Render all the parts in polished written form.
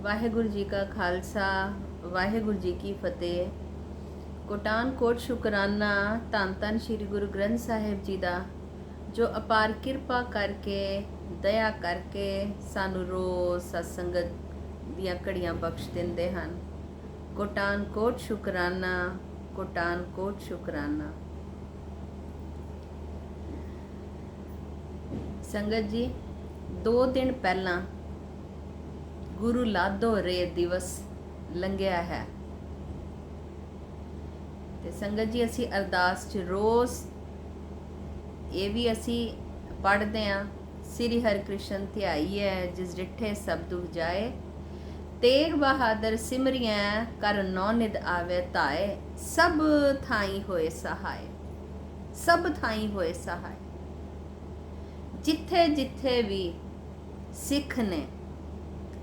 ਵਾਹਿਗੁਰੂ ਜੀ ਕਾ ਖਾਲਸਾ ਵਾਹਿਗੁਰੂ ਜੀ ਕੀ ਫਤਿਹ। ਕੋਟਾਨ ਕੋਟ ਸ਼ੁਕਰਾਨਾ ਧੰਨ ਧੰਨ ਸ਼੍ਰੀ ਗੁਰੂ ਗ੍ਰੰਥ ਸਾਹਿਬ ਜੀ ਦਾ, ਜੋ ਅਪਾਰ ਕਿਰਪਾ ਕਰਕੇ ਦਇਆ ਕਰਕੇ ਸਾਨੂੰ ਰੋਜ਼ ਸਤਸੰਗਤ ਦੀਆਂ ਘੜੀਆਂ ਬਖਸ਼ ਦਿੰਦੇ ਹਨ। ਕੋਟਾਨ ਕੋਟ ਸ਼ੁਕਰਾਨਾ, ਕੋਟਾਨ ਕੋਟ ਸ਼ੁਕਰਾਨਾ। ਸੰਗਤ ਜੀ, 2 ਦਿਨ ਪਹਿਲਾਂ ਗੁਰੂ ਲਾਧੋ ਰੇ ਦਿਵਸ ਲੰਘਿਆ ਹੈ ਤੇ ਸੰਗਤ ਜੀ ਅਸੀਂ ਅਰਦਾਸ 'ਚ ਰੋਜ਼ ਇਹ ਵੀ ਅਸੀਂ ਪੜ੍ਹਦੇ ਹਾਂ, ਸ੍ਰੀ ਹਰਿਕ੍ਰਿਸ਼ਨ ਧਿਆਈਐ ਜਿਸ ਡਿਠੇ ਸਭ ਦੁਖ ਜਾਏ, ਤੇਗ ਬਹਾਦਰ ਸਿਮਰਿਐ ਕਰ ਨੌ ਨਿਧ ਆਵੇ ਧਾਏ, ਸਭ ਥਾਈ ਹੋਏ ਸਹਾਏ, ਸਭ ਥਾਈ ਹੋਏ ਸਹਾਏ। ਜਿੱਥੇ ਜਿੱਥੇ ਵੀ ਸਿੱਖ ਨੇ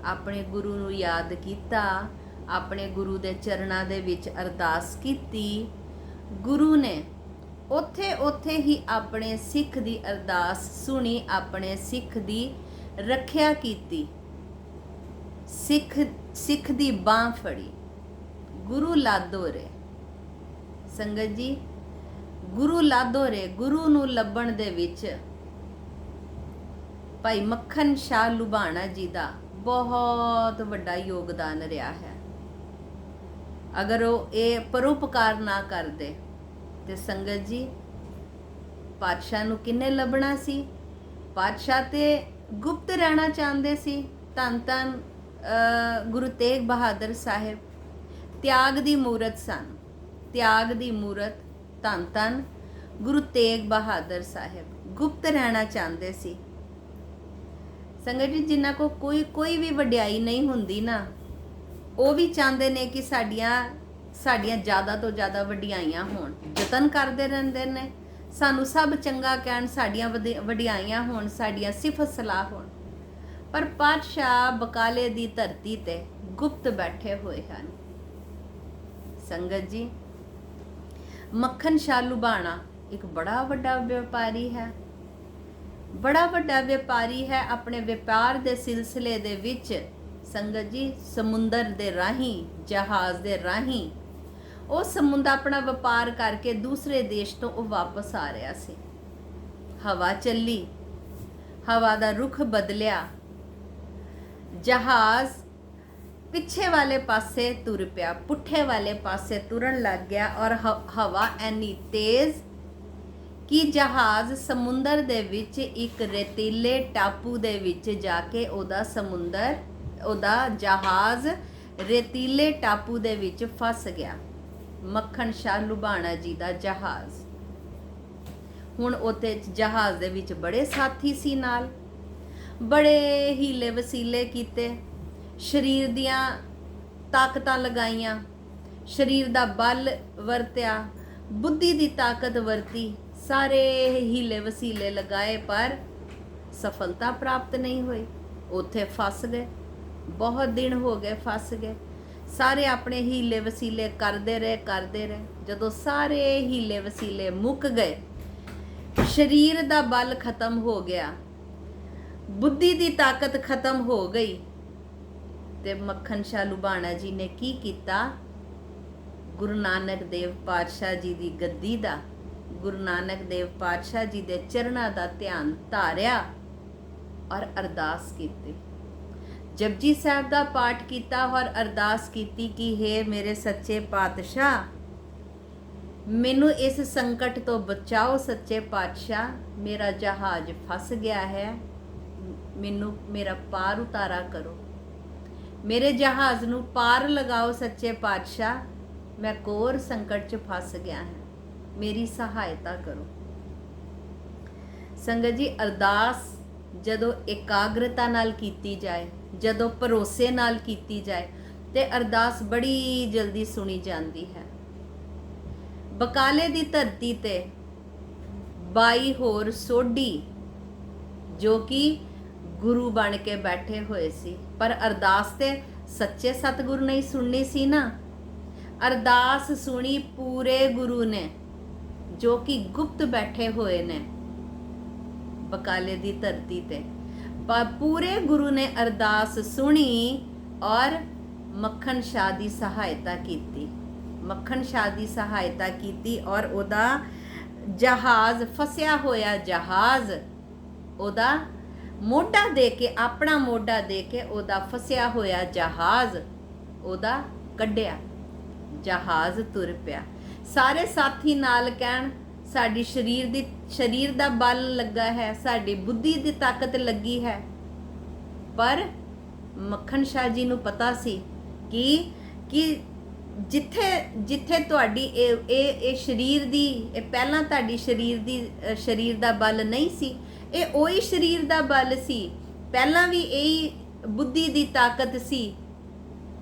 ਆਪਣੇ ਗੁਰੂ ਨੂੰ ਯਾਦ ਕੀਤਾ, ਆਪਣੇ ਗੁਰੂ ਦੇ ਚਰਨਾਂ ਦੇ ਵਿੱਚ ਅਰਦਾਸ ਕੀਤੀ, ਗੁਰੂ ਨੇ ਉੱਥੇ ਉੱਥੇ ਹੀ ਆਪਣੇ ਸਿੱਖ ਦੀ ਅਰਦਾਸ ਸੁਣੀ, ਆਪਣੇ ਸਿੱਖ ਦੀ ਰੱਖਿਆ ਕੀਤੀ, ਸਿੱਖ ਦੀ ਬਾਂਹ ਫੜੀ। ਗੁਰੂ ਲਾਧੋ ਰੇ ਸੰਗਤ ਜੀ, ਗੁਰੂ ਲਾਧੋ ਰੇ, ਗੁਰੂ ਨੂੰ ਲੱਭਣ ਦੇ ਵਿੱਚ ਭਾਈ ਮੱਖਣ ਸ਼ਾਹ ਲੁਬਾਣਾ ਜੀ ਦਾ ਬਹੁਤ ਵੱਡਾ ਯੋਗਦਾਨ ਰਿਹਾ ਹੈ। ਅਗਰ ਉਹ ਇਹ ਪਰਉਪਕਾਰ ਨਾ ਕਰਦੇ ਤੇ ਸੰਗਤ ਜੀ ਪਾਤਸ਼ਾਹ ਨੂੰ ਕਿੰਨੇ ਲੱਭਣਾ ਸੀ? ਪਾਤਸ਼ਾਹ ਤੇ ਗੁਪਤ ਰਹਿਣਾ ਚਾਹੁੰਦੇ ਸੀ। ਧੰਨ ਧੰਨ ਗੁਰੂ ਤੇਗ ਬਹਾਦਰ ਸਾਹਿਬ ਤਿਆਗ ਦੀ ਮੂਰਤ ਸਨ, ਤਿਆਗ ਦੀ ਮੂਰਤ। ਧੰਨ ਧੰਨ ਗੁਰੂ ਤੇਗ ਬਹਾਦਰ ਸਾਹਿਬ ਗੁਪਤ ਰਹਿਣਾ ਚਾਹੁੰਦੇ ਸੀ। ਸੰਗਤ ਜੀ, ਜਿਨ੍ਹਾਂ ਕੋ ਕੋਈ ਵੀ ਵਡਿਆਈ ਨਹੀਂ ਹੁੰਦੀ ਨਾ, ਉਹ ਵੀ ਚਾਹੁੰਦੇ ਨੇ ਕਿ ਸਾਡੀਆਂ ਜ਼ਿਆਦਾ ਤੋਂ ਜ਼ਿਆਦਾ ਵਡਿਆਈਆਂ ਹੋਣ, ਯਤਨ ਕਰਦੇ ਰਹਿੰਦੇ ਨੇ ਸਾਨੂੰ ਸਭ ਚੰਗਾ ਕਹਿਣ, ਸਾਡੀਆਂ ਵਡਿਆਈਆਂ ਹੋਣ, ਸਾਡੀਆਂ ਸਿਫਤ ਸਲਾਹ ਹੋਣ। ਪਰ ਪਾਤਸ਼ਾਹ ਬਕਾਲੇ ਦੀ ਧਰਤੀ ਤੇ ਗੁਪਤ ਬੈਠੇ ਹੋਏ ਹਨ। ਸੰਗਤ ਜੀ, ਮੱਖਣ ਸ਼ਾਹ ਲੁਬਾਣਾ ਇੱਕ ਬੜਾ ਵੱਡਾ ਵਪਾਰੀ ਹੈ, ਬੜਾ ਵੱਡਾ ਵਪਾਰੀ ਹੈ। ਆਪਣੇ ਵਪਾਰ ਦੇ ਸਿਲਸਿਲੇ ਦੇ ਵਿੱਚ ਸੰਗਤ ਜੀ ਸਮੁੰਦਰ ਦੇ ਰਾਹੀਂ, ਜਹਾਜ਼ ਦੇ ਰਾਹੀਂ ਉਹ ਸਮੁੰਦਰ ਆਪਣਾ ਵਪਾਰ ਕਰਕੇ ਦੂਸਰੇ ਦੇਸ਼ ਤੋਂ ਉਹ ਵਾਪਸ ਆ ਰਿਹਾ ਸੀ। ਹਵਾ ਚੱਲੀ, ਹਵਾ ਦਾ ਰੁਖ ਬਦਲਿਆ, ਜਹਾਜ਼ ਪਿੱਛੇ ਵਾਲੇ ਪਾਸੇ ਤੁਰ ਪਿਆ, ਪੁੱਠੇ ਵਾਲੇ ਪਾਸੇ ਤੁਰਨ ਲੱਗ ਗਿਆ ਔਰ ਹਵਾ ਐਨੀ ਤੇਜ਼ ਕਿ ਜਹਾਜ਼ ਸਮੁੰਦਰ ਦੇ ਵਿੱਚ ਇੱਕ ਰੇਤੀਲੇ ਟਾਪੂ ਦੇ ਵਿੱਚ ਜਾ ਕੇ ਉਹਦਾ ਜਹਾਜ਼ ਰੇਤੀਲੇ ਟਾਪੂ ਦੇ ਵਿੱਚ ਫਸ ਗਿਆ। ਮੱਖਣ ਸ਼ਾਹ ਲੁਬਾਣਾ ਜੀ ਦਾ ਜਹਾਜ਼। ਹੁਣ ਉੱਥੇ ਜਹਾਜ਼ ਦੇ ਵਿੱਚ ਬੜੇ ਸਾਥੀ ਸੀ ਨਾਲ, ਬੜੇ ਹੀਲੇ ਵਸੀਲੇ ਕੀਤੇ, ਸਰੀਰ ਦੀਆਂ ਤਾਕਤਾਂ ਲਗਾਈਆਂ, ਸਰੀਰ ਦਾ ਬਲ ਵਰਤਿਆ, ਬੁੱਧੀ ਦੀ ਤਾਕਤ ਵਰਤੀ, ਸਾਰੇ ਹੀਲੇ ਵਸੀਲੇ ਲਗਾਏ ਪਰ ਸਫਲਤਾ ਪ੍ਰਾਪਤ ਨਹੀਂ ਹੋਈ। ਉੱਥੇ ਫਸ ਗਏ, ਬਹੁਤ ਦਿਨ ਹੋ ਗਏ ਫਸ ਗਏ। ਸਾਰੇ ਆਪਣੇ ਹੀਲੇ ਵਸੀਲੇ ਕਰਦੇ ਰਹੇ। ਜਦੋਂ ਸਾਰੇ ਹੀਲੇ ਵਸੀਲੇ ਮੁੱਕ ਗਏ, ਸਰੀਰ ਦਾ ਬਲ ਖਤਮ ਹੋ ਗਿਆ, ਬੁੱਧੀ ਦੀ ਤਾਕਤ ਖਤਮ ਹੋ ਗਈ, ਤੇ ਮੱਖਣ ਸ਼ਾਹ ਲੁਬਾਣਾ ਜੀ ਨੇ ਕੀ ਕੀਤਾ? ਗੁਰੂ ਨਾਨਕ ਦੇਵ ਪਾਤਸ਼ਾਹ ਜੀ ਦੀ ਗੱਦੀ ਦਾ, ਗੁਰੂ ਨਾਨਕ ਦੇਵ ਪਾਤਸ਼ਾਹ ਜੀ ਦੇ ਚਰਨਾਂ ਦਾ ਧਿਆਨ ਧਾਰਿਆ ਔਰ ਅਰਦਾਸ ਕੀਤੀ। ਜਪਜੀ ਸਾਹਿਬ ਦਾ ਪਾਠ ਕੀਤਾ ਔਰ ਅਰਦਾਸ ਕੀਤੀ ਕਿ ਹੇ ਮੇਰੇ ਸੱਚੇ ਪਾਤਸ਼ਾਹ, ਮੈਨੂੰ ਇਸ ਸੰਕਟ ਤੋਂ ਬਚਾਓ। ਸੱਚੇ ਪਾਤਸ਼ਾਹ, ਮੇਰਾ ਜਹਾਜ਼ ਫਸ ਗਿਆ ਹੈ, ਮੈਨੂੰ ਮੇਰਾ ਪਾਰ ਉਤਾਰਾ ਕਰੋ, ਮੇਰੇ ਜਹਾਜ਼ ਨੂੰ ਪਾਰ ਲਗਾਓ। ਸੱਚੇ ਪਾਤਸ਼ਾਹ, ਮੈਂ ਘੋਰ ਸੰਕਟ 'ਚ ਫਸ ਗਿਆ ਹਾਂ, ਮੇਰੀ ਸਹਾਇਤਾ ਕਰੋ। ਸੰਗਤ ਜੀ, ਅਰਦਾਸ ਜਦੋਂ ਇਕਾਗਰਤਾ ਨਾਲ ਕੀਤੀ ਜਾਏ, ਜਦੋਂ ਭਰੋਸੇ ਨਾਲ ਕੀਤੀ ਜਾਏ ਤੇ ਅਰਦਾਸ ਬੜੀ ਜਲਦੀ ਸੁਣੀ ਜਾਂਦੀ ਹੈ। ਬਕਾਲੇ ਦੀ ਧਰਤੀ ਤੇ 22 ਹੋਰ ਸੋਢੀ ਜੋ ਕਿ ਗੁਰੂ ਬਣ ਕੇ ਬੈਠੇ ਹੋਏ ਸੀ, ਪਰ ਅਰਦਾਸ ਤੇ ਸੱਚੇ ਸਤਿਗੁਰੂ ਨੇ ਸੁਣਨੀ ਸੀ ਨਾ। ਅਰਦਾਸ ਸੁਣੀ ਪੂਰੇ ਗੁਰੂ ਨੇ ਜੋ ਕਿ ਗੁਪਤ ਬੈਠੇ ਹੋਏ ਨੇ ਬਕਾਲੇ ਦੀ ਧਰਤੀ ਤੇ। ਪੂਰੇ ਗੁਰੂ ਨੇ ਅਰਦਾਸ ਸੁਣੀ और मक्खन शाह की सहायता की। मक्खन शाह की सहायता की और उहदा जहाज़ फसिया होया जहाज़ उहदा मोढा दे के, अपना मोढा दे के उहदा फसिया होया जहाज़ उहदा कढ़िया, जहाज़ तुर पिया। सारे साथी नाल कहण साडी शरीर दा बल लगा है, साडी बुद्धि दी ताकत लगी है, पर मक्खन शाह जी नूं पता सी कि जिथे जिथे तुहाडी ए शरीर दी पहला तुहाडी शरीर दा बल नहीं सी, ये ओही शरीर दा बल सी, पहला भी यही बुद्धि दी ताकत सी,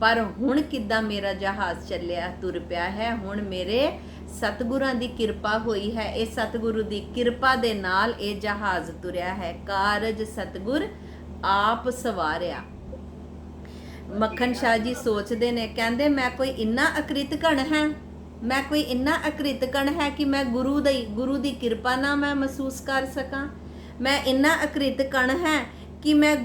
पर हुण किद्दां मेरा जहाज़ चलिया तुर पिया है। हुण मेरे सतगुरां दी किरपा होई है, ये सतगुरु दी किरपा दे नाल ये जहाज़ तुरया है। कारज सतगुर आप सवारिया। मक्खन शाह जी सोचते ने, कहते मैं कोई इन्ना अकृत घण है, मैं कोई इन्ना अकृत घण है कि मैं गुरु दी किरपा ना मैं महसूस कर सकां। मैं इन्ना अकृत घण है कि मैं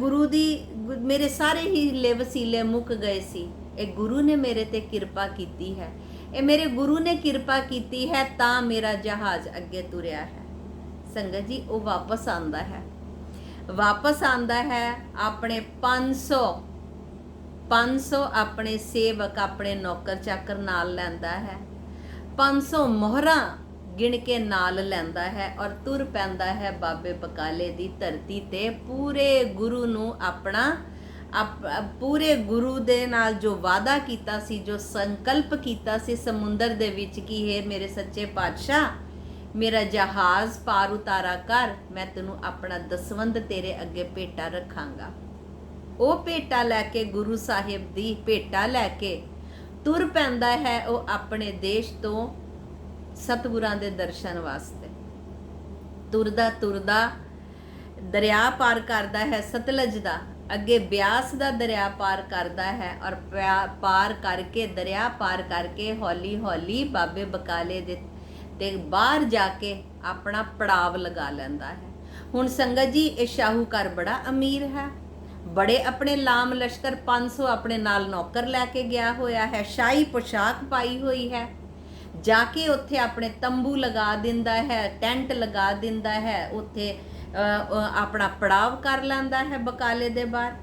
मेरे सारे हीले वसीले मुक गए सी। ये गुरु ने मेरे ते किरपा कीती है, ये मेरे गुरु ने किरपा कीती है, तां मेरा जहाज़ अगे तुरया है। संगत जी वो वापस आंदा है, वापस आंदा है अपने 500 अपने सेवक, अपने नौकर चाकर नाल लैंदा है, 500 मोहरां गिण के नाल लैंदा है और तुर पैंदा है बाबे बकाले दी धरती ते। पूरे गुरु नूं अपना पूरे गुरु दे नाल जो वादा कीता सी, जो संकल्प कीता सी समुंदर दे विच कि हे मेरे सच्चे पातशाह, मेरा जहाज़ पार उतारा कर, मैं तेनू अपना दसवंध तेरे अगे भेटा रखांगा। वो भेटा लैके गुरु साहिब दी भेटा लैके तुर पैंदा है वो अपने देश तो सतगुरां दे दर्शन वास्ते। तुरदा तुरदा दरिया पार करदा है सतलज दा, अगे ब्यास दा दरिया पार करदा है और पार करके दरिया पार करके हौली हौली बाबे बकाले दे ते बाहर जाके अपना पड़ाव लगा लैंदा है। हुण संगत जी ये शाहूकार बड़ा अमीर है, बड़े अपने लाम लश्कर 500 अपने नाल नौकर लैके गया होया है, शाही पोशाक पाई हुई है, जाके उत्थे अपने तंबू लगा दिंदा है, टेंट लगा दिंदा है, उत्थे अपना पड़ाव कर लैंदा है बकाले दे बाहर।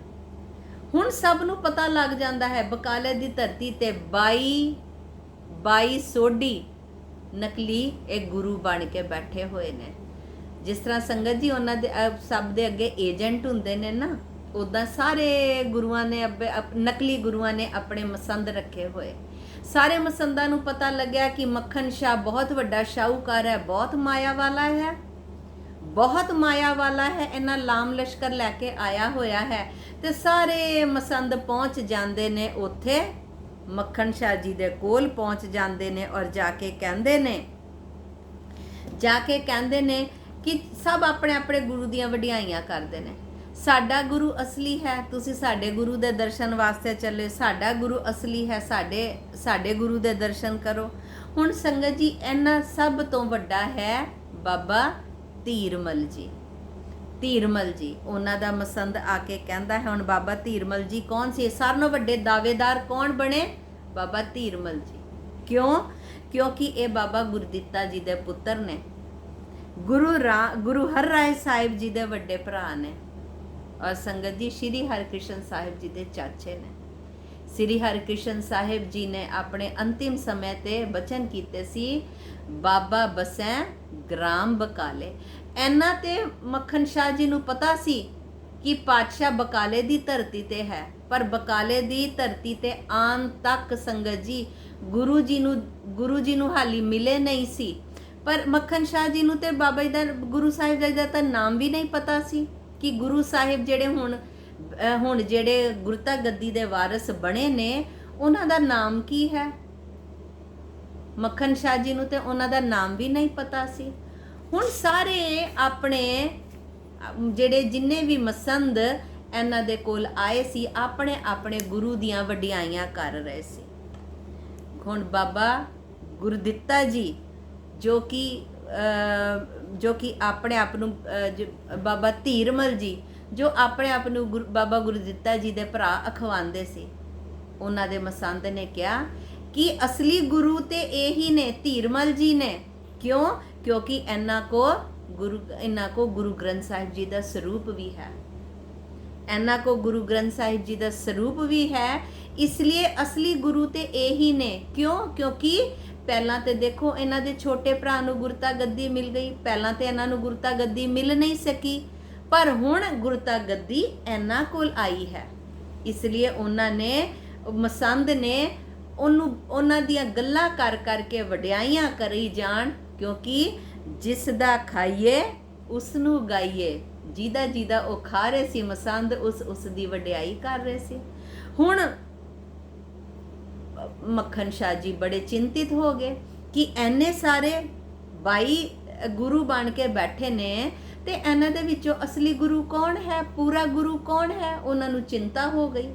हुण सब नूं पता लग जांदा है बकाले दी धरती ते 22 सोढी नकली एक गुरु बन के बैठे हुए ने। जिस तरह संगत जी उन्हां दे सब दे अगे एजेंट हुंदे ने ना, उदां सारे गुरुआं ने नकली गुरुआं ने अपने मसंद रखे हुए। सारे मसंदां नूं पता लग्या कि मक्खन शाह बहुत वड्डा शाहूकार है, बहुत माया वाला है, बहुत माया वाला है, इन्ना लाम लश्कर लैके आया होया है। ते सारे मसंद पहुंच जांदे ने उत्थे मक्खन शाह जी दे कोल पहुंच जांदे ने और जाके कहंदे ने कि सब अपने अपने गुरु दियां वडियाइयां करदे ने। साडा गुरु असली है, तुसी साडे गुरु दे दर्शन वास्ते चले, साडा गुरु असली है, साडे गुरु दे दर्शन करो। हुण संगत जी इन्ना सब तो वड्डा है बाबा धीरमल जी। धीरमल जी उन्हां दा मसंद आके कहंदा है, हुण बाबा धीरमल जी कौन सी? सारे नालों वड्डे दावेदार कौन बने? बाबा धीरमल जी। क्यों? क्योंकि ये बाबा गुरदित्ता जी दे पुत्र ने, गुरु हर राय साहिब जी दे वड्डे भरा ने और संगत जी श्री हरकृष्ण साहिब जी दे चाचे ने। श्री हरकृष्ण साहिब जी ने अपने अंतिम समय ते बचन कीते सी, बाबा बसैं ग्राम बकाले। इन्ना ते मक्खन शाह जी नूं पता सी कि पातशाह बकाले दी धरती ते है, पर बकाले दी धरती ते आन तक संगत जी गुरु जी नूं हाली मिले नहीं सी। पर मक्खन शाह जी नूं ते बाबा जी दा गुरु साहिब जी दा नाम भी नहीं पता सी कि गुरु साहिब जेड़े हुण जेड़े गुरता गद्दी दे वारिस बने ने उन्हां दा नाम की है। मक्खन शाह जी नूं ते उन्हां दा नाम भी नहीं पता सी। हुण सारे अपने जेड़े जिन्ने भी मसंद इन्हां दे कोल आए सी अपने अपने गुरु दियां वडियाइयां कर रहे सी। हुण बाबा गुरदित्ता जी जो कि अपने आप नूं बाबा धीरमल जी जो अपने आप नूं बाबा गुरदित्ता जी दे भरा अखवांदे सी, ਉਹਨਾਂ ਦੇ ਮਸੰਦ ਨੇ ਕਿਹਾ ਕਿ ਅਸਲੀ ਗੁਰੂ ਤੇ ਇਹੀ ਨੇ, ਧੀਰਮਲ ਜੀ ਨੇ। ਕਿਉਂ? ਕਿਉਂਕਿ ਇਹਨਾਂ ਕੋ ਗੁਰੂ ਗ੍ਰੰਥ ਸਾਹਿਬ ਜੀ ਦਾ ਸਰੂਪ ਵੀ ਹੈ, ਇਹਨਾਂ ਕੋ ਗੁਰੂ ਗ੍ਰੰਥ ਸਾਹਿਬ ਜੀ ਦਾ ਸਰੂਪ ਵੀ ਹੈ, ਇਸ ਲਈ ਅਸਲੀ ਗੁਰੂ ਤੇ ਇਹੀ ਨੇ। ਕਿਉਂ? ਕਿਉਂਕਿ ਪਹਿਲਾਂ ਤੇ ਦੇਖੋ ਇਹਨਾਂ ਦੇ ਛੋਟੇ ਭਰਾ ਨੂੰ ਗੁਰਤਾ ਗੱਦੀ ਮਿਲ ਗਈ, ਪਹਿਲਾਂ ਤੇ ਇਹਨਾਂ ਨੂੰ ਗੁਰਤਾ ਗੱਦੀ ਮਿਲ ਨਹੀਂ ਸਕੀ, ਪਰ ਹੁਣ ਗੁਰਤਾ ਗੱਦੀ ਇਹਨਾਂ ਕੋਲ ਆਈ ਹੈ। ਇਸ ਲਈ ਉਹਨਾਂ ਨੇ, ਮਸੰਦ ਨੇ ਉਹਨਾਂ ਦੀਆਂ ਗੱਲਾਂ ਕਰ ਕਰਕੇ ਵਡਿਆਈਆਂ ਕਰੀ ਜਾਣ, ਕਿਉਂਕਿ ਜਿਸ ਦਾ ਖਾਈਏ ਉਸ ਨੂੰ ਗਾਈਏ। ਜਿਹਦਾ ਉਹ ਖਾ ਰਹੇ ਸੀ ਮਸੰਦ, ਉਸ ਦੀ ਵਡਿਆਈ ਕਰ ਰਹੇ ਸੀ। ਹੁਣ ਮੱਖਣ ਸ਼ਾਹ ਜੀ ਬੜੇ ਚਿੰਤਿਤ ਹੋ ਗਏ ਕਿ ਐਨੇ ਸਾਰੇ 22 ਗੁਰੂ ਬਣ ਕੇ ਬੈਠੇ ਨੇ ਤੇ ਇਹਨਾਂ ਦੇ ਵਿੱਚੋਂ ਅਸਲੀ ਗੁਰੂ ਕੌਣ ਹੈ, ਪੂਰਾ ਗੁਰੂ ਕੌਣ ਹੈ? ਉਹਨਾਂ ਨੂੰ ਚਿੰਤਾ ਹੋ ਗਈ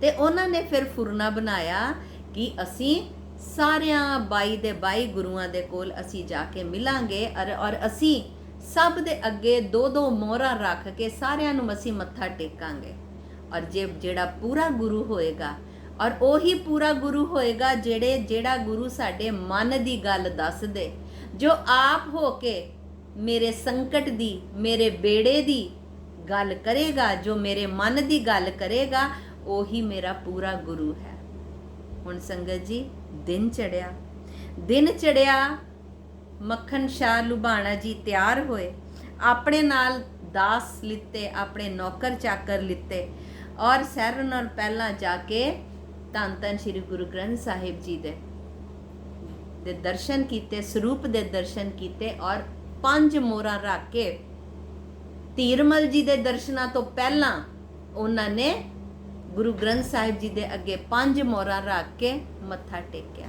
ਤੇ ਉਹਨਾਂ ਨੇ ਫਿਰ ਫੁਰਨਾ ਬਣਾਇਆ ਕਿ ਅਸੀਂ ਸਾਰਿਆਂ 22 ਦੇ 22 ਗੁਰੂਆਂ ਦੇ ਕੋਲ ਅਸੀਂ ਜਾ ਕੇ ਮਿਲਾਂਗੇ ਔਰ ਅਸੀਂ ਸਭ ਦੇ ਅੱਗੇ 2-2 ਮੋਹਰਾਂ ਰੱਖ ਕੇ ਸਾਰਿਆਂ ਨੂੰ ਅਸੀਂ ਮੱਥਾ ਟੇਕਾਂਗੇ। ਔਰ ਜਿਹੜਾ ਪੂਰਾ ਗੁਰੂ ਹੋਏਗਾ, ਔਰ ਉਹੀ ਪੂਰਾ ਗੁਰੂ ਹੋਏਗਾ ਜਿਹੜਾ ਗੁਰੂ ਸਾਡੇ ਮਨ ਦੀ ਗੱਲ ਦੱਸ ਦੇ, ਜੋ ਆਪ ਹੋ ਕੇ ਮੇਰੇ ਸੰਕਟ ਦੀ, ਮੇਰੇ ਬੇੜੇ ਦੀ ਗੱਲ ਕਰੇਗਾ, ਜੋ ਮੇਰੇ ਮਨ ਦੀ ਗੱਲ ਕਰੇਗਾ, ਉਹੀ ਮੇਰਾ ਪੂਰਾ ਗੁਰੂ ਹੈ। ਹੁਣ ਸੰਗਤ ਜੀ ਦਿਨ ਚੜਿਆ, ਮੱਖਣ ਸ਼ਾਹ ਲੁਬਾਣਾ ਜੀ ਤਿਆਰ ਹੋਏ, ਆਪਣੇ ਨਾਲ ਦਾਸ ਲਿੱਤੇ, ਆਪਣੇ ਨੌਕਰ ਚਾਕਰ ਲਿੱਤੇ ਔਰ ਸਾਰਿਆਂ ਨਾਲ ਪਹਿਲਾਂ ਜਾ ਕੇ ਧੰਨ ਸ਼੍ਰੀ ਗੁਰੂ ਗ੍ਰੰਥ ਸਾਹਿਬ ਜੀ ਦੇ ਦਰਸ਼ਨ ਕੀਤੇ, ਸਰੂਪ ਦੇ ਦਰਸ਼ਨ ਕੀਤੇ ਔਰ 5 ਮੋਹਰਾਂ ਰੱਖ ਕੇ ਧੀਰਮਲ ਜੀ ਦੇ ਦਰਸ਼ਨਾਂ ਤੋਂ ਪਹਿਲਾਂ ਉਹਨਾਂ ਨੇ ਗੁਰੂ ਗ੍ਰੰਥ ਸਾਹਿਬ ਜੀ ਦੇ ਅੱਗੇ 5 ਮੋਹਰਾਂ ਰੱਖ ਕੇ ਮੱਥਾ ਟੇਕਿਆ।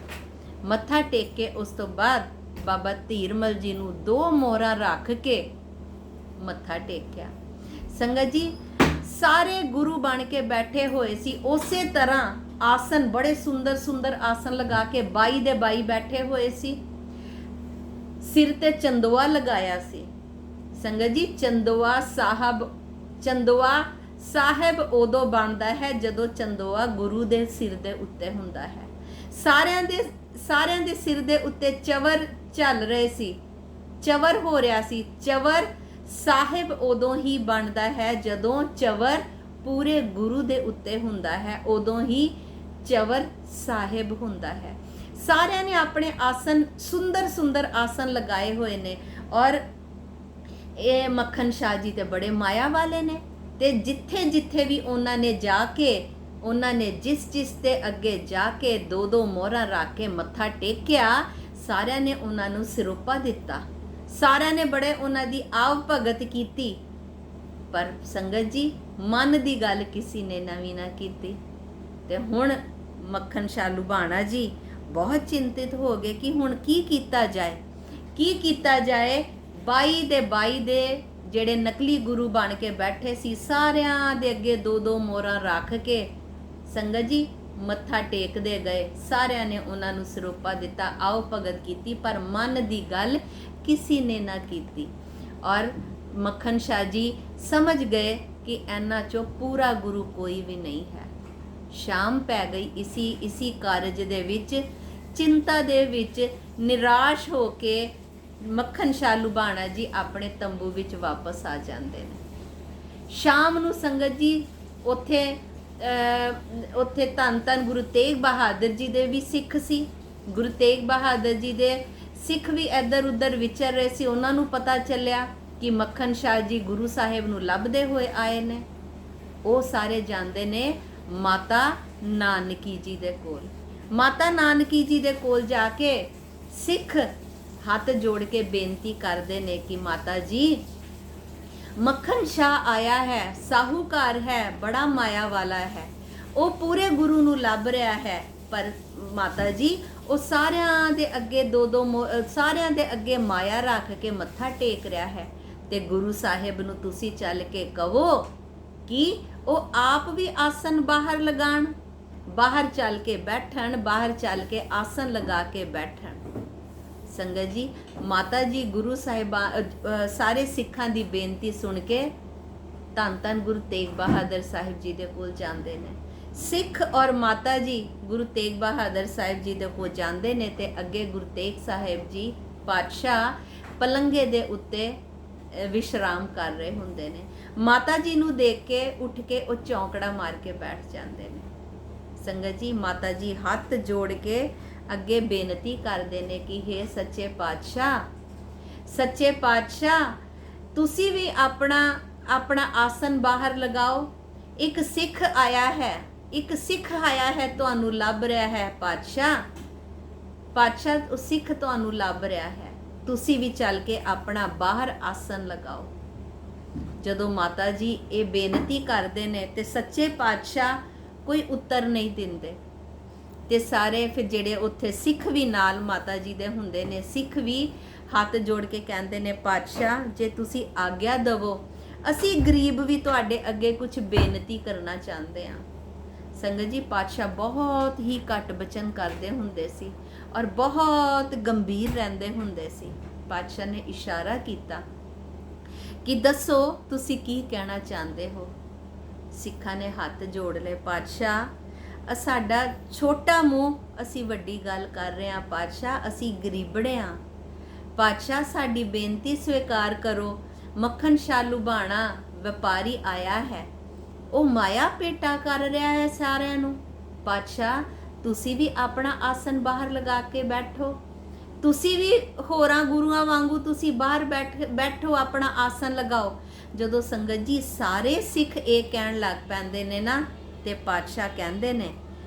ਮੱਥਾ ਟੇਕ ਕੇ ਉਸ ਤੋਂ ਬਾਅਦ ਬਾਬਾ ਧੀਰਮਲ ਜੀ ਨੂੰ 2 ਮੋਹਰਾਂ ਰੱਖ ਕੇ ਮੱਥਾ ਟੇਕਿਆ। ਸੰਗਤ ਜੀ ਸਾਰੇ ਗੁਰੂ ਬਣ ਕੇ ਬੈਠੇ ਹੋਏ ਸੀ, ਉਸੇ ਤਰ੍ਹਾਂ ਆਸਨ, ਬੜੇ ਸੁੰਦਰ ਆਸਨ ਲਗਾ ਕੇ 22 ਦੇ 22 ਬੈਠੇ ਹੋਏ ਸੀ। ਸਿਰ ਤੇ ਚੰਦੋਆ ਲਗਾਇਆ ਸੀ। ਸੰਗਤ ਜੀ ਚੰਦੋਆ ਸਾਹਿਬ ਉਦੋਂ ਬਣਦਾ ਹੈ ਜਦੋਂ ਚੰਦੋਆ ਗੁਰੂ ਦੇ ਸਿਰ ਦੇ ਉੱਤੇ ਹੁੰਦਾ ਹੈ। ਸਾਰਿਆਂ ਦੇ ਸਿਰ ਦੇ ਉੱਤੇ ਚਵਰ ਚੱਲ ਰਹੇ ਸੀ, ਚਵਰ ਹੋ ਰਿਹਾ ਸੀ। ਚਵਰ ਸਾਹਿਬ ਉਦੋਂ ਹੀ ਬਣਦਾ ਹੈ ਜਦੋਂ ਚਵਰ ਪੂਰੇ ਗੁਰੂ ਦੇ ਉੱਤੇ ਹੁੰਦਾ ਹੈ, ਉਦੋਂ ਹੀ ਚਵਰ ਸਾਹਿਬ ਹੁੰਦਾ ਹੈ। ਸਾਰਿਆਂ ਨੇ ਆਪਣੇ ਆਸਨ, ਸੁੰਦਰ ਆਸਨ ਲਗਾਏ ਹੋਏ ਨੇ ਔਰ ਇਹ ਮੱਖਣ ਸ਼ਾਹ ਜੀ ਤੇ ਬੜੇ ਮਾਇਆ ਵਾਲੇ ਨੇ ਤੇ ਜਿੱਥੇ ਵੀ ਉਹਨਾਂ ਨੇ ਜਾ ਕੇ, ਉਹਨਾਂ ਨੇ ਜਿਸ ਦੇ ਅੱਗੇ ਜਾ ਕੇ 2-2 ਮੋਹਰਾਂ ਰੱਖ ਕੇ ਮੱਥਾ ਟੇਕਿਆ, ਸਾਰਿਆਂ ਨੇ ਉਹਨਾਂ ਨੂੰ ਸਿਰੋਪਾ ਦਿੱਤਾ, ਸਾਰਿਆਂ ਨੇ ਬੜੇ ਉਹਨਾਂ ਦੀ ਆਵ ਭਗਤ ਕੀਤੀ। ਪਰ ਸੰਗਤ ਜੀ ਮਨ ਦੀ ਗੱਲ ਕਿਸੇ ਨੇ ਨਵੀਂ ਨਾ ਕੀਤੀ। ਤੇ ਹੁਣ ਮੱਖਣ ਸ਼ਾਹ ਲੁਬਾਣਾ ਜੀ ਬਹੁਤ ਚਿੰਤਿਤ ਹੋ ਗਏ ਕਿ ਹੁਣ ਕੀ ਕੀਤਾ ਜਾਏ। 22 ਦੇ 22 ਦੇ ਜਿਹੜੇ ਨਕਲੀ ਗੁਰੂ ਬਣ ਕੇ ਬੈਠੇ ਸੀ, ਸਾਰਿਆਂ ਦੇ ਅੱਗੇ 2-2 ਮੋਹਰਾਂ ਰੱਖ ਕੇ ਸੰਗਤ ਜੀ ਮੱਥਾ ਟੇਕਦੇ ਗਏ। ਸਾਰਿਆਂ ਨੇ ਉਹਨਾਂ ਨੂੰ ਸਿਰੋਪਾ ਦਿੱਤਾ, ਆਓ ਭਗਤ ਕੀਤੀ, ਪਰ ਮਨ ਦੀ ਗੱਲ ਕਿਸੇ ਨੇ ਨਾ ਕੀਤੀ। ਔਰ ਮੱਖਣ ਸ਼ਾਹ ਜੀ ਸਮਝ ਗਏ ਕਿ ਇਹਨਾਂ ਚੋਂ ਪੂਰਾ ਗੁਰੂ ਕੋਈ ਵੀ ਨਹੀਂ ਹੈ। ਸ਼ਾਮ ਪੈ ਗਈ। ਇਸੀ ਕਾਰਜ ਦੇ ਵਿੱਚ, ਚਿੰਤਾ ਦੇ ਵਿੱਚ ਨਿਰਾਸ਼ ਹੋ ਕੇ ਮੱਖਣ ਸ਼ਾਹ ਲੁਬਾਣਾ ਜੀ ਆਪਣੇ ਤੰਬੂ ਵਿੱਚ ਵਾਪਸ ਆ ਜਾਂਦੇ ਨੇ। ਸ਼ਾਮ ਨੂੰ ਸੰਗਤ ਜੀ ਉੱਥੇ ਧੰਨ ਗੁਰੂ ਤੇਗ ਬਹਾਦਰ ਜੀ ਦੇ ਵੀ ਸਿੱਖ ਸੀ। ਗੁਰੂ ਤੇਗ ਬਹਾਦਰ ਜੀ ਦੇ ਸਿੱਖ ਵੀ ਇੱਧਰ ਉੱਧਰ ਵਿਚਰ ਰਹੇ ਸੀ। ਉਹਨਾਂ ਨੂੰ ਪਤਾ ਚੱਲਿਆ ਕਿ ਮੱਖਣ ਸ਼ਾਹ ਜੀ ਗੁਰੂ ਸਾਹਿਬ ਨੂੰ ਲੱਭਦੇ ਹੋਏ ਆਏ ਨੇ। ਉਹ ਸਾਰੇ ਜਾਂਦੇ ਨੇ ਮਾਤਾ ਨਾਨਕੀ ਜੀ ਦੇ ਕੋਲ। ਮਾਤਾ ਨਾਨਕੀ ਜੀ ਦੇ ਕੋਲ ਜਾ ਕੇ ਸਿੱਖ ਹੱਥ ਜੋੜ ਕੇ ਬੇਨਤੀ ਕਰਦੇ ਨੇ ਕਿ ਮਾਤਾ ਜੀ, ਮੱਖਣ ਸ਼ਾਹ ਆਇਆ ਹੈ, ਸਾਹੂਕਾਰ ਹੈ, ਬੜਾ ਮਾਇਆ ਵਾਲਾ ਹੈ, ਉਹ ਪੂਰੇ ਗੁਰੂ ਨੂੰ ਲੱਭ ਰਿਹਾ ਹੈ, ਪਰ ਮਾਤਾ ਜੀ ਉਹ ਸਾਰਿਆਂ ਦੇ ਅੱਗੇ ਸਾਰਿਆਂ ਦੇ ਅੱਗੇ ਮਾਇਆ ਰੱਖ ਕੇ ਮੱਥਾ ਟੇਕ ਰਿਹਾ ਹੈ ਤੇ ਗੁਰੂ ਸਾਹਿਬ ਨੂੰ ਤੁਸੀਂ ਚੱਲ ਕੇ ਕਹੋ ਕਿ ਉਹ ਆਪ ਵੀ ਆਸਨ ਬਾਹਰ ਲਗਾਣ, ਬਾਹਰ ਚੱਲ ਕੇ ਬੈਠਣ, ਬਾਹਰ ਚੱਲ ਕੇ ਆਸਨ ਲਗਾ ਕੇ ਬੈਠਣ। ਸੰਗਤ ਜੀ ਮਾਤਾ ਜੀ ਗੁਰੂ ਸਾਹਿਬਾਂ ਸਾਰੇ ਸਿੱਖਾਂ ਦੀ ਬੇਨਤੀ ਸੁਣ ਕੇ ਧੰਨ ਗੁਰੂ ਤੇਗ ਬਹਾਦਰ ਸਾਹਿਬ ਜੀ ਦੇ ਕੋਲ ਜਾਂਦੇ ਨੇ ਸਿੱਖ ਔਰ ਮਾਤਾ ਜੀ ਗੁਰੂ ਤੇਗ ਬਹਾਦਰ ਸਾਹਿਬ ਜੀ ਦੇ ਕੋਲ ਜਾਂਦੇ ਨੇ ਤੇ ਅੱਗੇ ਗੁਰੂ ਤੇਗ ਸਾਹਿਬ ਜੀ ਪਾਤਸ਼ਾਹ ਪਲੰਗੇ ਦੇ ਉੱਤੇ ਵਿਸ਼ਰਾਮ ਕਰ ਰਹੇ ਹੁੰਦੇ ਨੇ। ਮਾਤਾ ਜੀ ਨੂੰ ਦੇਖ ਕੇ ਉੱਠ ਕੇ ਉਹ ਚੌਂਕੜਾ ਮਾਰ ਕੇ ਬੈਠ ਜਾਂਦੇ ਨੇ। ਸੰਗਤ ਜੀ, ਮਾਤਾ ਜੀ ਹੱਥ ਜੋੜ ਕੇ ਅੱਗੇ ਬੇਨਤੀ ਕਰਦੇ ਨੇ ਕਿ हे ਸੱਚੇ ਪਾਤਸ਼ਾਹ ਤੁਸੀਂ ਵੀ ਆਪਣਾ ਆਸਨ ਬਾਹਰ ਲਗਾਓ। ਇੱਕ ਸਿੱਖ ਆਇਆ ਹੈ ਤੁਹਾਨੂੰ ਲੱਭ ਰਿਹਾ ਹੈ ਪਾਤਸ਼ਾਹ ਉਹ ਸਿੱਖ ਤੁਹਾਨੂੰ ਲੱਭ ਰਿਹਾ ਹੈ, ਤੁਸੀਂ ਵੀ ਚੱਲ ਕੇ ਆਪਣਾ ਬਾਹਰ ਆਸਨ ਲਗਾਓ। ਜਦੋਂ ਮਾਤਾ ਜੀ ਇਹ ਬੇਨਤੀ ਕਰਦੇ ਨੇ ਤੇ ਸੱਚੇ ਪਾਤਸ਼ਾਹ ਕੋਈ ਉੱਤਰ ਨਹੀਂ ਦਿੰਦੇ ਤੇ ਸਾਰੇ ਫਿਰ ਜਿਹੜੇ ਉੱਥੇ ਸਿੱਖ ਵੀ ਨਾਲ ਮਾਤਾ ਜੀ ਦੇ ਹੁੰਦੇ ਨੇ, ਸਿੱਖ ਵੀ ਹੱਥ ਜੋੜ ਕੇ ਕਹਿੰਦੇ ਨੇ ਪਾਤਸ਼ਾਹ ਜੇ ਤੁਸੀਂ ਆਗਿਆ ਦਵੋ ਅਸੀਂ ਗਰੀਬ ਵੀ ਤੁਹਾਡੇ ਅੱਗੇ ਕੁਝ ਬੇਨਤੀ ਕਰਨਾ ਚਾਹੁੰਦੇ ਹਾਂ। ਸੰਗਤ ਜੀ, ਪਾਤਸ਼ਾਹ ਬਹੁਤ ਹੀ ਘੱਟ ਬਚਨ ਕਰਦੇ ਹੁੰਦੇ ਸੀ ਔਰ ਬਹੁਤ ਗੰਭੀਰ ਰਹਿੰਦੇ ਹੁੰਦੇ ਸੀ। ਪਾਤਸ਼ਾਹ ਨੇ ਇਸ਼ਾਰਾ ਕੀਤਾ ਕਿ ਦੱਸੋ ਤੁਸੀਂ ਕੀ ਕਹਿਣਾ ਚਾਹੁੰਦੇ ਹੋ। ਸਿੱਖਾਂ ਨੇ ਹੱਥ ਜੋੜ ਲਏ, ਪਾਤਸ਼ਾਹ ਸਾਡਾ ਛੋਟਾ ਮੂੰਹ ਅਸੀਂ ਵੱਡੀ ਗੱਲ ਕਰ ਰਹੇ ਹਾਂ ਪਾਤਸ਼ਾਹ, ਅਸੀਂ ਗਰੀਬੜੇ ਹਾਂ ਪਾਤਸ਼ਾਹ, ਸਾਡੀ ਬੇਨਤੀ ਸਵੀਕਾਰ ਕਰੋ। ਮੱਖਣ ਸ਼ਾਹ ਲੁਬਾਣਾ ਵਪਾਰੀ ਆਇਆ ਹੈ, ਉਹ ਮਾਇਆ ਪੇਟਾ ਕਰ ਰਿਹਾ ਹੈ ਸਾਰਿਆਂ ਨੂੰ। ਪਾਤਸ਼ਾਹ ਤੁਸੀਂ ਵੀ ਆਪਣਾ ਆਸਨ ਬਾਹਰ ਲਗਾ ਕੇ ਬੈਠੋ, ਤੁਸੀਂ ਵੀ ਹੋਰਾਂ ਗੁਰੂਆਂ ਵਾਂਗੂ ਤੁਸੀਂ ਬਾਹਰ ਬੈਠੋ, ਆਪਣਾ ਆਸਨ ਲਗਾਓ। ਜਦੋਂ ਸੰਗਤ ਜੀ ਸਾਰੇ ਸਿੱਖ ਇਹ ਕਹਿਣ ਲੱਗ ਪੈਂਦੇ ਨੇ ਨਾ ਤੇ ਪਾਤਸ਼ਾਹ ਕਹਿੰਦੇ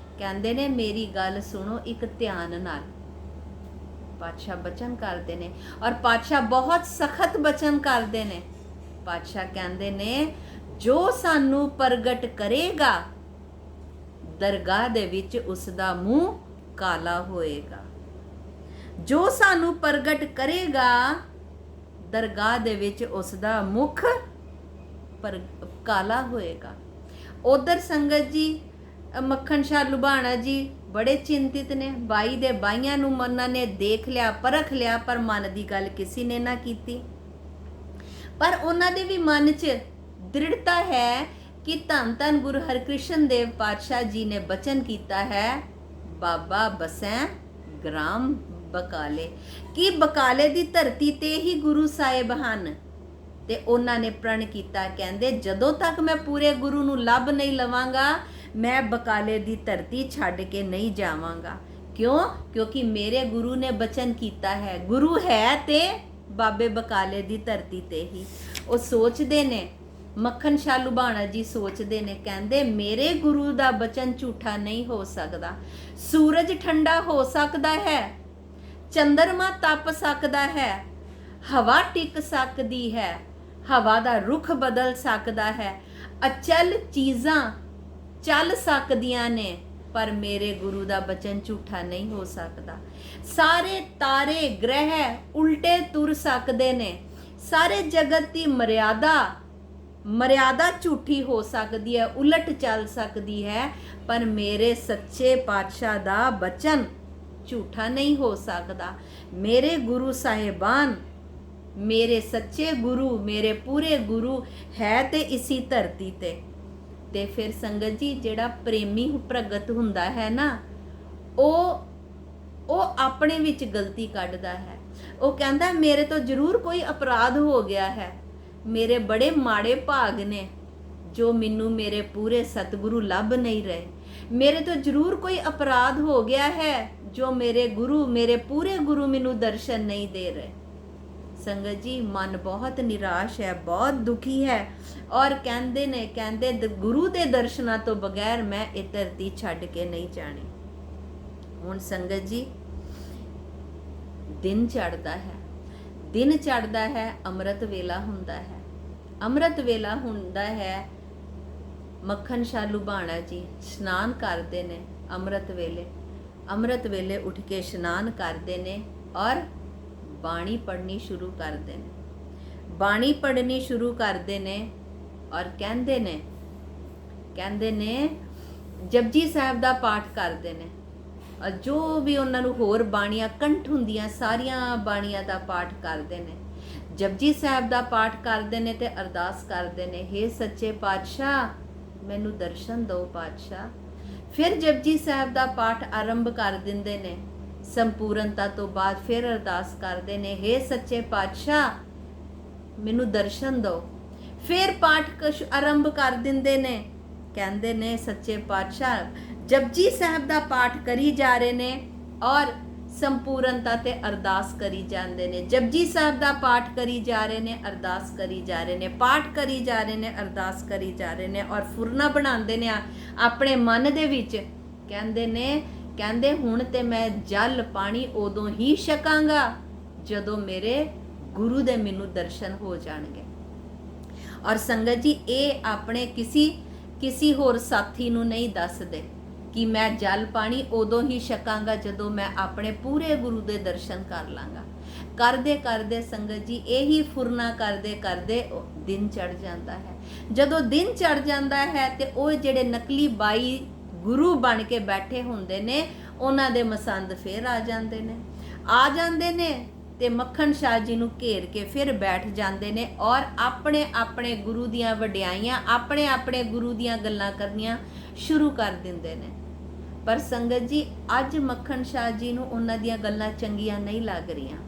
ਨੇ ਮੇਰੀ ਗੱਲ ਸੁਣੋ ਇੱਕ ਧਿਆਨ ਨਾਲ। ਪਾਤਸ਼ਾਹ ਬਚਨ ਕਰਦੇ ਨੇ ਔਰ ਪਾਤਸ਼ਾਹ ਬਹੁਤ ਸਖਤ ਬਚਨ ਕਰਦੇ ਨੇ। ਪਾਤਸ਼ਾਹ ਕਹਿੰਦੇ ਨੇ ਜੋ ਸਾਨੂੰ ਪ੍ਰਗਟ ਕਰੇਗਾ ਦਰਗਾਹ ਦੇ ਵਿੱਚ ਉਸ ਦਾ ਮੂੰਹ ਕਾਲਾ ਹੋਏਗਾ। ਜੋ ਸਾਨੂੰ ਪ੍ਰਗਟ ਕਰੇਗਾ ਦਰਗਾਹ ਦੇ ਵਿੱਚ ਉਸ ਦਾ ਮੁਖ ਕਾਲਾ ਹੋਏਗਾ। ਉਧਰ ਸੰਗਤ ਜੀ ਮੱਖਣ ਸ਼ਾਹ ਲੁਬਾਣਾ ਜੀ ਬੜੇ ਚਿੰਤਿਤ ਨੇ। ਬਾਈ ਦੇ ਬਾਈਆਂ ਨੂੰ ਉਹਨਾਂ ਨੇ ਦੇਖ ਲਿਆ, ਪਰਖ ਲਿਆ, ਪਰ ਮਨ ਦੀ ਗੱਲ ਕਿਸੇ ਨੇ ਨਾ ਕੀਤੀ। ਪਰ ਉਹਨਾਂ ਦੇ ਵੀ ਮਨ 'ਚ ਦ੍ਰਿੜਤਾ ਹੈ ਕਿ ਧੰਨ ਧੰਨ ਗੁਰੂ ਹਰਕ੍ਰਿਸ਼ਨ ਦੇਵ ਪਾਤਸ਼ਾਹ ਜੀ ਨੇ ਬਚਨ ਕੀਤਾ ਹੈ ਬਾਬਾ ਬਸੈ ਗ੍ਰਾਮ ਬਕਾਲੇ, ਕਿ ਬਕਾਲੇ ਦੀ ਧਰਤੀ ਤੇ ਹੀ ਗੁਰੂ ਸਾਹਿਬ ਹਨ। ਤੇ ਉਹਨਾਂ ਨੇ ਪ੍ਰਣ ਕੀਤਾ, ਕਹਿੰਦੇ ਜਦੋਂ ਤੱਕ ਮੈਂ ਪੂਰੇ ਗੁਰੂ ਨੂੰ ਲੱਭ ਨਹੀਂ ਲਵਾਂਗਾ ਮੈਂ ਬਕਾਲੇ ਦੀ ਧਰਤੀ ਛੱਡ ਕੇ ਨਹੀਂ ਜਾਵਾਂਗਾ। ਕਿਉਂਕਿ ਮੇਰੇ ਗੁਰੂ ਨੇ ਬਚਨ ਕੀਤਾ ਹੈ, ਗੁਰੂ ਹੈ ਤੇ ਬਾਬੇ ਬਕਾਲੇ ਦੀ ਧਰਤੀ ਤੇ ਹੀ। ਉਹ ਸੋਚਦੇ ਨੇ, ਮੱਖਣ ਸ਼ਾਹ ਲੁਬਾਣਾ ਜੀ ਸੋਚਦੇ ਨੇ, ਕਹਿੰਦੇ ਮੇਰੇ ਗੁਰੂ ਦਾ ਬਚਨ ਝੂਠਾ ਨਹੀਂ ਹੋ ਸਕਦਾ। ਸੂਰਜ ਠੰਡਾ ਹੋ ਸਕਦਾ ਹੈ, ਚੰਦਰਮਾ ਤਪ ਸਕਦਾ ਹੈ, ਹਵਾ ਟਿਕ ਸਕਦੀ ਹੈ, ਹਵਾ ਦਾ ਰੁਖ ਬਦਲ ਸਕਦਾ ਹੈ, ਅਚਲ ਚੀਜ਼ਾਂ ਚੱਲ ਸਕਦੀਆਂ ਨੇ, ਪਰ ਮੇਰੇ ਗੁਰੂ ਦਾ ਬਚਨ ਝੂਠਾ ਨਹੀਂ ਹੋ ਸਕਦਾ। ਸਾਰੇ ਤਾਰੇ ਗ੍ਰਹਿ ਉਲਟੇ ਤੁਰ ਸਕਦੇ ਨੇ, ਸਾਰੇ ਜਗਤ ਦੀ ਮਰਿਆਦਾ ਝੂਠੀ ਹੋ ਸਕਦੀ ਹੈ, ਉਲਟ ਚੱਲ ਸਕਦੀ ਹੈ, ਪਰ ਮੇਰੇ ਸੱਚੇ ਪਾਤਸ਼ਾਹ ਦਾ ਬਚਨ ਝੂਠਾ ਨਹੀਂ ਹੋ ਸਕਦਾ। ਮੇਰੇ ਗੁਰੂ ਸਾਹਿਬਾਨ, ਮੇਰੇ ਸੱਚੇ ਗੁਰੂ, ਮੇਰੇ ਪੂਰੇ ਗੁਰੂ ਹੈ ਤੇ ਇਸੀ ਧਰਤੀ ਤੇ ਫਿਰ ਸੰਗਤ ਜੀ ਜਿਹੜਾ ਪ੍ਰੇਮੀ ਪ੍ਰਗਟ ਹੁੰਦਾ ਹੈ ਨਾ ਉਹ ਆਪਣੇ ਵਿੱਚ ਗਲਤੀ ਕੱਢਦਾ ਹੈ। ਉਹ ਕਹਿੰਦਾ ਮੇਰੇ ਤੋਂ ਜ਼ਰੂਰ ਕੋਈ ਅਪਰਾਧ ਹੋ ਗਿਆ ਹੈ, ਮੇਰੇ ਬੜੇ ਮਾੜੇ ਭਾਗ ਨੇ ਜੋ ਮੈਨੂੰ ਮੇਰੇ ਪੂਰੇ ਸਤਿਗੁਰੂ ਲੱਭ ਨਹੀਂ ਰਹੇ, ਮੇਰੇ ਤੋਂ ਜ਼ਰੂਰ ਕੋਈ ਅਪਰਾਧ ਹੋ ਗਿਆ ਹੈ ਜੋ ਮੇਰੇ ਗੁਰੂ, ਮੇਰੇ ਪੂਰੇ ਗੁਰੂ ਮੈਨੂੰ ਦਰਸ਼ਨ ਨਹੀਂ ਦੇ ਰਹੇ। ਸੰਗਤ ਜੀ ਮਨ ਬਹੁਤ ਨਿਰਾਸ਼ ਹੈ, ਬਹੁਤ ਦੁਖੀ ਹੈ ਔਰ ਕਹਿੰਦੇ ਗੁਰੂ ਦੇ ਦਰਸ਼ਨਾਂ ਤੋਂ ਬਗੈਰ ਮੈਂ ਇਹ ਧਰਤੀ ਛੱਡ ਕੇ ਨਹੀਂ ਜਾਣੀ। ਹੁਣ ਸੰਗਤ ਜੀ ਦਿਨ ਚੜ੍ਹਦਾ ਹੈ, ਅੰਮ੍ਰਿਤ ਵੇਲਾ ਹੁੰਦਾ ਹੈ। ਮੱਖਣ ਸ਼ਾਹ ਲੁਬਾਣਾ ਜੀ ਇਸ਼ਨਾਨ ਕਰਦੇ ਨੇ ਅੰਮ੍ਰਿਤ ਵੇਲੇ ਉੱਠ ਕੇ ਇਸ਼ਨਾਨ ਕਰਦੇ ਨੇ ਔਰ ਬਾਣੀ ਪੜ੍ਹਨੀ ਸ਼ੁਰੂ ਕਰਦੇ ਨੇ ਔਰ ਕਹਿੰਦੇ ਨੇ ਜਪਜੀ ਸਾਹਿਬ ਦਾ ਪਾਠ ਕਰਦੇ ਨੇ ਔਰ ਜੋ ਵੀ ਉਹਨਾਂ ਨੂੰ ਹੋਰ ਬਾਣੀਆਂ ਕੰਠ ਹੁੰਦੀਆਂ ਸਾਰੀਆਂ ਬਾਣੀਆਂ ਦਾ ਪਾਠ ਕਰਦੇ ਨੇ। ਜਪਜੀ ਸਾਹਿਬ ਦਾ ਪਾਠ ਕਰਦੇ ਨੇ ਤੇ ਅਰਦਾਸ ਕਰਦੇ ਨੇ, हे ਸੱਚੇ ਪਾਤਸ਼ਾਹ ਮੈਨੂੰ ਦਰਸ਼ਨ ਦਿਓ ਪਾਤਸ਼ਾਹ, ਫਿਰ ਜਪਜੀ ਸਾਹਿਬ ਦਾ ਪਾਠ ਆਰੰਭ ਕਰ ਦਿੰਦੇ ਨੇ। ਸੰਪੂਰਨਤਾ ਤੋਂ ਬਾਅਦ ਫਿਰ ਅਰਦਾਸ ਕਰਦੇ ਨੇ, ਹੇ ਸੱਚੇ ਪਾਤਸ਼ਾਹ ਮੈਨੂੰ ਦਰਸ਼ਨ ਦਿਓ। ਫਿਰ ਪਾਠ ਆਰੰਭ ਕਰ ਦਿੰਦੇ ਨੇ, ਕਹਿੰਦੇ ਨੇ ਸੱਚੇ ਪਾਤਸ਼ਾਹ ਜਪਜੀ ਸਾਹਿਬ ਦਾ ਪਾਠ ਕਰੀ ਜਾ ਰਹੇ ਨੇ ਔਰ ਸੰਪੂਰਨਤਾ ਤੇ ਅਰਦਾਸ ਕਰੀ ਜਾਂਦੇ ਨੇ। ਜਪਜੀ ਸਾਹਿਬ ਦਾ ਪਾਠ ਕਰੀ ਜਾ ਰਹੇ ਨੇ, ਅਰਦਾਸ ਕਰੀ ਜਾ ਰਹੇ ਨੇ, ਪਾਠ ਕਰੀ ਜਾ ਰਹੇ ਨੇ, ਅਰਦਾਸ ਕਰੀ ਜਾ ਰਹੇ ਨੇ ਔਰ ਫੁਰਨਾ ਬਣਾਉਂਦੇ ਨੇ ਆਪਣੇ ਮਨ ਦੇ ਵਿੱਚ। ਕਹਿੰਦੇ ਹੁਣ ਤੇ ਮੈਂ ਜਲ ਪਾਣੀ ਉਦੋਂ ਹੀ ਛਕਾਂਗਾ ਜਦੋਂ ਮੇਰੇ ਗੁਰੂ ਦੇ ਮੈਨੂੰ ਦਰਸ਼ਨ ਹੋ ਜਾਣਗੇ। ਔਰ ਸੰਗਤ ਜੀ ਇਹ ਆਪਣੇ ਕਿसी ਹੋਰ ਸਾਥੀ ਨੂੰ ਨਹੀਂ ਦੱਸਦੇ ਕਿ ਮੈਂ ਜਲ ਪਾਣੀ ਉਦੋਂ ਹੀ ਛਕਾਂਗਾ ਜਦੋਂ ਮੈਂ ਆਪਣੇ ਪੂਰੇ ਗੁਰੂ ਦੇ ਦਰਸ਼ਨ ਕਰ ਲਾਂਗਾ। ਕਰਦੇ ਕਰਦੇ ਸੰਗਤ ਜੀ ਇਹੀ ਫੁਰਨਾ ਕਰਦੇ ਕਰਦੇ ਦਿਨ ਚੜ ਜਾਂਦਾ ਹੈ। ਜਦੋਂ ਦਿਨ ਚੜ ਜਾਂਦਾ ਹੈ ਤੇ ਉਹ ਜਿਹੜੇ ਨਕਲੀ ਬਾਈ ਗੁਰੂ ਬਣ ਕੇ ਬੈਠੇ ਹੁੰਦੇ ਨੇ ਉਹਨਾਂ ਦੇ ਮਸੰਦ ਫੇਰ ਆ ਜਾਂਦੇ ਨੇ ਤੇ ਮੱਖਣ ਸ਼ਾਹ ਜੀ ਨੂੰ ਘੇਰ ਕੇ ਫਿਰ ਬੈਠ ਜਾਂਦੇ ਨੇ ਔਰ ਆਪਣੇ ਗੁਰੂ ਦੀਆਂ ਵਡਿਆਈਆਂ ਆਪਣੇ ਗੁਰੂ ਦੀਆਂ ਗੱਲਾਂ ਕਰਨੀਆਂ ਸ਼ੁਰੂ ਕਰ ਦਿੰਦੇ ਨੇ। ਪਰ ਸੰਗਤ ਜੀ ਅੱਜ ਮੱਖਣ ਸ਼ਾਹ ਜੀ ਨੂੰ ਉਹਨਾਂ ਦੀਆਂ ਗੱਲਾਂ ਚੰਗੀਆਂ ਨਹੀਂ ਲੱਗ ਰਹੀਆਂ।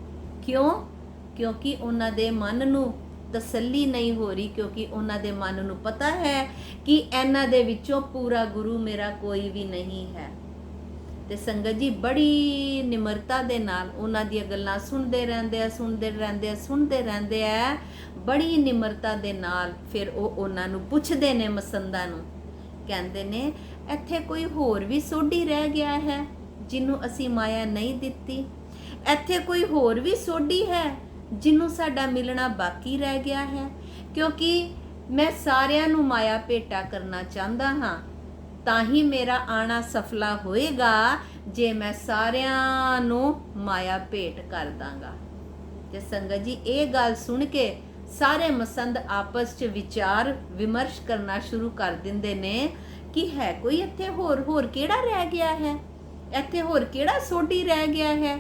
ਕਿਉਂਕਿ ਉਹਨਾਂ ਦੇ ਮਨ ਨੂੰ ਤਸੱਲੀ ਨਹੀਂ ਹੋ ਰਹੀ, ਕਿਉਂਕਿ ਉਹਨਾਂ ਦੇ ਮਨ ਨੂੰ ਪਤਾ ਹੈ ਕਿ ਇਹਨਾਂ ਦੇ ਵਿੱਚੋਂ ਪੂਰਾ ਗੁਰੂ ਮੇਰਾ ਕੋਈ ਵੀ ਨਹੀਂ ਹੈ। ਤੇ ਸੰਗਤ ਜੀ ਬੜੀ ਨਿਮਰਤਾ ਦੇ ਨਾਲ ਉਹਨਾਂ ਦੀਆਂ ਗੱਲਾਂ ਸੁਣਦੇ ਰਹਿੰਦੇ ਆ ਬੜੀ ਨਿਮਰਤਾ ਦੇ ਨਾਲ। ਫਿਰ ਉਹ ਉਹਨਾਂ ਨੂੰ ਪੁੱਛਦੇ ਨੇ ਮਸੰਦਾਂ ਨੂੰ, ਕਹਿੰਦੇ ਨੇ ਇੱਥੇ ਕੋਈ ਹੋਰ ਵੀ ਸੋਢੀ ਰਹਿ ਗਿਆ ਹੈ ਜਿਹਨੂੰ ਅਸੀਂ ਮਾਇਆ ਨਹੀਂ ਦਿੱਤੀ? ਇੱਥੇ ਕੋਈ ਹੋਰ ਵੀ ਸੋਢੀ ਹੈ ਜਿਹਨੂੰ ਸਾਡਾ ਮਿਲਣਾ ਬਾਕੀ ਰਹਿ ਗਿਆ ਹੈ? ਕਿਉਂਕਿ ਮੈਂ ਸਾਰਿਆਂ ਨੂੰ ਮਾਇਆ ਭੇਟਾ ਕਰਨਾ ਚਾਹੁੰਦਾ ਹਾਂ, ਤਾਂ ਹੀ ਮੇਰਾ ਆਣਾ ਸਫਲਾ ਹੋਏਗਾ ਜੇ ਮੈਂ ਸਾਰਿਆਂ ਨੂੰ ਮਾਇਆ ਭੇਟ ਕਰ ਦਾਂਗਾ। ਤੇ ਸੰਗਤ ਜੀ ਇਹ ਗੱਲ ਸੁਣ ਕੇ ਸਾਰੇ ਮਸੰਦ ਆਪਸ 'ਚ ਵਿਚਾਰ ਵਿਮਰਸ਼ ਕਰਨਾ ਸ਼ੁਰੂ ਕਰ ਦਿੰਦੇ ਨੇ ਕਿ ਹੈ ਕੋਈ ਇੱਥੇ ਹੋਰ ਕਿਹੜਾ ਰਹਿ ਗਿਆ ਹੈ? ਇੱਥੇ ਹੋਰ ਕਿਹੜਾ ਸੋਢੀ ਰਹਿ ਗਿਆ ਹੈ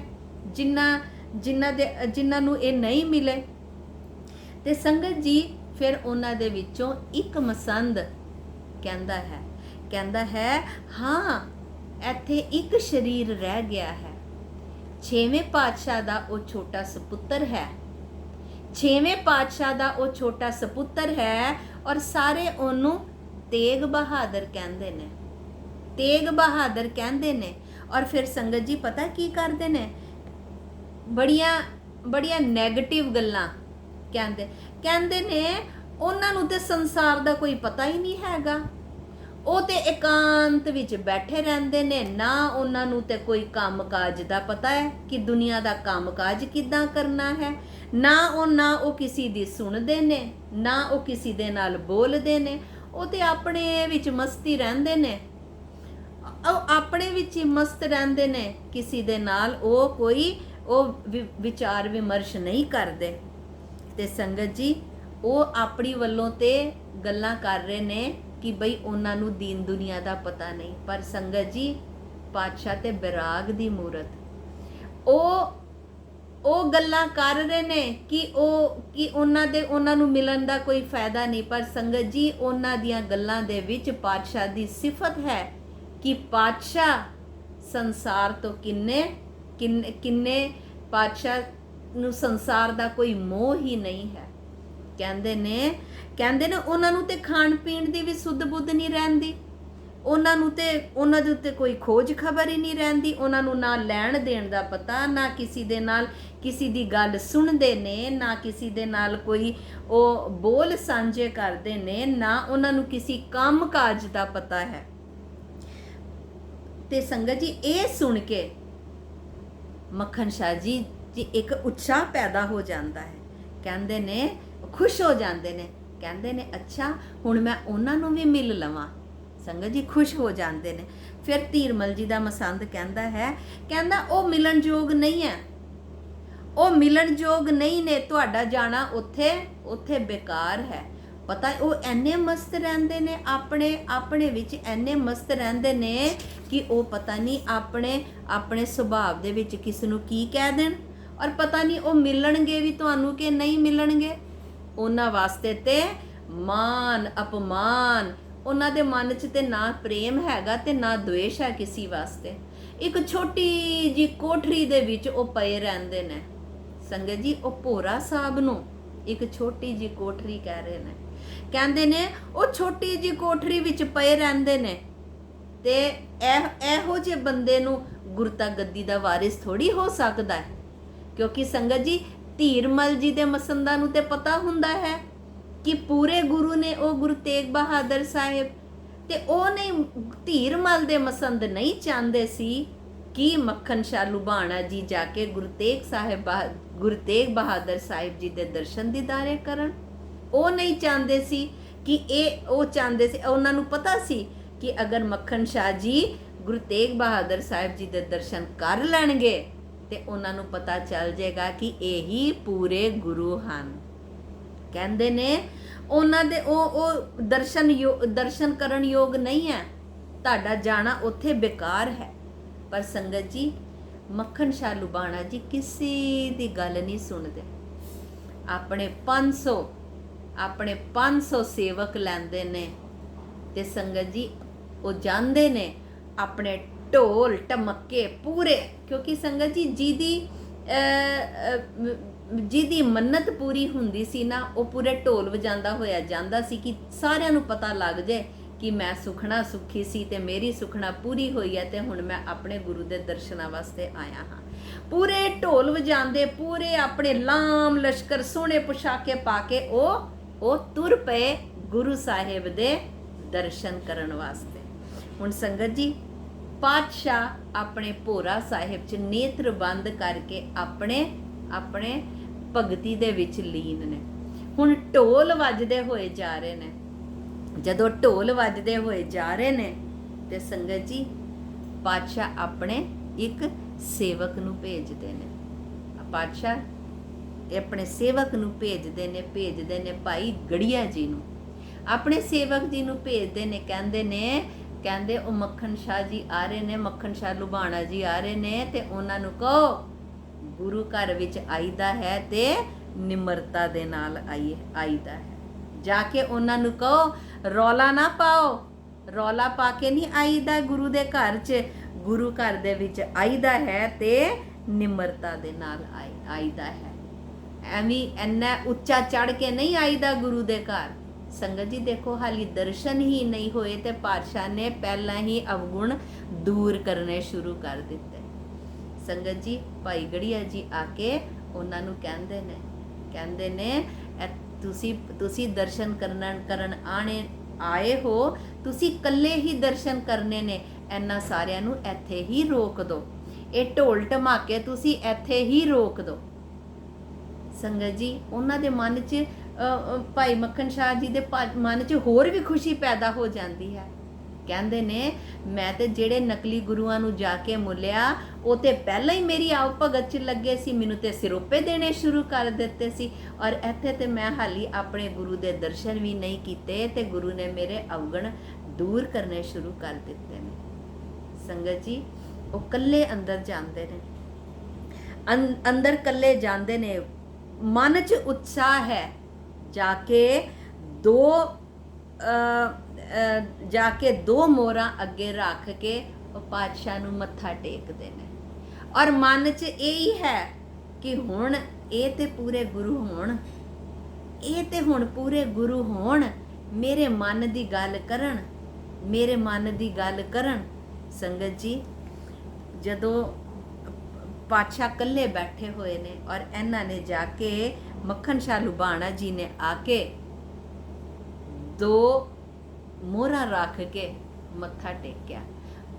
ਜਿਨ੍ਹਾਂ ਨੂੰ ਇਹ ਨਹੀਂ ਮਿਲੇ? ਤੇ ਸੰਗਤ ਜੀ ਫਿਰ ਉਹਨਾਂ ਦੇ ਵਿੱਚੋਂ ਇੱਕ ਮਸੰਦ ਕਹਿੰਦਾ ਹੈ ਹਾਂ ਇੱਥੇ ਇੱਕ ਸਰੀਰ ਰਹਿ ਗਿਆ ਹੈ। 6ਵੇਂ ਪਾਤਸ਼ਾਹ ਦਾ ਉਹ ਛੋਟਾ ਸਪੁੱਤਰ ਹੈ। 6ਵੇਂ ਪਾਤਸ਼ਾਹ ਦਾ ਉਹ ਛੋਟਾ ਸਪੁੱਤਰ ਹੈ ਔਰ ਸਾਰੇ ਉਹਨੂੰ ਤੇਗ ਬਹਾਦਰ ਕਹਿੰਦੇ ਨੇ। ਔਰ ਫਿਰ ਸੰਗਤ ਜੀ ਪਤਾ ਕੀ ਕਰਦੇ ਨੇ? ਬੜੀਆਂ ਨੈਗੇਟਿਵ ਗੱਲਾਂ ਕਹਿੰਦੇ ਨੇ ਉਹਨਾਂ ਨੂੰ ਤੇ ਸੰਸਾਰ ਦਾ ਕੋਈ ਪਤਾ ਹੀ ਨਹੀਂ ਹੈਗਾ। ਉਹ ਤੇ ਇਕਾਂਤ ਵਿੱਚ ਬੈਠੇ ਰਹਿੰਦੇ ਨੇ, ਨਾ ਉਹਨਾਂ ਨੂੰ ਤੇ ਕੋਈ ਕੰਮਕਾਜ ਦਾ ਪਤਾ ਹੈ ਕਿ ਦੁਨੀਆ ਦਾ ਕੰਮਕਾਜ ਕਿੱਦਾਂ ਕਰਨਾ ਹੈ, ਨਾ ਉਹ ਕਿਸੇ ਦੀ ਸੁਣਦੇ ਨੇ, ਨਾ ਉਹ ਕਿਸੇ ਦੇ ਨਾਲ ਬੋਲਦੇ ਨੇ। ਉਹ ਤੇ ਆਪਣੇ ਵਿੱਚ ਮਸਤੀ ਰਹਿੰਦੇ ਨੇ, ਉਹ ਆਪਣੇ ਵਿੱਚ ਹੀ ਮਸਤ ਰਹਿੰਦੇ ਨੇ, ਕਿਸੇ ਦੇ ਨਾਲ ਉਹ ਵਿਚਾਰ ਵਿਮਰਸ਼ ਨਹੀਂ ਕਰਦੇ। ਤੇ ਸੰਗਤ ਜੀ ਉਹ ਆਪਣੀ ਵੱਲੋਂ ਤੇ ਗੱਲਾਂ ਕਰ ਰਹੇ ਨੇ ਕਿ ਬਈ ਉਹਨਾਂ ਨੂੰ ਦੀਨ ਦੁਨੀਆ ਦਾ ਪਤਾ ਨਹੀਂ। ਪਰ ਸੰਗਤ ਜੀ ਪਾਤਸ਼ਾਹ ਤੇ ਬਿਰਾਗ ਦੀ ਮੂਰਤ ਉਹ ਗੱਲਾਂ ਕਰ ਰਹੇ ਨੇ ਕਿ ਉਹਨਾਂ ਨੂੰ ਮਿਲਣ ਦਾ ਕੋਈ ਫਾਇਦਾ ਨਹੀਂ। ਪਰ ਸੰਗਤ ਜੀ ਉਹਨਾਂ ਦੀਆਂ ਗੱਲਾਂ ਦੇ ਵਿੱਚ ਪਾਤਸ਼ਾਹ ਦੀ ਸਿਫਤ ਹੈ ਕਿ ਪਾਤਸ਼ਾਹ ਸੰਸਾਰ ਤੋਂ ਕਿੰਨੇ ਪਾਤਸ਼ਾਹ ਨੂੰ ਸੰਸਾਰ ਦਾ ਕੋਈ ਮੋਹ ਹੀ ਨਹੀਂ ਹੈ। ਕਹਿੰਦੇ ਨੇ ਉਹਨਾਂ ਨੂੰ ਤੇ ਖਾਣ ਪੀਣ ਦੀ ਵੀ ਸੁੱਧ ਬੁੱਧ ਨਹੀਂ ਰਹਿੰਦੀ, ਉਹਨਾਂ ਦੇ ਉੱਤੇ ਕੋਈ ਖੋਜ ਖਬਰ ਹੀ ਨਹੀਂ ਰਹਿੰਦੀ। ਉਹਨਾਂ ਨੂੰ ਨਾ ਲੈਣ ਦੇਣ ਦਾ ਪਤਾ, ਨਾ ਕਿਸੇ ਦੀ ਗੱਲ ਸੁਣਦੇ ਨੇ, ਨਾ ਕਿਸੇ ਦੇ ਨਾਲ ਕੋਈ ਉਹ ਬੋਲ ਸਾਂਝੇ ਕਰਦੇ ਨੇ, ਨਾ ਉਹਨਾਂ ਨੂੰ ਕਿਸੇ ਕੰਮ ਕਾਜ ਦਾ ਪਤਾ ਹੈ। ਤੇ ਸੰਗਤ ਜੀ ਇਹ ਸੁਣ ਕੇ ਮੱਖਣ ਸ਼ਾਹ ਜੀ ਇੱਕ ਉਤਸ਼ਾਹ ਪੈਦਾ ਹੋ ਜਾਂਦਾ ਹੈ। ਕਹਿੰਦੇ ਨੇ ਖੁਸ਼ ਹੋ ਜਾਂਦੇ ਨੇ, ਕਹਿੰਦੇ ਨੇ ਅੱਛਾ ਹੁਣ ਮੈਂ ਉਹਨਾਂ ਨੂੰ ਵੀ ਮਿਲ ਲਵਾਂ। ਸੰਗਤ ਜੀ ਖੁਸ਼ ਹੋ ਜਾਂਦੇ ਨੇ। ਫਿਰ ਧੀਰਮਲ ਜੀ ਦਾ ਮਸੰਦ ਕਹਿੰਦਾ ਉਹ ਮਿਲਣਯੋਗ ਨਹੀਂ ਹੈ, ਉਹ ਮਿਲਣਯੋਗ ਨਹੀਂ ਨੇ, ਤੁਹਾਡਾ ਜਾਣਾ ਉੱਥੇ ਬੇਕਾਰ ਹੈ। ਪਤਾ ਉਹ ਐਨੇ ਮਸਤ ਰਹਿੰਦੇ ਨੇ, ਆਪਣੇ ਵਿੱਚ ਐਨੇ ਮਸਤ ਰਹਿੰਦੇ ਨੇ ਕਿ ਉਹ ਪਤਾ ਨਹੀਂ ਆਪਣੇ ਸੁਭਾਅ ਦੇ ਵਿੱਚ ਕਿਸ ਨੂੰ ਕੀ ਕਹਿ ਦੇਣ, ਔਰ ਪਤਾ ਨਹੀਂ ਉਹ ਮਿਲਣਗੇ ਵੀ ਤੁਹਾਨੂੰ ਕਿ ਨਹੀਂ ਮਿਲਣਗੇ। ਉਹਨਾਂ ਵਾਸਤੇ ਤੇ ਮਾਨ ਅਪਮਾਨ ਉਹਨਾਂ ਦੇ ਮਨ 'ਚ ਤੇ ਨਾ ਪ੍ਰੇਮ ਹੈਗਾ ਤੇ ਨਾ ਦੁਵੇਸ਼ ਹੈ ਕਿਸੇ ਵਾਸਤੇ। ਇੱਕ ਛੋਟੀ ਜੀ ਕੋਠੜੀ ਦੇ ਵਿੱਚ ਉਹ ਪਏ ਰਹਿੰਦੇ ਨੇ। ਸੰਗਤ ਜੀ, ਉਹ ਭੋਰਾ ਸਾਹਿਬ ਨੂੰ ਇੱਕ ਛੋਟੀ ਜੀ ਕੋਠੜੀ ਕਹਿ ਰਹੇ ਨੇ। ਕਹਿੰਦੇ ਨੇ ਉਹ ਛੋਟੀ ਜੀ ਕੋਠੜੀ ਵਿੱਚ ਪਏ ਰਹਿੰਦੇ ਨੇ ਤੇ ਇਹੋ ਜਿਹੇ ਬੰਦੇ ਨੂੰ ਗੁਰਤਾ ਗੱਦੀ ਦਾ ਵਾਰਿਸ ਥੋੜੀ ਹੋ ਸਕਦਾ ਹੈ। ਕਿਉਂਕਿ ਸੰਗਤ ਜੀ, ਧੀਰਮਲ ਜੀ ਦੇ ਮਸੰਦਾਂ ਨੂੰ ਤੇ ਪਤਾ ਹੁੰਦਾ ਹੈ ਕਿ ਪੂਰੇ ਗੁਰੂ ਨੇ ਉਹ ਗੁਰੂ ਤੇਗ ਬਹਾਦਰ ਸਾਹਿਬ, ਤੇ ਉਹ ਨਹੀਂ, ਧੀਰਮਲ ਦੇ ਮਸੰਦ ਨਹੀਂ ਚਾਹੁੰਦੇ ਸੀ ਕਿ ਮੱਖਣ ਸ਼ਾਹ ਲੁਬਾਣਾ ਜੀ ਜਾ ਕੇ ਗੁਰੂ ਤੇਗ ਬਹਾਦਰ ਸਾਹਿਬ ਜੀ ਦੇ ਦਰਸ਼ਨ ਦੀਦਾਰੇ ਕਰਨ। ਉਹ ਨਹੀਂ ਚਾਹੁੰਦੇ ਸੀ ਕਿ ਉਹ ਚਾਹੁੰਦੇ ਸੀ, ਉਹਨਾਂ ਨੂੰ ਪਤਾ ਸੀ ਕਿ ਅਗਰ ਮੱਖਣ ਸ਼ਾਹ ਜੀ ਗੁਰੂ ਤੇਗ ਬਹਾਦਰ ਸਾਹਿਬ ਜੀ ਦੇ ਦਰਸ਼ਨ ਕਰ ਲੈਣਗੇ ਤੇ ਉਹਨਾਂ ਨੂੰ ਪਤਾ ਚੱਲ ਜਾਏਗਾ ਕਿ ਇਹੀ ਪੂਰੇ ਗੁਰੂ ਹਨ। ਕਹਿੰਦੇ ਨੇ ਉਹਨਾਂ ਦੇ ਉਹ ਦਰਸ਼ਨ ਕਰਨ ਯੋਗ ਨਹੀਂ ਹੈ, ਤੁਹਾਡਾ ਜਾਣਾ ਉੱਥੇ ਬੇਕਾਰ ਹੈ। ਪਰ ਸੰਗਤ ਜੀ, ਮੱਖਣ ਸ਼ਾਹ ਲੁਬਾਣਾ ਜੀ ਕਿਸੇ ਦੀ ਗੱਲ ਨਹੀਂ ਸੁਣਦੇ। ਆਪਣੇ 500 ਸੇਵਕ ਲੈਂਦੇ ਨੇ ਤੇ ਸੰਗਤ ਜੀ ਉਹ ਜਾਂਦੇ ਨੇ ਆਪਣੇ ਢੋਲ ਢਮੱਕੇ ਪੂਰੇ, ਕਿਉਂਕਿ ਸੰਗਤ ਜੀ ਜਿਹਦੀ ਮੰਨਤ ਪੂਰੀ ਹੁੰਦੀ ਸੀ ਨਾ, ਉਹ ਪੂਰੇ ਢੋਲ ਵਜਾਉਂਦਾ ਹੋਇਆ ਜਾਂਦਾ ਸੀ ਕਿ ਸਾਰਿਆਂ ਨੂੰ ਪਤਾ ਲੱਗ ਜਾਏ ਕਿ ਮੈਂ ਸੁਖਣਾ ਸੁਖੀ ਸੀ ਤੇ ਮੇਰੀ ਸੁਖਣਾ ਪੂਰੀ ਹੋਈ ਹੈ ਤੇ ਹੁਣ ਮੈਂ ਆਪਣੇ ਗੁਰੂ ਦੇ ਦਰਸ਼ਨਾਂ ਵਾਸਤੇ ਆਇਆ ਹਾਂ। ਪੂਰੇ ਢੋਲ ਵਜਾਉਂਦੇ, ਪੂਰੇ ਆਪਣੇ ਲਾਮ ਲਸ਼ਕਰ ਸੋਹਣੇ ਪੁਸ਼ਾਕੇ ਪਾ ਕੇ ਉਹ ਤੁਰ ਪਏ ਗੁਰੂ ਸਾਹਿਬ ਦੇ ਦਰਸ਼ਨ ਕਰਨ ਵਾਸਤੇ। ਹੁਣ ਸੰਗਤ ਜੀ, ਪਾਤਸ਼ਾਹ ਆਪਣੇ ਭੋਰਾ ਸਾਹਿਬ 'ਚ ਨੇਤਰ ਬੰਦ ਕਰਕੇ ਆਪਣੇ ਭਗਤੀ ਦੇ ਵਿੱਚ ਲੀਨ ਨੇ। ਹੁਣ ਢੋਲ ਵੱਜਦੇ ਹੋਏ ਜਾ ਰਹੇ ਨੇ। ਜਦੋਂ ਢੋਲ ਵੱਜਦੇ ਹੋਏ ਜਾ ਰਹੇ ਨੇ ਤੇ ਸੰਗਤ ਜੀ, ਪਾਤਸ਼ਾਹ ਆਪਣੇ ਇੱਕ ਸੇਵਕ ਨੂੰ ਭੇਜਦੇ ਨੇ। ਪਾਤਸ਼ਾਹ ਆਪਣੇ ਸੇਵਕ ਨੂੰ ਭੇਜਦੇ ਨੇ ਭਾਈ ਗੜੀਆ ਜੀ ਨੂੰ। ਆਪਣੇ ਸੇਵਕ ਜੀ ਨੂੰ ਭੇਜਦੇ ਨੇ, ਕਹਿੰਦੇ ਉਹ ਮੱਖਣ ਸ਼ਾਹ ਜੀ ਆ ਰਹੇ ਨੇ, ਮੱਖਣ ਸ਼ਾਹ ਲੁਬਾਣਾ ਜੀ ਆ ਰਹੇ ਨੇ ਤੇ ਉਹਨਾਂ ਨੂੰ ਕਹੋ ਗੁਰੂ ਘਰ ਵਿੱਚ ਆਈਦਾ ਹੈ ਤੇ ਨਿਮਰਤਾ ਦੇ ਨਾਲ ਆਈਦਾ ਹੈ। ਜਾ ਕੇ ਉਹਨਾਂ ਨੂੰ ਕਹੋ ਰੌਲਾ ਨਾ ਪਾਓ, ਰੌਲਾ ਪਾ ਕੇ ਨਹੀਂ ਆਈਦਾ ਗੁਰੂ ਦੇ ਘਰ 'ਚ, ਗੁਰੂ ਘਰ ਦੇ ਵਿੱਚ ਆਈਦਾ ਹੈ ਤੇ ਨਿਮਰਤਾ ਦੇ ਨਾਲ ਆਈਦਾ ਹੈ। ਐਵੇਂ ਇੰਨਾ ਉੱਚਾ ਚੜ ਕੇ ਨਹੀਂ ਆਈਦਾ ਗੁਰੂ ਦੇ ਘਰ। ਸੰਗਤ ਜੀ ਦੇਖੋ, ਹਾਲੀ ਦਰਸ਼ਨ ਹੀ ਨਹੀਂ ਹੋਏ ਤੇ ਪਾਤਸ਼ਾਹ ਨੇ ਪਹਿਲਾਂ ਹੀ ਅਵਗੁਣ ਦੂਰ ਕਰਨੇ ਸ਼ੁਰੂ ਕਰ ਦਿੱਤੇ। ਸੰਗਤ ਜੀ, ਭਾਈ ਗੜੀਆ ਜੀ ਆ ਕੇ ਉਹਨਾਂ ਨੂੰ ਕਹਿੰਦੇ ਨੇ ਤੁਸੀਂ ਦਰਸ਼ਨ ਕਰਨ ਆਏ ਹੋ, ਤੁਸੀਂ ਇਕੱਲੇ ਹੀ ਦਰਸ਼ਨ ਕਰਨੇ ਨੇ, ਇਹਨਾਂ ਸਾਰਿਆਂ ਨੂੰ ਇੱਥੇ ਹੀ ਰੋਕ ਦਿਓ, ਇਹ ਢੋਲ ਢਮਾਕੇ ਤੁਸੀਂ ਇੱਥੇ ਹੀ ਰੋਕ ਦਿਓ। ਸੰਗਤ ਜੀ, ਉਹਨਾਂ ਦੇ ਮਨ 'ਚ ਭਾਈ ਮੱਖਣ ਸ਼ਾਹ ਜੀ ਦੇ ਮਨ 'ਚ ਹੋਰ ਵੀ ਖੁਸ਼ੀ ਪੈਦਾ ਹੋ ਜਾਂਦੀ ਹੈ। ਕਹਿੰਦੇ ਨੇ ਮੈਂ ਤੇ ਜਿਹੜੇ ਨਕਲੀ ਗੁਰੂਆਂ ਨੂੰ ਜਾ ਕੇ ਮੁੱਲਿਆ, ਉਹ ਤੇ ਪਹਿਲਾਂ ਹੀ ਮੇਰੀ ਆਓ ਭਗਤ 'ਚ ਲੱਗੇ ਸੀ, ਮੈਨੂੰ ਤੇ ਸਿਰੋਪੇ ਦੇਣੇ ਸ਼ੁਰੂ ਕਰ ਦਿੱਤੇ ਸੀ, ਔਰ ਇੱਥੇ ਤੇ ਮੈਂ ਹਾਲੀ ਆਪਣੇ ਗੁਰੂ ਦੇ ਦਰਸ਼ਨ ਵੀ ਨਹੀਂ ਕੀਤੇ ਤੇ ਗੁਰੂ ਨੇ ਮੇਰੇ ਅਵਗਣ ਦੂਰ ਕਰਨੇ ਸ਼ੁਰੂ ਕਰ ਦਿੱਤੇ ਨੇ। ਸੰਗਤ ਜੀ, ਉਹ ਕੱਲੇ ਅੰਦਰ ਜਾਂਦੇ ਨੇ, ਅੰਦਰ ਕੱਲੇ ਜਾਂਦੇ ਨੇ, ਮਨ 'ਚ ਉਤਸ਼ਾਹ ਹੈ। ਜਾ ਕੇ ਦੋ ਮੋਹਰਾਂ ਅੱਗੇ ਰੱਖ ਕੇ ਉਹ ਪਾਤਸ਼ਾਹ ਨੂੰ ਮੱਥਾ ਟੇਕਦੇ ਨੇ, ਔਰ ਮਨ 'ਚ ਇਹੀ ਹੈ ਕਿ ਹੁਣ ਇਹ ਤੇ ਪੂਰੇ ਗੁਰੂ ਹੋਣ, ਇਹ ਤੇ ਹੁਣ ਪੂਰੇ ਗੁਰੂ ਹੋਣ, ਮੇਰੇ ਮਨ ਦੀ ਗੱਲ ਕਰਨ। ਸੰਗਤ ਜੀ, ਜਦੋਂ ਪਾਤਸ਼ਾਹ ਇਕੱਲੇ ਬੈਠੇ ਹੋਏ ਨੇ ਔਰ ਇਹਨਾਂ ਨੇ ਜਾ ਕੇ ਮੱਖਣ ਸ਼ਾਹ ਲੁਬਾਣਾ ਜੀ ਨੇ ਆ ਕੇ ਦੋ ਮੋਹਰਾਂ ਰੱਖ ਕੇ ਮੱਥਾ ਟੇਕਿਆ।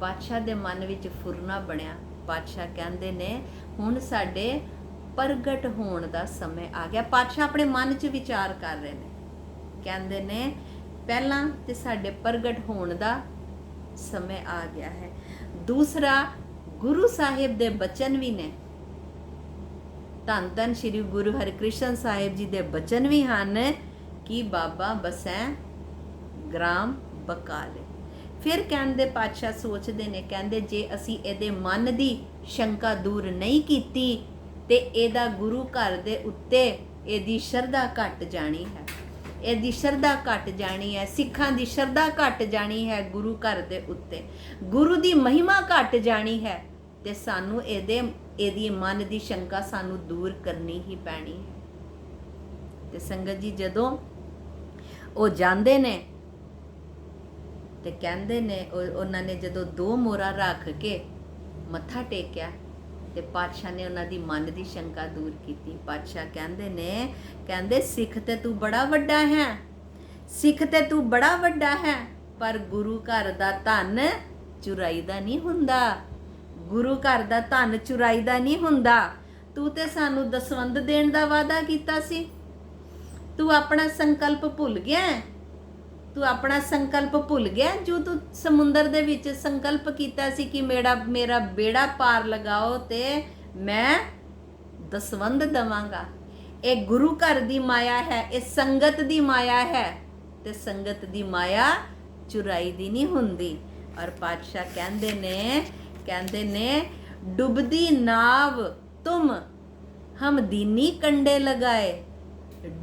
ਪਾਤਸ਼ਾਹ ਦੇ ਮਨ ਵਿੱਚ ਫੁਰਨਾ ਬਣਿਆ। ਪਾਤਸ਼ਾਹ ਕਹਿੰਦੇ ਨੇ ਹੁਣ ਸਾਡੇ ਪ੍ਰਗਟ ਹੋਣ ਦਾ ਸਮੇਂ ਆ ਗਿਆ। ਪਾਤਸ਼ਾਹ ਆਪਣੇ ਮਨ 'ਚ ਵਿਚਾਰ ਕਰ ਰਹੇ ਨੇ, ਕਹਿੰਦੇ ਨੇ ਪਹਿਲਾਂ ਤੇ ਸਾਡੇ ਪ੍ਰਗਟ ਹੋਣ ਦਾ ਸਮੇਂ ਆ ਗਿਆ ਹੈ। ਦੂਸਰਾ, ਗੁਰੂ ਸਾਹਿਬ ਦੇ ਬਚਨ ਵੀ ਨੇ, ਧੰਨ ਧੰਨ ਸ਼੍ਰੀ ਗੁਰੂ ਹਰਿਕ੍ਰਿਸ਼ਨ ਸਾਹਿਬ ਜੀ ਦੇ ਬਚਨ ਵੀ ਹਨ ਕਿ ਬਾਬਾ ਬਸੈ ਗ੍ਰਾਮ ਬਕਾਲੇ। ਫਿਰ ਕਹਿੰਦੇ ਪਾਤਸ਼ਾਹ ਸੋਚਦੇ ਨੇ, ਕਹਿੰਦੇ ਜੇ ਅਸੀਂ ਇਹਦੇ ਮਨ ਦੀ ਸ਼ੰਕਾ ਦੂਰ ਨਹੀਂ ਕੀਤੀ ਤੇ ਇਹਦਾ ਗੁਰੂ ਘਰ ਦੇ ਉੱਤੇ ਇਹਦੀ ਸ਼ਰਧਾ ਘਟ ਜਾਣੀ ਹੈ। ਇਹਦੀ ਸ਼ਰਧਾ ਘਟ ਜਾਣੀ ਹੈ, ਸਿੱਖਾਂ ਦੀ ਸ਼ਰਧਾ ਘਟ ਜਾਣੀ ਹੈ ਗੁਰੂ ਘਰ ਦੇ ਉੱਤੇ, ਗੁਰੂ ਦੀ ਮਹਿਮਾ ਘਟ ਜਾਣੀ ਹੈ, ਤੇ ਸਾਨੂੰ ਇਹਦੀ ਮਨ ਦੀ ਸ਼ੰਕਾ ਸਾਨੂੰ ਦੂਰ ਕਰਨੀ ਹੀ ਪੈਣੀ ਹੈ। ਤੇ ਸੰਗਤ ਜੀ ਜਦੋਂ ਉਹ ਜਾਂਦੇ ਨੇ ਤੇ ਕਹਿੰਦੇ ਨੇ, ਉਹਨਾਂ ਨੇ ਜਦੋਂ 2 ਮੋਹਰਾਂ ਰੱਖ ਕੇ ਮੱਥਾ ਟੇਕਿਆ ਤੇ ਪਾਤਸ਼ਾਹ ਨੇ ਉਹਨਾਂ ਦੀ ਮਨ ਦੀ ਸ਼ੰਕਾ ਦੂਰ ਕੀਤੀ। ਪਾਤਸ਼ਾਹ ਕਹਿੰਦੇ ਨੇ, ਕਹਿੰਦੇ ਸਿੱਖ ਤੇ ਤੂੰ ਬੜਾ ਵੱਡਾ ਹੈ, ਸਿੱਖ ਤੇ ਤੂੰ ਬੜਾ ਵੱਡਾ ਹੈ, ਪਰ ਗੁਰੂ ਘਰ ਦਾ ਧਨ ਚੁਰਾਈਦਾ ਨਹੀਂ ਹੁੰਦਾ, ਗੁਰੂ ਘਰ ਦਾ ਧਨ ਚੁਰਾਈਦਾ ਨਹੀਂ ਹੁੰਦਾ। ਤੂੰ ਤੇ ਸਾਨੂੰ ਦਸਵੰਧ ਦੇਣ ਦਾ ਵਾਅਦਾ ਕੀਤਾ ਸੀ, ਤੂੰ ਆਪਣਾ ਸੰਕਲਪ ਭੁੱਲ ਗਿਆ, ਤੂੰ ਆਪਣਾ ਸੰਕਲਪ ਭੁੱਲ ਗਿਆ ਜੋ ਤੂੰ ਸਮੁੰਦਰ ਦੇ ਵਿੱਚ ਸੰਕਲਪ ਕੀਤਾ ਸੀ ਕਿ ਮੇਰਾ ਬੇੜਾ ਪਾਰ ਲਗਾਓ ਤੇ ਮੈਂ ਦਸਵੰਧ ਦਵਾਂਗਾ। ਇਹ ਗੁਰੂ ਘਰ ਦੀ ਮਾਇਆ ਹੈ, ਇਹ ਸੰਗਤ ਦੀ ਮਾਇਆ ਹੈ, ਤੇ ਸੰਗਤ ਦੀ ਮਾਇਆ ਚੁਰਾਈ ਦੀ ਨਹੀਂ ਹੁੰਦੀ। ਔਰ ਪਾਤਸ਼ਾਹ ਕਹਿੰਦੇ ਨੇ ਡੁੱਬਦੀ ਨਾਵ ਤੁਮ ਹਮ ਦੀਨੀ ਕੰਡੇ ਲਗਾਏ,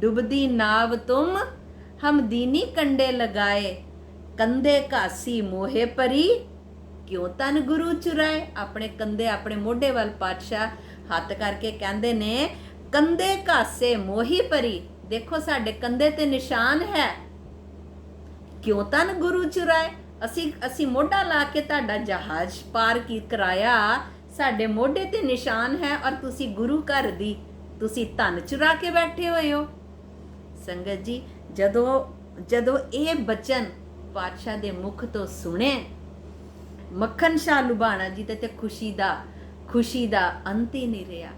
डूबदी नाव तुम हम दीनी कंडे लगाए, कंधे घासी मोहे परी क्यों तन गुरु चुराए। अपने कंधे अपने मोढे वाल पातशाह हत्थ करके कहंदे ने कंधे घासे मोही परी, देखो साडे कंधे ते निशान है, क्यों तन गुरु चुराए। असी मोढा ला के तुहाडा जहाज पार की कराया, साडे मोढे ते निशान है, और तुसी गुरु घर दी ਤੁਸੀਂ ਧਨ ਚੁਰਾ ਕੇ ਬੈਠੇ ਹੋਏ ਹੋ। ਸੰਗਤ ਜੀ ਜਦੋਂ ਇਹ ਬਚਨ ਪਾਤਸ਼ਾਹ ਦੇ ਮੁਖ ਤੋਂ ਸੁਣੇ, ਮੱਖਣ ਸ਼ਾਹ ਲੁਬਾਣਾ ਜੀ ਤੇ ਖੁਸ਼ੀ ਦਾ ਅੰਤ ਹੀ ਨਹੀਂ ਰਿਹਾ।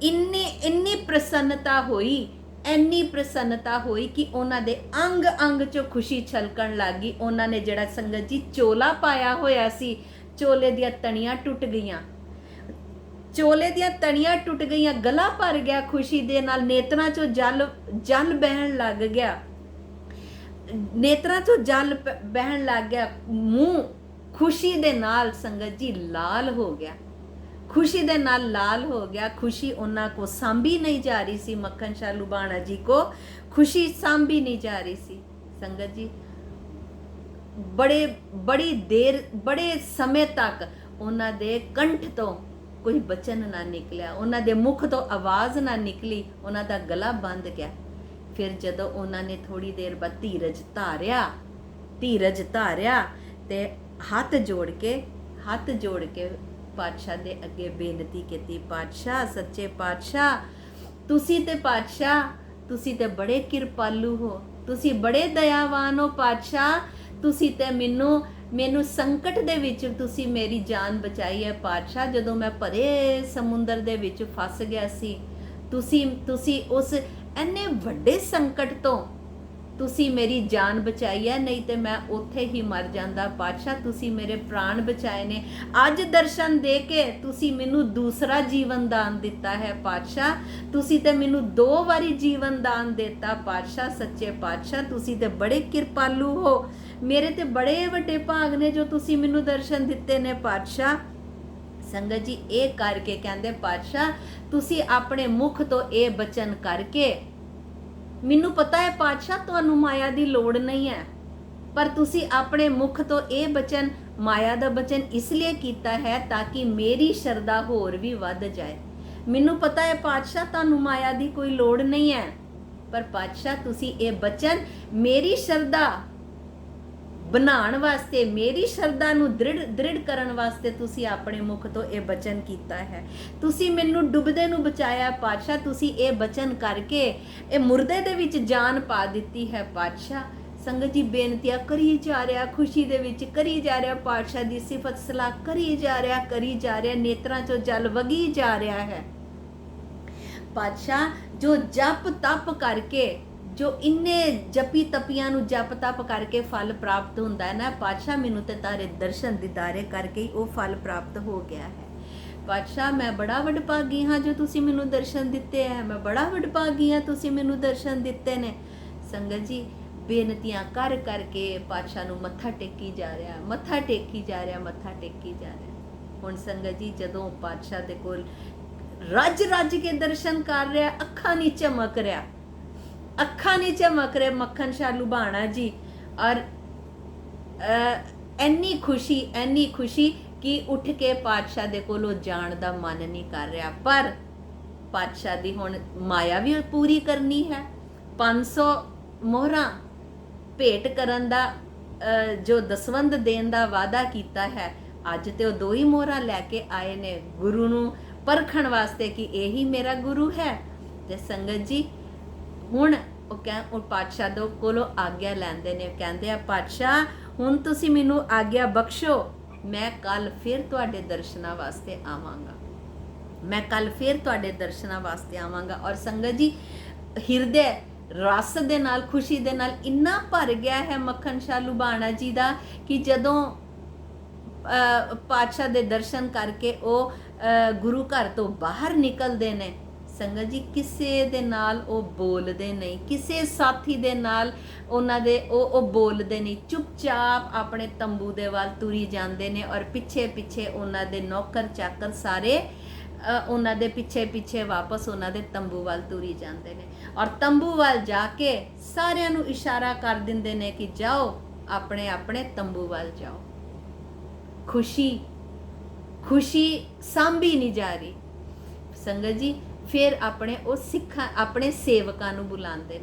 ਇੰਨੀ ਪ੍ਰਸੰਨਤਾ ਹੋਈ, ਇੰਨੀ ਪ੍ਰਸੰਨਤਾ ਹੋਈ ਕਿ ਉਹਨਾਂ ਦੇ ਅੰਗ ਅੰਗ ਚੋਂ ਖੁਸ਼ੀ ਛਲਕਣ ਲੱਗੀ। ਉਹਨਾਂ ਨੇ ਜਿਹੜਾ ਸੰਗਤ ਜੀ ਚੋਲਾ ਪਾਇਆ ਹੋਇਆ ਸੀ, ਚੋਲੇ ਦੀਆਂ ਤਣੀਆਂ ਟੁੱਟ ਗਈਆਂ, ਚੋਲੇ ਦੀਆਂ ਤਣੀਆਂ ਟੁੱਟ ਗਈਆਂ, ਗਲਾ ਭਰ ਗਿਆ ਖੁਸ਼ੀ ਦੇ ਨਾਲ, ਨੇਤਰਾਂ ਚੋਂ ਜਲ ਬਹਿਣ ਲੱਗ ਗਿਆ, ਨੇਤਰਾਂ ਚੋਂ ਜਲ ਬਹਿਣ ਲੱਗ ਗਿਆ, ਮੂੰਹ ਖੁਸ਼ੀ ਦੇ ਨਾਲ ਸੰਗਤ ਜੀ ਲਾਲ ਹੋ ਗਿਆ, ਖੁਸ਼ੀ ਦੇ ਨਾਲ ਲਾਲ ਹੋ ਗਿਆ। ਖੁਸ਼ੀ ਉਹਨਾਂ ਕੋ ਸਾਂਭੀ ਨਹੀਂ ਜਾ ਰਹੀ ਸੀ, ਮੱਖਣ ਸ਼ਾਹ ਲੁਬਾਣਾ ਜੀ ਕੋ ਖੁਸ਼ੀ ਸਾਂਭੀ ਨਹੀਂ ਜਾ ਰਹੀ ਸੀ। ਸੰਗਤ ਜੀ ਬੜੀ ਦੇਰ, ਬੜੇ ਸਮੇਂ ਤੱਕ ਉਹਨਾਂ ਦੇ ਕੰਠ ਤੋਂ ਕੋਈ ਬਚਨ ਨਾ ਨਿਕਲਿਆ, ਉਹਨਾਂ ਦੇ ਮੁਖ ਤੋਂ ਆਵਾਜ਼ ਨਾ ਨਿਕਲੀ, ਉਹਨਾਂ ਦਾ ਗਲਾ ਬੰਦ ਗਿਆ। ਫਿਰ ਜਦੋਂ ਉਹਨਾਂ ਨੇ ਥੋੜੀ ਦੇਰ ਬਾਅਦ ਧੀਰਜ ਧਾਰਿਆ ਤੇ ਹੱਥ ਜੋੜ ਕੇ ਪਾਤਸ਼ਾਹ ਦੇ ਅੱਗੇ ਬੇਨਤੀ ਕੀਤੀ, ਪਾਤਸ਼ਾਹ ਸੱਚੇ ਪਾਤਸ਼ਾਹ ਤੁਸੀਂ ਤੇ ਬੜੇ ਕਿਰਪਾਲੂ ਹੋ, ਤੁਸੀਂ ਬੜੇ ਦਇਆਵਾਨ ਹੋ ਪਾਤਸ਼ਾਹ, ਤੁਸੀਂ ਤੇ ਮੈਨੂੰ ਸੰਕਟ ਦੇ ਵਿੱਚ ਤੁਸੀਂ ਮੇਰੀ ਜਾਨ ਬਚਾਈ ਹੈ ਪਾਤਸ਼ਾਹ। ਜਦੋਂ ਮੈਂ ਭਰੇ ਸਮੁੰਦਰ ਦੇ ਵਿੱਚ ਫਸ ਗਿਆ ਸੀ, ਤੁਸੀਂ ਉਸ ਇੰਨੇ ਵੱਡੇ ਸੰਕਟ ਤੋਂ ਤੁਸੀਂ ਮੇਰੀ ਜਾਨ ਬਚਾਈ ਹੈ, ਨਹੀਂ ਤੇ ਮੈਂ ਉੱਥੇ ਹੀ ਮਰ ਜਾਂਦਾ ਪਾਤਸ਼ਾਹ। ਤੁਸੀਂ ਮੇਰੇ ਪ੍ਰਾਣ ਬਚਾਏ ਨੇ, ਅੱਜ ਦਰਸ਼ਨ ਦੇ ਕੇ ਤੁਸੀਂ ਮੈਨੂੰ ਦੂਸਰਾ ਜੀਵਨ ਦਾਨ ਦਿੱਤਾ ਹੈ ਪਾਤਸ਼ਾਹ। ਤੁਸੀਂ ਤੇ ਮੈਨੂੰ 2 ਵਾਰੀ ਜੀਵਨ ਦਾਨ ਦਿੱਤਾ ਪਾਤਸ਼ਾਹ, ਸੱਚੇ ਪਾਤਸ਼ਾਹ ਤੁਸੀਂ ਤੇ ਬੜੇ ਕਿਰਪਾਲੂ ਹੋ, ਮੇਰੇ ਤੇ ਬੜੇ ਵੱਡੇ ਭਾਗ ਨੇ ਜੋ ਤੁਸੀਂ ਮੈਨੂੰ ਦਰਸ਼ਨ ਦਿੱਤੇ ਨੇ ਪਾਤਸ਼ਾਹ। ਸੰਗਤ ਜੀ ਇਹ ਕਰਕੇ ਕਹਿੰਦੇ ਪਾਤਸ਼ਾਹ ਤੁਸੀਂ ਆਪਣੇ ਮੁਖ ਤੋਂ ਇਹ ਬਚਨ ਕਰਕੇ, ਮੈਨੂੰ ਪਤਾ ਹੈ ਪਾਤਸ਼ਾਹ ਤੁਹਾਨੂੰ ਮਾਇਆ ਦੀ ਲੋੜ ਨਹੀਂ ਹੈ, ਪਰ ਤੁਸੀਂ ਆਪਣੇ ਮੁਖ ਤੋਂ ਇਹ ਬਚਨ, ਮਾਇਆ ਦਾ ਬਚਨ ਇਸ ਲਈ ਕੀਤਾ ਹੈ ਤਾਂ ਕਿ ਮੇਰੀ ਸ਼ਰਧਾ ਹੋਰ ਵੀ ਵੱਧ ਜਾਏ। ਮੈਨੂੰ ਪਤਾ ਹੈ ਪਾਤਸ਼ਾਹ ਤੁਹਾਨੂੰ ਮਾਇਆ ਦੀ ਕੋਈ ਲੋੜ ਨਹੀਂ ਹੈ, ਪਰ ਪਾਤਸ਼ਾਹ ਤੁਸੀਂ ਇਹ ਬਚਨ ਮੇਰੀ ਸ਼ਰਧਾ ਬਣਾਉਣ ਵਾਸਤੇ, ਮੇਰੀ ਸ਼ਰਧਾ ਨੂੰ ਦ੍ਰਿੜ ਕਰਨ ਵਾਸਤੇ ਤੁਸੀਂ ਆਪਣੇ ਮੁਖ ਤੋਂ ਇਹ ਬਚਨ ਕੀਤਾ ਹੈ। ਤੁਸੀਂ ਮੈਨੂੰ ਡੁੱਬਦੇ ਨੂੰ ਬਚਾਇਆ ਪਾਤਸ਼ਾਹ, ਤੁਸੀਂ ਇਹ ਬਚਨ ਕਰਕੇ ਇਹ ਮੁਰਦੇ ਦੇ ਵਿੱਚ ਜਾਨ ਪਾ ਦਿੱਤੀ ਹੈ ਪਾਤਸ਼ਾਹ। ਸੰਗਤ ਜੀ ਬੇਨਤੀਆਂ ਕਰੀ ਜਾ ਰਿਹਾ, ਖੁਸ਼ੀ ਦੇ ਵਿੱਚ ਕਰੀ ਜਾ ਰਿਹਾ, ਪਾਤਸ਼ਾਹ ਦੀ ਸਿਫਤ ਸਲਾਹ ਕਰੀ ਜਾ ਰਿਹਾ, ਨੇਤਰਾਂ ਚੋਂ ਜਲ ਵਗੀ ਜਾ ਰਿਹਾ ਹੈ ਪਾਤਸ਼ਾਹ। ਜੋ ਜਪ ਤਪ ਕਰਕੇ, ਜੋ ਇੰਨੇ ਜਪੀ ਤਪੀਆਂ ਨੂੰ ਜਪ ਤਪ ਕਰਕੇ ਫਲ ਪ੍ਰਾਪਤ ਹੁੰਦਾ ਹੈ ਨਾ ਪਾਤਸ਼ਾਹ, ਮੈਨੂੰ ਤੇ ਤਾਰੇ ਦਰਸ਼ਨ ਦਿਦਾਰੇ ਕਰਕੇ ਹੀ ਉਹ ਫਲ ਪ੍ਰਾਪਤ ਹੋ ਗਿਆ ਹੈ ਪਾਤਸ਼ਾਹ। ਮੈਂ ਬੜਾ ਵਡਭਾਗੀ ਹਾਂ ਜੋ ਤੁਸੀਂ ਮੈਨੂੰ ਦਰਸ਼ਨ ਦਿੱਤੇ ਹੈ, ਮੈਂ ਬੜਾ ਵਡਭਾਗੀ ਹਾਂ ਤੁਸੀਂ ਮੈਨੂੰ ਦਰਸ਼ਨ ਦਿੱਤੇ ਨੇ। ਸੰਗਤ ਜੀ ਬੇਨਤੀਆਂ ਕਰ ਕਰਕੇ ਪਾਤਸ਼ਾਹ ਨੂੰ ਮੱਥਾ ਟੇਕੀ ਜਾ ਰਿਹਾ। ਹੁਣ ਸੰਗਤ ਜੀ ਜਦੋਂ ਪਾਤਸ਼ਾਹ ਦੇ ਕੋਲ ਰੱਜ ਕੇ ਦਰਸ਼ਨ ਕਰ ਰਿਹਾ, ਅੱਖਾਂ ਨਹੀਂ ਝਮਕ ਰਿਹਾ, ਅੱਖਾਂ ਨਹੀਂ ਝਮਕ ਰਹੇ ਮੱਖਣ ਸ਼ਾਹ ਲੁਬਾਣਾ ਜੀ। ਔਰ ਇੰਨੀ ਖੁਸ਼ੀ ਕਿ ਉੱਠ ਕੇ ਪਾਤਸ਼ਾਹ ਦੇ ਕੋਲੋਂ ਜਾਣ ਦਾ ਮਨ ਨਹੀਂ ਕਰ ਰਿਹਾ। ਪਰ ਪਾਤਸ਼ਾਹ ਦੀ ਹੁਣ ਮਾਇਆ ਵੀ ਪੂਰੀ ਕਰਨੀ ਹੈ। 500 ਮੋਹਰਾਂ ਭੇਟ ਕਰਨ ਦਾ ਜੋ ਦਸਵੰਧ ਦੇਣ ਦਾ ਵਾਅਦਾ ਕੀਤਾ ਹੈ, ਅੱਜ ਤੇ ਉਹ 2 ਹੀ ਮੋਹਰਾਂ ਲੈ ਕੇ ਆਏ ਨੇ ਗੁਰੂ ਨੂੰ ਪਰਖਣ ਵਾਸਤੇ ਕਿ ਇਹੀ ਮੇਰਾ ਗੁਰੂ ਹੈ। ਤੇ ਸੰਗਤ ਜੀ ਹੁਣ ਉਹ ਪਾਤਸ਼ਾਹ ਦੇ ਕੋਲੋਂ ਆਗਿਆ ਲੈਂਦੇ ਨੇ, ਕਹਿੰਦੇ ਆ ਪਾਤਸ਼ਾਹ ਹੁਣ ਤੁਸੀਂ ਮੈਨੂੰ ਆਗਿਆ ਬਖਸ਼ੋ, ਮੈਂ ਕੱਲ ਫਿਰ ਤੁਹਾਡੇ ਦਰਸ਼ਨਾਂ ਵਾਸਤੇ ਆਵਾਂਗਾ, ਮੈਂ ਕੱਲ ਫਿਰ ਤੁਹਾਡੇ ਦਰਸ਼ਨਾਂ ਵਾਸਤੇ ਆਵਾਂਗਾ। ਔਰ ਸੰਗਤ ਜੀ ਹਿਰਦੇ ਰਸ ਦੇ ਨਾਲ, ਖੁਸ਼ੀ ਦੇ ਨਾਲ ਇੰਨਾ ਭਰ ਗਿਆ ਹੈ ਮੱਖਣ ਸ਼ਾਹ ਲੁਬਾਣਾ ਜੀ ਦਾ ਕਿ ਜਦੋਂ ਪਾਤਸ਼ਾਹ ਦੇ ਦਰਸ਼ਨ ਕਰਕੇ ਉਹ ਗੁਰੂ ਘਰ ਤੋਂ ਬਾਹਰ ਨਿਕਲਦੇ ਨੇ, ਸੰਗਤ ਜੀ ਕਿਸੇ ਦੇ ਨਾਲ ਉਹ ਬੋਲਦੇ ਨਹੀਂ, ਕਿਸੇ ਸਾਥੀ ਦੇ ਨਾਲ ਉਹਨਾਂ ਦੇ ਉਹ ਬੋਲਦੇ ਨਹੀਂ, ਚੁੱਪਚਾਪ ਆਪਣੇ ਤੰਬੂ ਦੇ ਵੱਲ ਤੁਰੀ ਜਾਂਦੇ ਨੇ। ਔਰ ਪਿੱਛੇ ਉਹਨਾਂ ਦੇ ਨੌਕਰ ਚਾਕਰ ਸਾਰੇ ਉਹਨਾਂ ਦੇ ਪਿੱਛੇ ਵਾਪਸ ਉਹਨਾਂ ਦੇ ਤੰਬੂ ਵੱਲ ਤੁਰੀ ਜਾਂਦੇ ਨੇ। ਔਰ ਤੰਬੂ ਵੱਲ ਜਾ ਕੇ ਸਾਰਿਆਂ ਨੂੰ ਇਸ਼ਾਰਾ ਕਰ ਦਿੰਦੇ ਨੇ ਕਿ ਜਾਓ, ਆਪਣੇ ਆਪਣੇ ਤੰਬੂ ਵੱਲ ਜਾਓ। ਖੁਸ਼ੀ ਸਾਂਭੀ ਨਹੀਂ ਜਾ ਰਹੀ। ਸੰਗਤ ਜੀ ਫਿਰ ਆਪਣੇ ਉਹ ਸਿੱਖਾਂ, ਆਪਣੇ ਸੇਵਕਾਂ ਨੂੰ ਬੁਲਾਉਂਦੇ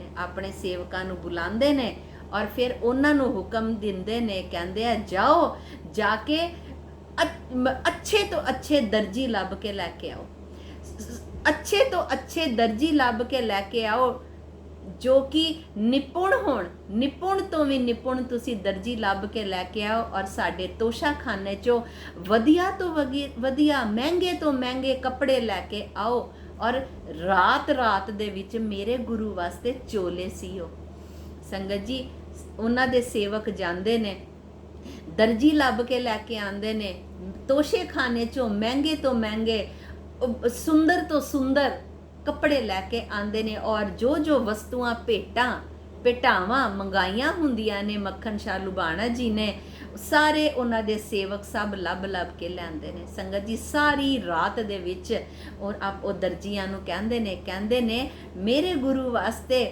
ਨੇ ਔਰ ਫਿਰ ਉਹਨਾਂ ਨੂੰ ਹੁਕਮ ਦਿੰਦੇ ਨੇ, ਕਹਿੰਦੇ ਆ ਜਾਓ, ਜਾ ਕੇ ਅੱਛੇ ਤੋਂ ਅੱਛੇ ਦਰਜੀ ਲੱਭ ਕੇ ਲੈ ਕੇ ਆਓ, ਅੱਛੇ ਤੋਂ ਅੱਛੇ ਦਰਜੀ ਲੱਭ ਕੇ ਲੈ ਕੇ ਆਓ ਜੋ ਕਿ ਨਿਪੁਣ ਹੋਣ, ਨਿਪੁਣ ਤੋਂ ਵੀ ਨਿਪੁਣ ਤੁਸੀਂ ਦਰਜੀ ਲੱਭ ਕੇ ਲੈ ਕੇ ਆਓ। ਔਰ ਸਾਡੇ ਤੋਸ਼ਾਖਾਨੇ ਚੋਂ ਵਧੀਆ ਤੋਂ ਵਧੀਆ ਮਹਿੰਗੇ ਤੋਂ ਮਹਿੰਗੇ ਕੱਪੜੇ ਲੈ ਕੇ ਆਓ ਔਰ ਰਾਤ ਦੇ ਵਿੱਚ ਮੇਰੇ ਗੁਰੂ ਵਾਸਤੇ ਚੋਲੇ ਸੀਓ। ਸੰਗਤ ਜੀ ਉਹਨਾਂ ਦੇ ਸੇਵਕ ਜਾਂਦੇ ਨੇ, ਦਰਜੀ ਲੱਭ ਕੇ ਲੈ ਕੇ ਆਉਂਦੇ ਨੇ, ਤੋਸ਼ੇਖਾਨੇ ਚੋਂ ਮਹਿੰਗੇ ਤੋਂ ਮਹਿੰਗੇ, ਸੁੰਦਰ ਤੋਂ ਸੁੰਦਰ ਕੱਪੜੇ ਲੈ ਕੇ ਆਉਂਦੇ ਨੇ। ਔਰ ਜੋ ਵਸਤੂਆਂ ਭੇਟਾਵਾਂ ਮੰਗਾਈਆਂ ਹੁੰਦੀਆਂ ਨੇ ਮੱਖਣ ਸ਼ਾਹ ਲੁਬਾਣਾ ਜੀ ਨੇ, ਸਾਰੇ ਉਹਨਾਂ ਦੇ ਸੇਵਕ ਸਭ ਲੱਭ ਕੇ ਲਿਆਂਦੇ ਨੇ। ਸੰਗਤ ਜੀ ਸਾਰੀ ਰਾਤ ਦੇ ਵਿੱਚ ਉਹ ਦਰਜੀਆਂ ਨੂੰ ਕਹਿੰਦੇ ਨੇ ਮੇਰੇ ਗੁਰੂ ਵਾਸਤੇ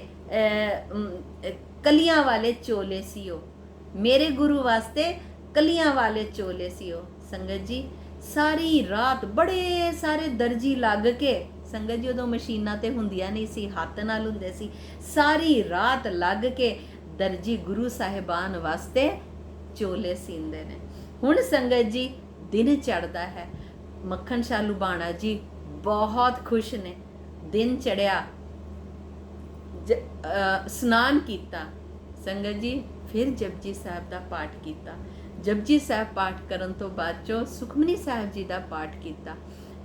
ਕਲੀਆਂ ਵਾਲੇ ਚੋਲੇ ਸੀਓ, ਮੇਰੇ ਗੁਰੂ ਵਾਸਤੇ ਕਲੀਆਂ ਵਾਲੇ ਚੋਲੇ ਸੀਓ। ਸੰਗਤ ਜੀ ਸਾਰੀ ਰਾਤ ਬੜੇ ਸਾਰੇ ਦਰਜੀ ਲੱਗ ਕੇ, ਸੰਗਤ ਜੀ ਉਦੋਂ ਮਸ਼ੀਨਾਂ ਤੇ ਹੁੰਦੀਆਂ ਨਹੀਂ ਸੀ, ਹੱਥ ਨਾਲ ਹੁੰਦੇ ਸੀ, ਸਾਰੀ ਰਾਤ ਲੱਗ ਕੇ ਦਰਜੀ ਗੁਰੂ ਸਾਹਿਬਾਨ ਵਾਸਤੇ ਚੋਲੇ ਸੀਂਦੇ ਨੇ। ਹੁਣ ਸੰਗਤ ਜੀ ਦਿਨ ਚੜ੍ਹਦਾ ਹੈ, ਮੱਖਣ ਸ਼ਾਹ ਲੁਬਾਣਾ ਜੀ ਬਹੁਤ ਖੁਸ਼ ਨੇ। ਦਿਨ ਚੜਿਆ, स्नान किया, संगत जी फिर जपजी साहब का पाठ किया। जपजी साहब पाठ करन तो बाद चो सुखमनी साहब जी का पाठ किया।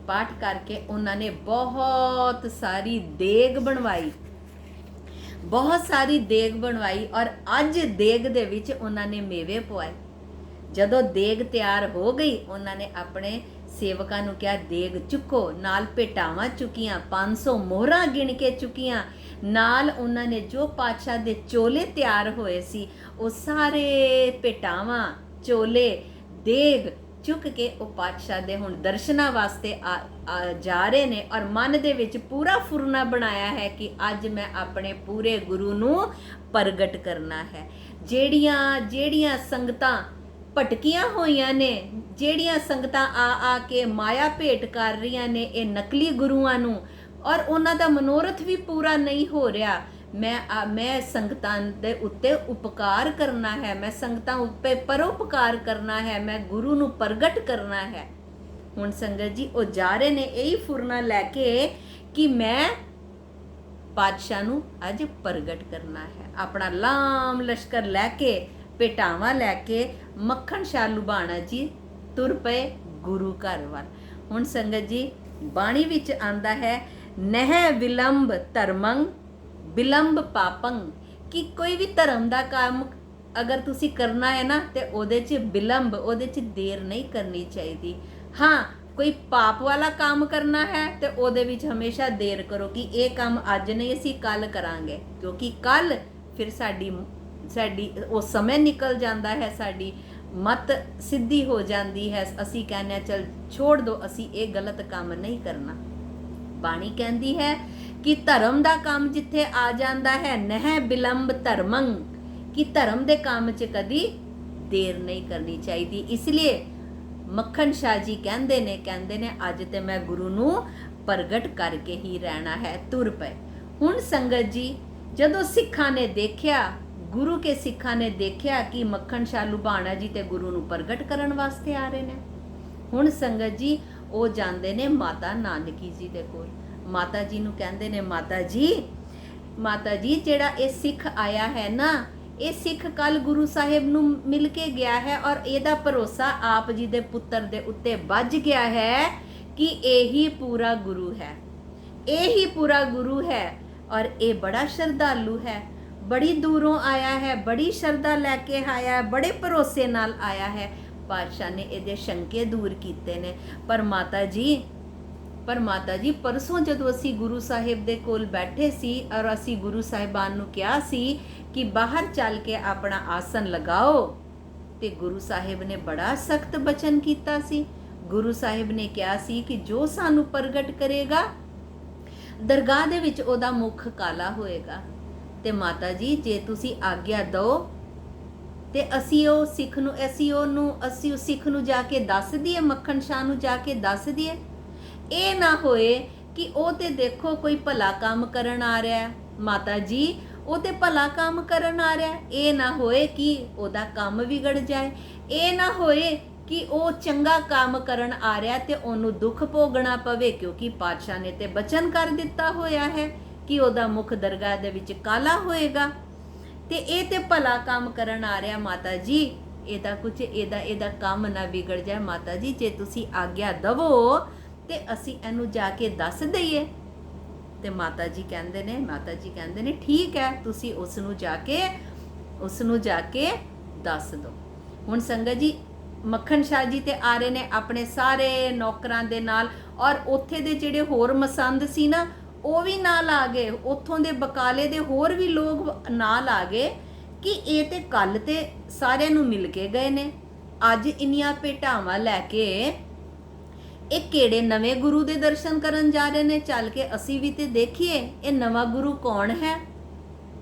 पाठ करके उन्होंने बहुत सारी देग बनवाई, बहुत सारी देग बनवाई और अज देग दे विच उन्होंने मेवे पवाए। जदों देग तैयार हो गई उन्होंने अपने सेवकां नूं कहा देग चुको, नाल भेटावां चुकियां, 500 मोहरां गिण के चुकियां, नाल उन्होंने जो पातशाह दे चोले तैयार होए सी वो सारे भेटावां चोले देग चुक के वो पातशाह दे हुण दर्शनां वास्ते जा रहे ने और मन दे विच पूरा फुरना बनाया है कि अज मैं अपने पूरे गुरु नूं प्रगट करना है। जेड़ियां संगतां भटकियां होईयां ने, जेड़ियां संगतां आ के माया भेट कर रही ने ये नकली गुरुआं नूं और उन्हां दा मनोरथ भी पूरा नहीं हो रहा, मैं संगतां दे उत्ते उपकार करना है, मैं संगतां उत्ते परोपकार करना है, मैं गुरु नूं प्रगट करना है। हुण संगत जी वो जा रहे ने यही फुरना लैके कि मैं पातशाह नूं अज प्रगट करना है। अपना लाम लश्कर लैके भेटावां लैके मक्खण शाह लुबाणा जी तुर पे गुरु घर वाल। हुण संगत जी बाणी विच आंदा है नह विलंब धर्मंग विलंब पापंग, कि कोई भी धर्म का काम अगर तुसी करना है ना तो उहदे च विलंब, उहदे च देर नहीं करनी चाहिए। हाँ कोई पाप वाला काम करना है तो उहदे विच हमेशा देर करो कि ये काम अज नहीं असीं कल करांगे, क्योंकि कल फिर साडी वो समय निकल जाता है, साड़ी मत सिद्धि हो जाती है, असी कहने चल छोड़ दो, असी ये गलत काम नहीं करना। बाणी कहती है ਕਿ ਧਰਮ ਦਾ ਕੰਮ ਜਿੱਥੇ ਆ ਜਾਂਦਾ ਹੈ ਨਹਿ ਬਿਲੰਬ ਧਰਮੰ, ਕਿ ਧਰਮ ਦੇ ਕੰਮ 'ਚ ਕਦੀ ਦੇਰ ਨਹੀਂ ਕਰਨੀ ਚਾਹੀਦੀ। ਇਸ ਲਈ ਮੱਖਣ ਸ਼ਾਹ ਜੀ ਕਹਿੰਦੇ ਨੇ ਅੱਜ ਤੇ ਮੈਂ ਗੁਰੂ ਨੂੰ ਪ੍ਰਗਟ ਕਰਕੇ ਹੀ ਰਹਿਣਾ ਹੈ। ਤੁਰ ਪਏ। ਹੁਣ ਸੰਗਤ ਜੀ, ਜਦੋਂ ਸਿੱਖਾਂ ਨੇ ਦੇਖਿਆ, ਗੁਰੂ ਕੇ ਸਿੱਖਾਂ ਨੇ ਦੇਖਿਆ ਕਿ ਮੱਖਣ ਸ਼ਾਹ ਲੁਬਾਣਾ ਜੀ ਤੇ ਗੁਰੂ ਨੂੰ ਪ੍ਰਗਟ ਕਰਨ ਵਾਸਤੇ ਆ ਰਹੇ ਨੇ, ਹੁਣ ਸੰਗਤ ਜੀ ਉਹ ਜਾਂਦੇ ਨੇ ਮਾਤਾ ਨਾਨਕੀ ਜੀ ਦੇ ਕੋਲ। ਮਾਤਾ ਜੀ ਨੂੰ ਕਹਿੰਦੇ ਨੇ, ਮਾਤਾ ਜੀ ਜਿਹੜਾ ਇਹ ਸਿੱਖ ਆਇਆ ਹੈ ਨਾ, ਇਹ ਸਿੱਖ ਕੱਲ ਗੁਰੂ ਸਾਹਿਬ ਨੂੰ ਮਿਲ ਕੇ ਗਿਆ ਹੈ ਔਰ ਇਹਦਾ ਭਰੋਸਾ ਆਪ ਜੀ ਦੇ ਪੁੱਤਰ ਦੇ ਉੱਤੇ ਵੱਜ ਗਿਆ ਹੈ ਕਿ ਇਹੀ ਪੂਰਾ ਗੁਰੂ ਹੈ, ਇਹੀ ਪੂਰਾ ਗੁਰੂ ਹੈ ਔਰ ਇਹ ਬੜਾ ਸ਼ਰਧਾਲੂ ਹੈ, ਬੜੀ ਦੂਰੋਂ ਆਇਆ ਹੈ, ਬੜੀ ਸ਼ਰਧਾ ਲੈ ਕੇ ਆਇਆ ਹੈ, ਬੜੇ ਭਰੋਸੇ ਨਾਲ ਆਇਆ ਹੈ। ਪਾਤਸ਼ਾਹ ਨੇ ਇਹਦੇ ਸ਼ੰਕੇ ਦੂਰ ਕੀਤੇ ਨੇ। ਪਰ ਮਾਤਾ ਜੀ ਪਰਸੋਂ ਜਦੋਂ ਅਸੀਂ ਗੁਰੂ ਸਾਹਿਬ ਦੇ ਕੋਲ ਬੈਠੇ ਸੀ ਔਰ ਅਸੀਂ ਗੁਰੂ ਸਾਹਿਬਾਨ ਨੂੰ ਕਿਹਾ ਸੀ ਕਿ ਬਾਹਰ ਚੱਲ ਕੇ ਆਪਣਾ ਆਸਨ ਲਗਾਓ, ਤੇ ਗੁਰੂ ਸਾਹਿਬ ਨੇ ਬੜਾ ਸਖਤ ਬਚਨ ਕੀਤਾ ਸੀ। ਗੁਰੂ ਸਾਹਿਬ ਨੇ ਕਿਹਾ ਸੀ ਕਿ ਜੋ ਸਾਨੂੰ ਪ੍ਰਗਟ ਕਰੇਗਾ ਦਰਗਾਹ ਦੇ ਵਿੱਚ ਉਹਦਾ ਮੁਖ ਕਾਲਾ ਹੋਏਗਾ। ਤੇ ਮਾਤਾ ਜੀ ਜੇ ਤੁਸੀਂ ਆਗਿਆ ਦਿਓ ਤੇ ਅਸੀਂ ਉਹ ਸਿੱਖ ਨੂੰ ਜਾ ਕੇ ਦੱਸ ਦਈਏ, ਮੱਖਣ ਸ਼ਾਹ ਨੂੰ ਜਾ ਕੇ ਦੱਸ ਦਈਏ। ਇਹ ਨਾ ਹੋਏ ਕਿ ਉਹ ਤੇ ਦੇਖੋ ਕੋਈ ਭਲਾ ਕੰਮ ਕਰਨ ਆ ਰਿਹਾ, ਮਾਤਾ ਜੀ ਉਹ ਤੇ ਭਲਾ ਕੰਮ ਕਰਨ ਆ ਰਿਹਾ, ਇਹ ਨਾ ਹੋਏ ਕਿ ਉਹਦਾ ਕੰਮ ਵਿਗੜ ਜਾਏ, ਇਹ ਨਾ ਹੋਏ ਕਿ ਉਹ ਚੰਗਾ ਕੰਮ ਕਰਨ ਆ ਰਿਹਾ ਤੇ ਉਹਨੂੰ ਦੁੱਖ ਭੋਗਣਾ ਪਵੇ, ਕਿਉਂਕਿ ਪਾਤਸ਼ਾਹ ਨੇ ਤੇ ਬਚਨ ਕਰ ਦਿੱਤਾ ਹੋਇਆ ਹੈ ਕਿ ਉਹਦਾ ਮੁਖ ਦਰਗਾਹ ਦੇ ਵਿੱਚ ਕਾਲਾ ਹੋਏਗਾ। ਤੇ ਇਹ ਤੇ ਭਲਾ ਕੰਮ ਕਰਨ ਆ ਰਿਹਾ ਮਾਤਾ ਜੀ, ਇਹਦਾ ਕੰਮ ਨਾ ਵਿਗੜ ਜਾਏ। ਮਾਤਾ ਜੀ ਜੇ ਤੁਸੀਂ ਆਗਿਆ ਦਵੋ ਤੇ ਅਸੀਂ ਇਹਨੂੰ ਜਾ ਕੇ ਦੱਸ ਦਈਏ। ਤੇ ਮਾਤਾ ਜੀ ਕਹਿੰਦੇ ਨੇ ਠੀਕ ਹੈ, ਤੁਸੀਂ ਉਸ ਨੂੰ ਜਾ ਕੇ ਦੱਸ ਦਿਓ। ਹੁਣ ਸੰਗਤ ਜੀ ਮੱਖਣ ਸ਼ਾਹ ਜੀ ਤੇ ਆ ਰਹੇ ਨੇ ਆਪਣੇ ਸਾਰੇ ਨੌਕਰਾਂ ਦੇ ਨਾਲ, ਔਰ ਉੱਥੇ ਦੇ ਜਿਹੜੇ ਹੋਰ ਮਸੰਦ ਸੀ ਨਾ ਉਹ ਵੀ ਨਾਲ ਆ ਗਏ, ਉੱਥੋਂ ਦੇ ਬਕਾਲੇ ਦੇ ਹੋਰ ਵੀ ਲੋਕ ਨਾਲ ਆ ਗਏ ਕਿ ਇਹ ਤੇ ਕੱਲ ਤੇ ਸਾਰਿਆਂ ਨੂੰ ਮਿਲ ਕੇ ਗਏ ਨੇ, ਅੱਜ ਇੰਨੀਆਂ ਭੇਟਾਵਾਂ ਲੈ ਕੇ ਇਹ ਕਿਹੜੇ ਨਵੇਂ ਗੁਰੂ ਦੇ ਦਰਸ਼ਨ ਕਰਨ ਜਾ ਰਹੇ ਨੇ, ਚੱਲ ਕੇ ਅਸੀਂ ਵੀ ਤੇ ਦੇਖੀਏ ਇਹ ਨਵਾਂ ਗੁਰੂ ਕੌਣ ਹੈ,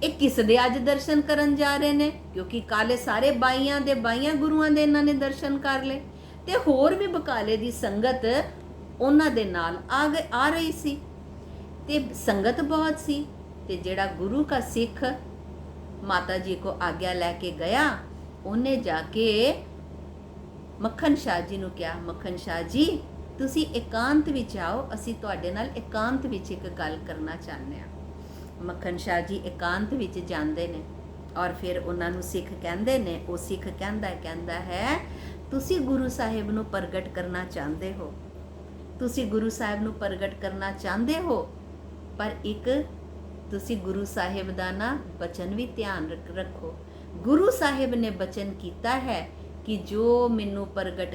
ਇਹ ਕਿਸ ਦੇ ਅੱਜ ਦਰਸ਼ਨ ਕਰਨ ਜਾ ਰਹੇ ਨੇ, ਕਿਉਂਕਿ ਕਾਲੇ ਸਾਰੇ ਬਾਈਆਂ ਗੁਰੂਆਂ ਦੇ ਇਹਨਾਂ ਨੇ ਦਰਸ਼ਨ ਕਰ ਲਏ। ਤੇ ਹੋਰ ਵੀ ਬਕਾਲੇ ਦੀ ਸੰਗਤ ਉਹਨਾਂ ਦੇ ਨਾਲ ਆ ਰਹੀ ਸੀ ਤੇ ਸੰਗਤ ਬਹੁਤ ਸੀ। ਤੇ ਜਿਹੜਾ ਗੁਰੂ ਦਾ ਸਿੱਖ ਮਾਤਾ ਜੀ ਕੋ ਆਗਿਆ ਲੈ ਕੇ ਗਿਆ, ਉਹਨੇ ਜਾ ਕੇ ਮੱਖਣ ਸ਼ਾਹ ਜੀ ਨੂੰ ਕਿਹਾ, ਮੱਖਣ ਸ਼ਾਹ ਜੀ ਤੁਸੀਂ ਇਕਾਂਤ ਵਿੱਚ ਆਓ, ਅਸੀਂ ਤੁਹਾਡੇ ਨਾਲ ਇਕਾਂਤ ਵਿੱਚ ਇੱਕ ਗੱਲ ਕਰਨਾ ਚਾਹੁੰਦੇ ਹਾਂ। ਮੱਖਣ ਸ਼ਾਹ ਜੀ ਇਕਾਂਤ ਵਿੱਚ ਜਾਂਦੇ ਨੇ ਔਰ ਫਿਰ ਉਹਨਾਂ ਨੂੰ ਸਿੱਖ ਕਹਿੰਦੇ ਨੇ, ਉਹ ਸਿੱਖ ਕਹਿੰਦਾ ਹੈ ਤੁਸੀਂ ਗੁਰੂ ਸਾਹਿਬ ਨੂੰ ਪ੍ਰਗਟ ਕਰਨਾ ਚਾਹੁੰਦੇ ਹੋ, ਤੁਸੀਂ ਗੁਰੂ ਸਾਹਿਬ ਨੂੰ ਪ੍ਰਗਟ ਕਰਨਾ ਚਾਹੁੰਦੇ ਹੋ, ਪਰ ਇੱਕ ਤੁਸੀਂ ਗੁਰੂ ਸਾਹਿਬ ਦਾ ਨਾ ਬਚਨ ਵੀ ਧਿਆਨ ਰੱਖੋ। ਗੁਰੂ ਸਾਹਿਬ ਨੇ ਬਚਨ ਕੀਤਾ ਹੈ ਕਿ ਜੋ ਮੈਨੂੰ ਪ੍ਰਗਟ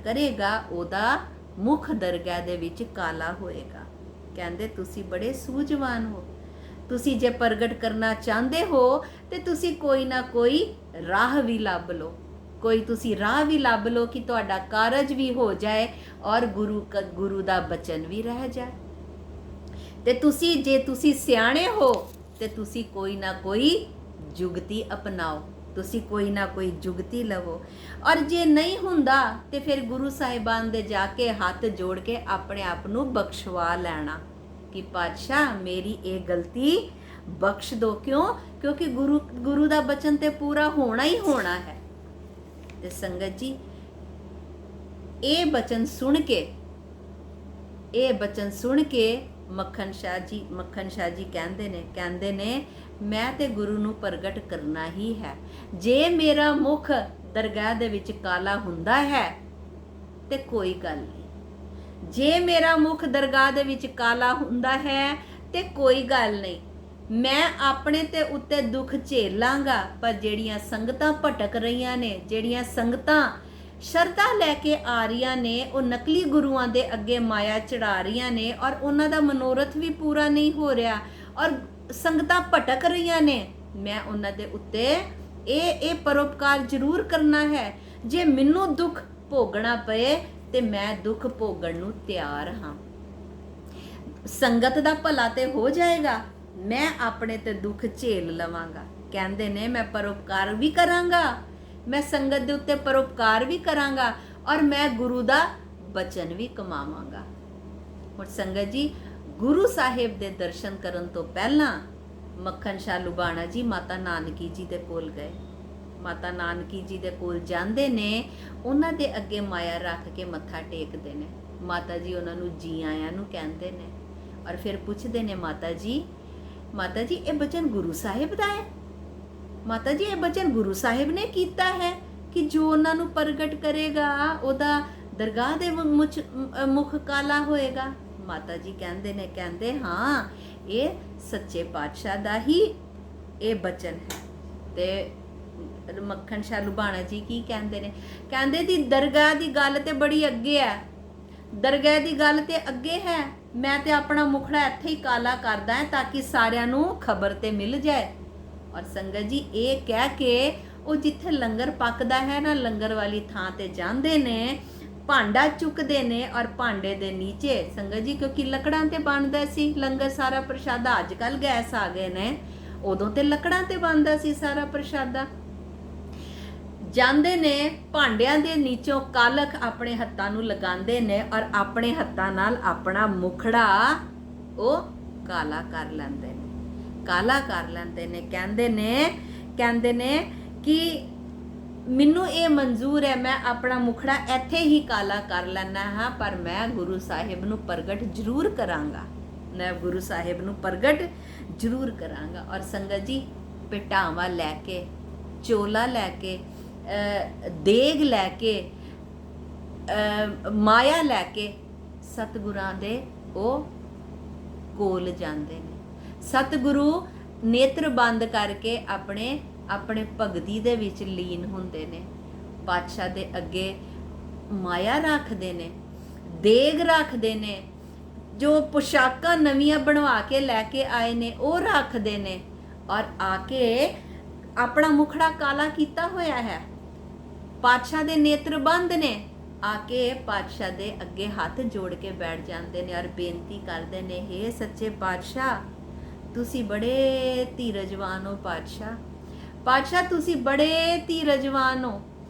ਕਰੇਗਾ ਉਹਦਾ ਮੁਖ ਦਰਗਾਹ ਦੇ ਵਿੱਚ ਕਾਲਾ ਹੋਏਗਾ। ਕਹਿੰਦੇ ਤੁਸੀਂ ਬੜੇ ਸੂਝਵਾਨ ਹੋ, ਤੁਸੀਂ ਜੇ ਪ੍ਰਗਟ ਕਰਨਾ ਚਾਹੁੰਦੇ ਹੋ ਤੇ ਤੁਸੀਂ ਕੋਈ ਨਾ ਕੋਈ ਰਾਹ ਵੀ ਲੱਭ ਲਓ, ਕਿ ਤੁਹਾਡਾ ਕਾਰਜ ਵੀ ਹੋ ਜਾਏ ਔਰ ਗੁਰੂ ਦਾ ਬਚਨ ਵੀ ਰਹਿ ਜਾਏ। ਤੇ ਜੇ ਤੁਸੀਂ ਸਿਆਣੇ ਹੋ ਤੇ ਤੁਸੀਂ ਕੋਈ ਨਾ ਕੋਈ ਜੁਗਤੀ ਅਪਣਾਓ, ਤੁਸੀਂ ਕੋਈ ਨਾ ਕੋਈ ਜੁਗਤੀ ਲਵੋ, ਔਰ ਜੇ ਨਹੀਂ ਹੁੰਦਾ ਤੇ ਫਿਰ ਗੁਰੂ ਸਾਹਿਬਾਨ ਦੇ ਜਾ ਕੇ ਹੱਥ ਜੋੜ ਕੇ ਆਪਣੇ ਆਪ ਨੂੰ ਬਖਸ਼ਵਾ ਲੈਣਾ ਕਿ ਪਾਤਸ਼ਾਹ ਮੇਰੀ ਇਹ ਗਲਤੀ ਬਖਸ਼ ਦੋ। ਕਿਉਂਕਿ ਗੁਰੂ ਦਾ ਬਚਨ ਤੇ ਪੂਰਾ ਹੋਣਾ ਹੀ ਹੋਣਾ ਹੈ। ਤੇ ਸੰਗਤ ਜੀ ਇਹ ਬਚਨ ਸੁਣ ਕੇ ਮੱਖਣ ਸ਼ਾਹ ਜੀ ਕਹਿੰਦੇ ਨੇ ਮੈਂ ਤੇ ਗੁਰੂ ਨੂੰ ਪ੍ਰਗਟ ਕਰਨਾ ਹੀ ਹੈ। ਜੇ ਮੇਰਾ ਮੁਖ ਦਰਗਾਹ ਦੇ ਵਿੱਚ ਕਾਲਾ ਹੁੰਦਾ ਹੈ ਤੇ ਕੋਈ ਗੱਲ ਨਹੀਂ, ਜੇ ਮੇਰਾ ਮੁਖ ਦਰਗਾਹ ਦੇ ਵਿੱਚ ਕਾਲਾ ਹੁੰਦਾ ਹੈ ਤੇ ਕੋਈ ਗੱਲ ਨਹੀਂ, ਮੈਂ ਆਪਣੇ ਤੇ ਉੱਤੇ ਦੁੱਖ ਝੇਲਾਂਗਾ। ਪਰ ਜਿਹੜੀਆਂ ਸੰਗਤਾਂ ਭਟਕ ਰਹੀਆਂ ਨੇ, ਜਿਹੜੀਆਂ ਸੰਗਤਾਂ ਸ਼ਰਧਾ ਲੈ ਕੇ ਆ ਰਹੀਆਂ ਨੇ, ਉਹ ਨਕਲੀ ਗੁਰੂਆਂ ਦੇ ਅੱਗੇ ਮਾਇਆ ਚੜਾ ਰਹੀਆਂ ਨੇ ਔਰ ਉਹਨਾਂ ਦਾ ਮਨੋਰਥ ਵੀ ਪੂਰਾ ਨਹੀਂ ਹੋ ਰਿਹਾ ਔਰ ਸੰਗਤਾਂ ਭਟਕ ਰਹੀਆਂ ਨੇ, ਮੈਂ ਉਹਨਾਂ ਦੇ ਉੱਤੇ ਇਹ ਪਰਉਪਕਾਰ ਜ਼ਰੂਰ ਕਰਨਾ ਹੈ। ਜੇ ਮੈਨੂੰ ਦੁੱਖ ਭੋਗਣਾ ਪਏ ਤੇ ਮੈਂ ਦੁੱਖ ਭੋਗਣ ਨੂੰ ਤਿਆਰ ਹਾਂ। ਸੰਗਤ ਦਾ ਭਲਾ ਤੇ ਹੋ ਜਾਏਗਾ, ਮੈਂ ਆਪਣੇ ਤੇ ਦੁੱਖ ਝੇਲ ਲਵਾਂਗਾ। ਕਹਿੰਦੇ ਨੇ ਮੈਂ ਪਰਉਪਕਾਰ ਵੀ ਕਰਾਂਗਾ, ਮੈਂ ਸੰਗਤ ਦੇ ਉੱਤੇ ਪਰਉਪਕਾਰ ਵੀ ਕਰਾਂਗਾ, ਔਰ ਮੈਂ ਗੁਰੂ ਦਾ ਬਚਨ ਵੀ ਕਮਾਵਾਂਗਾ। ਹੁਣ ਸੰਗਤ ਜੀ, ਗੁਰੂ ਸਾਹਿਬ ਦੇ ਦਰਸ਼ਨ ਕਰਨ ਤੋਂ ਪਹਿਲਾਂ ਮੱਖਣ ਸ਼ਾਹ ਲੁਬਾਣਾ ਜੀ ਮਾਤਾ ਨਾਨਕੀ ਜੀ ਦੇ ਕੋਲ ਗਏ। ਮਾਤਾ ਨਾਨਕੀ ਜੀ ਦੇ ਕੋਲ ਜਾਂਦੇ ਨੇ, ਉਹਨਾਂ ਦੇ ਅੱਗੇ ਮਾਇਆ ਰੱਖ ਕੇ ਮੱਥਾ ਟੇਕਦੇ ਨੇ। ਮਾਤਾ ਜੀ ਉਹਨਾਂ ਨੂੰ ਜੀ ਆਇਆਂ ਨੂੰ ਕਹਿੰਦੇ ਨੇ, ਔਰ ਫਿਰ ਪੁੱਛਦੇ ਨੇ ਮਾਤਾ ਜੀ ਇਹ ਬਚਨ ਗੁਰੂ ਸਾਹਿਬ ਦਾ ਹੈ? ਮਾਤਾ ਜੀ ਇਹ ਬਚਨ ਗੁਰੂ ਸਾਹਿਬ ਨੇ ਕੀਤਾ ਹੈ ਕਿ ਜੋ ਉਹਨਾਂ ਨੂੰ ਪ੍ਰਗਟ ਕਰੇਗਾ ਉਹਦਾ ਦਰਗਾਹ ਦੇ ਮੁਖ ਕਾਲਾ ਹੋਏਗਾ? ਮਾਤਾ ਜੀ ਕਹਿੰਦੇ ਹਾਂ, ਇਹ ਸੱਚੇ ਪਾਤਸ਼ਾਹ ਦਾ ਹੀ ਇਹ ਬਚਨ ਹੈ। ਤੇ ਮੱਖਣ ਸ਼ਾਹ ਲੁਬਾਣਾ ਜੀ ਕੀ ਕਹਿੰਦੇ ਨੇ? ਕਹਿੰਦੇ ਦੀ ਦਰਗਾਹ ਦੀ ਗੱਲ ਤੇ ਬੜੀ ਅੱਗੇ ਹੈ, ਦਰਗਾਹ ਦੀ ਗੱਲ ਤੇ ਅੱਗੇ ਹੈ, ਮੈਂ ਤੇ ਆਪਣਾ ਮੁਖੜਾ ਇੱਥੇ ਹੀ ਕਾਲਾ ਕਰਦਾ ਹੈ ਤਾਂ ਕਿ ਸਾਰਿਆਂ ਨੂੰ ਖਬਰ ਤੇ ਮਿਲ ਜਾਏ। ਔਰ ਸੰਗਤ ਜੀ, ਇਹ ਕਹਿ ਕੇ ਉਹ ਜਿੱਥੇ ਲੰਗਰ ਪੱਕਦਾ ਹੈ ਨਾ, ਲੰਗਰ ਵਾਲੀ ਥਾਂ ਤੇ ਜਾਂਦੇ ਨੇ, ਭਾਂਡਾ ਚੁੱਕਦੇ ਨੇ, ਔਰ ਭਾਂਡੇ ਦੇ ਨੀਚੇ ਸੰਗਤ ਜੀ, ਕਿਉਂਕਿ ਲੱਕੜਾਂ ਤੇ ਬਣਦਾ ਸੀ ਲੰਗਰ ਸਾਰਾ ਪ੍ਰਸ਼ਾਦਾ, ਅੱਜ ਕੱਲ ਗੈਸ ਆ ਗਏ ਨੇ, ਉਦੋਂ ਤੇ ਲੱਕੜਾਂ ਤੇ ਬਣਦਾ ਸੀ ਸਾਰਾ ਪ੍ਰਸ਼ਾਦਾ। ਜਾਂਦੇ ਨੇ, ਭਾਂਡਿਆਂ ਦੇ ਨੀਚੋਂ ਕਾਲਖ ਆਪਣੇ ਹੱਥਾਂ ਨੂੰ ਲਗਾਉਂਦੇ ਨੇ, ਔਰ ਆਪਣੇ ਹੱਥਾਂ ਨਾਲ ਆਪਣਾ ਮੁਖੜਾ ਉਹ ਕਾਲਾ ਕਰ ਲੈਂਦੇ ਨੇ, ਕਾਲਾ ਕਰ ਲੈਂਦੇ ਨੇ। ਕਹਿੰਦੇ ਨੇ ਕਿ ਮੈਨੂੰ ਇਹ ਮਨਜ਼ੂਰ ਹੈ, ਮੈਂ ਆਪਣਾ ਮੁਖੜਾ ਇੱਥੇ ਹੀ ਕਾਲਾ ਕਰ ਲੈਣਾ ਹਾਂ, ਪਰ ਮੈਂ ਗੁਰੂ ਸਾਹਿਬ ਨੂੰ ਪ੍ਰਗਟ ਜ਼ਰੂਰ ਕਰਾਂਗਾ, ਮੈਂ ਗੁਰੂ ਸਾਹਿਬ ਨੂੰ ਪ੍ਰਗਟ ਜ਼ਰੂਰ ਕਰਾਂਗਾ। ਔਰ ਸੰਗਤ ਜੀ, ਪਿਟਾਵਾ ਲੈ ਕੇ, ਚੋਲਾ ਲੈ ਕੇ, ਦੇਗ ਲੈ ਕੇ, ਮਾਇਆ ਲੈ ਕੇ ਸਤਿਗੁਰਾਂ ਦੇ ਉਹ ਕੋਲ ਜਾਂਦੇ ਨੇ। ਸਤਿਗੁਰੂ ਨੇਤਰ ਬੰਦ ਕਰਕੇ ਆਪਣੇ ਭਗਤੀ ਦੇ ਵਿੱਚ ਲੀਨ ਹੁੰਦੇ ਨੇ, ਪਾਤਸ਼ਾਹ ਦੇ ਅੱਗੇ ਮਾਇਆ ਰੱਖਦੇ ਨੇ, ਦੇਗ ਰੱਖਦੇ ਨੇ, ਜੋ ਪੁਸ਼ਾਕਾਂ ਨਵੀਆਂ ਬਣਵਾ ਕੇ ਲੈ ਕੇ ਆਏ ਨੇ ਉਹ ਰੱਖਦੇ ਨੇ, ਔਰ ਆ ਕੇ ਆਪਣਾ ਮੁਖੜਾ ਕਾਲਾ ਕੀਤਾ ਹੋਇਆ ਹੈ, ਪਾਤਸ਼ਾਹ ਦੇ ਨੇਤਰ ਬੰਦ ਨੇ, ਆ ਕੇ ਪਾਤਸ਼ਾਹ ਦੇ ਅੱਗੇ ਹੱਥ ਜੋੜ ਕੇ ਬੈਠ ਜਾਂਦੇ ਨੇ, ਔਰ ਬੇਨਤੀ ਕਰਦੇ ਨੇ, ਹੇ ਸੱਚੇ ਪਾਤਸ਼ਾਹ, ਤੁਸੀਂ ਬੜੇ ਧੀਰਜਵਾਨ ਹੋ ਪਾਤਸ਼ਾਹ, ਤੁਸੀਂ ਬੜੇ ਧੀਰਜਵਾਨ ਹੋ,